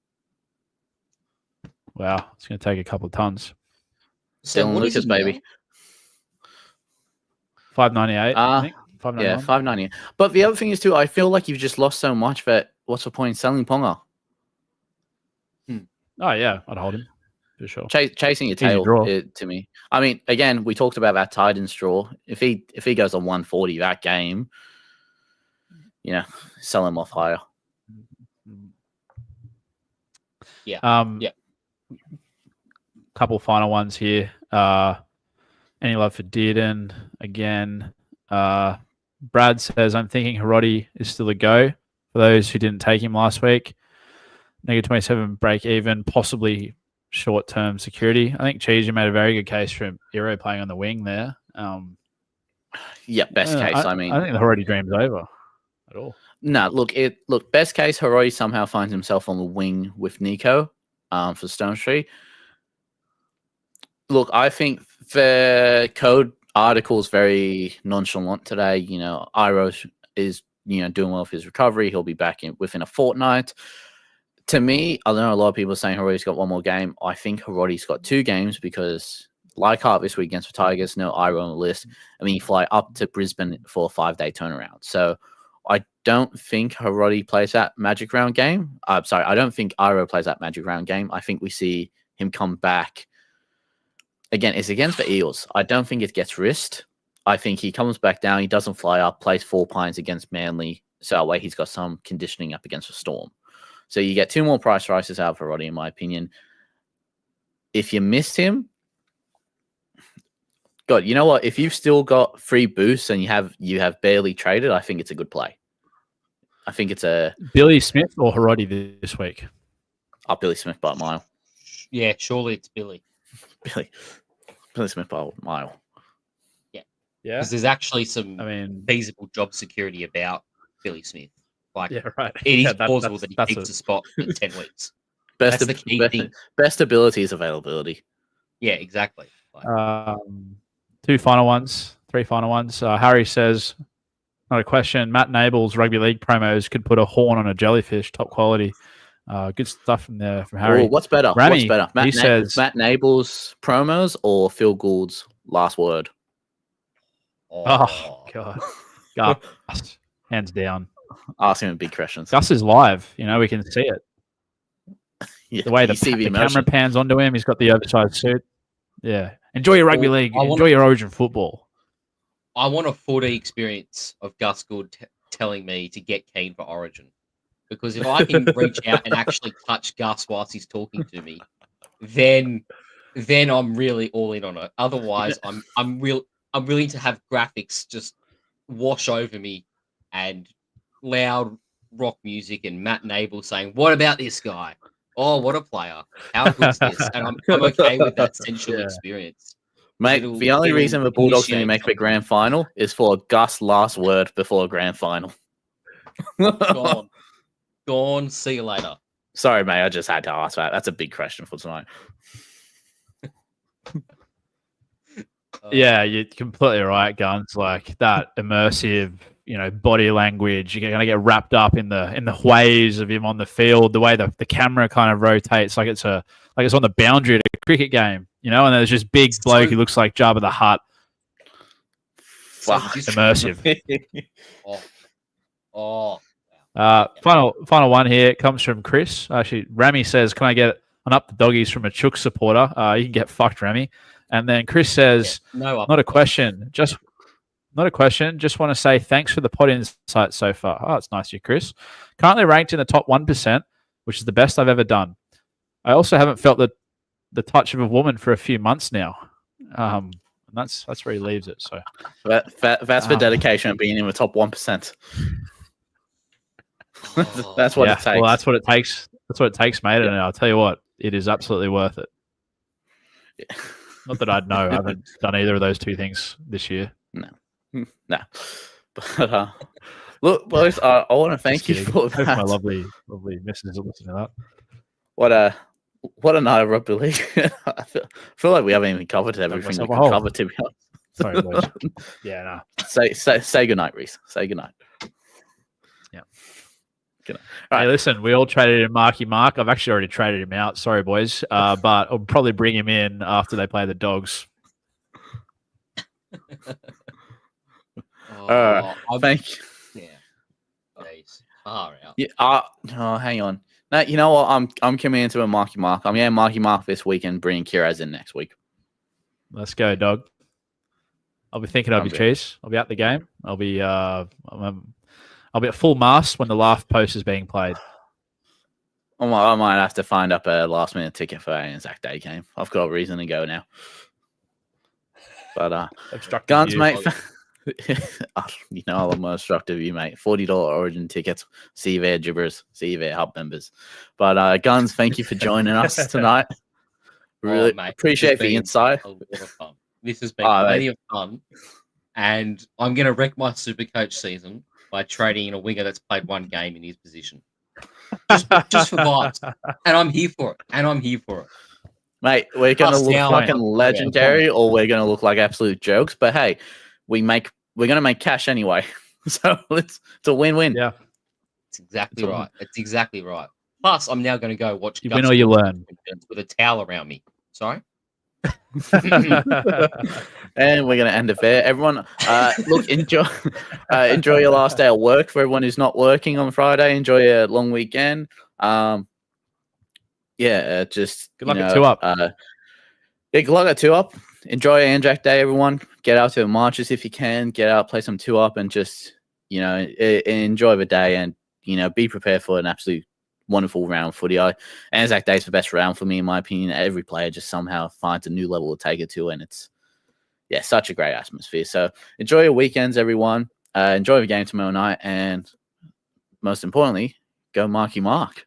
Wow. It's going to take a couple of tons. Dylan Lucas, baby. 598, I think. 599. Yeah, 598. But the other thing is, too, I feel like you've just lost so much that what's the point in selling Ponga? Oh, yeah. I'd hold him for sure. Chasing your tail to me. I mean, again, we talked about that Titans draw. If he goes on 140 that game, sell him off higher. Yeah. Couple final ones here. Any love for Dearden again? Brad says, I'm thinking Hiroti is still a go for those who didn't take him last week. -27 break even, possibly short-term security. I think Cheese, you made a very good case for Hero playing on the wing there. Best case. I mean, I think the Hiroti dream's over at all. No, look, best case, Hiroti somehow finds himself on the wing with Nico for Stone Street. Look, I think the code article is very nonchalant today. Iroh is, doing well with his recovery. He'll be back within a fortnight. To me, I know a lot of people are saying Hiroti's got one more game. I think Hiroti's got 2 games because Leichhardt this week against the Tigers, no Iro on the list. And then you fly up to Brisbane for a 5-day turnaround. So I don't think Harodi plays that Magic Round game. I don't think Iro plays that Magic Round game. I think we see him come back. Again, it's against the Eels. I don't think it gets risked. I think he comes back down. He doesn't fly up, plays 4 Pines against Manly. So that way he's got some conditioning up against the Storm. So you get 2 more price rises out of Harodi, in my opinion. If you missed him, God, you know what? If you've still got free boosts and you have barely traded, I think it's a good play. I think it's a Billy Smith or Harodi this week. Billy Smith by a mile. Yeah, surely it's Billy. Billy Smith by a mile. Yeah. Yeah. Because there's actually some I feasible job security about Billy Smith. Like, yeah, right. it is Yeah, plausible that he keeps a spot in 10 weeks. That's the key thing. Best ability is availability. Yeah, exactly. Like, 3 final ones. Harry says, not a question. Matt Nable's rugby league promos could put a horn on a jellyfish. Top quality. Good stuff from Harry. Ooh, what's better? Rami, Matt says Matt Nable's promos or Phil Gould's last word? Oh God, Gus, hands down. Asking him big questions. Gus is live. We can see it. Yeah, The way the camera pans onto him, he's got the oversized suit. Yeah. Enjoy your rugby league. Enjoy your Origin football. I want a 4D experience of Gus Gould telling me to get keen for Origin. Because if I can reach out and actually touch Gus whilst he's talking to me, then I'm really all in on it. Otherwise, I'm willing to have graphics just wash over me and loud rock music and Matt Nable saying, "What about this guy? Oh, what a player! How good's this?" And I'm okay with that sensual experience. Mate, the only reason the Bulldogs didn't make the grand final is for Gus' last word before a grand final. Gone. See you later. Sorry, mate. I just had to ask that. That's a big question for tonight. Yeah, you're completely right, Guns. Like that immersive, body language. You're going to get wrapped up in the waves of him on the field. The way the camera kind of rotates, like it's on the boundary at a cricket game. And there's this big bloke who looks like Jabba the Hutt. Fuck. Immersive. Wow. Final one here comes from Chris. Actually, Rami says, "Can I get an up the doggies from a Chook supporter?" You can get fucked, Rami. And then Chris says, "Not a question. Just want to say thanks for the pod insight so far." Oh, it's nice of you, Chris. Currently ranked in the top 1%, which is the best I've ever done. I also haven't felt the touch of a woman for a few months now. And that's where he leaves it. So that's the dedication of being in the top 1%. That's what it takes. Well, that's what it takes. That's what it takes, mate. And I'll tell you what, it is absolutely worth it. Yeah. Not that I'd know. I haven't done either of those 2 things this year. No. But look, boys, I want to thank you for that. My lovely missus listening to that. What a night of rugby league. I feel like we haven't even covered everything we can cover, to be honest. Sorry, boys. Yeah, no. Say goodnight, Reese. Say goodnight. Yeah. Good. All right, listen, we all traded in Marky Mark. I've actually already traded him out. Sorry, boys. But I'll probably bring him in after they play the Dogs. Thank you. Yeah. Nice. Far out. Yeah. Hang on. No, you know what? I'm coming into a Marky Mark. I'm getting Marky Mark this week and bringing Kiraz in next week. Let's go, dog. I'll be thinking of you, Cheese. I'll be at the game. I'll be at full mast when the last post is being played. I might have to find up a last minute ticket for an Anzac Day game. I've got a reason to go now. But Guns, mate. I'm most obstructive you, mate. $40 Origin tickets. See you there, gibbers. See you there, hub members. But Guns, thank you for joining us tonight. Really appreciate the insight. A lot of fun. This has been plenty of fun. And I'm going to wreck my SuperCoach season by trading in a winger that's played 1 game in his position. Just for vibes. And I'm here for it. Mate, we're going to look fucking legendary or we're going to look like absolute jokes. But hey, we're going to make cash anyway. So it's a win-win. Yeah. It's exactly right. Plus, I'm now going to go watch You win or you learn. with a towel around me. Sorry? And we're going to end it there. Everyone, look, enjoy your last day of work. For everyone who's not working on Friday, enjoy your long weekend. Just Good luck at 2 Up. Good luck at 2 Up. Enjoy Anzac Day, everyone. Get out to the marches if you can. Get out, play some 2 Up, and just enjoy the day. And be prepared for an absolute wonderful round of footy. Anzac Day is the best round for me, in my opinion. Every player just somehow finds a new level to take it to, and it's such a great atmosphere. So enjoy your weekends, everyone. Enjoy the game tomorrow night, and most importantly, go Marky Mark.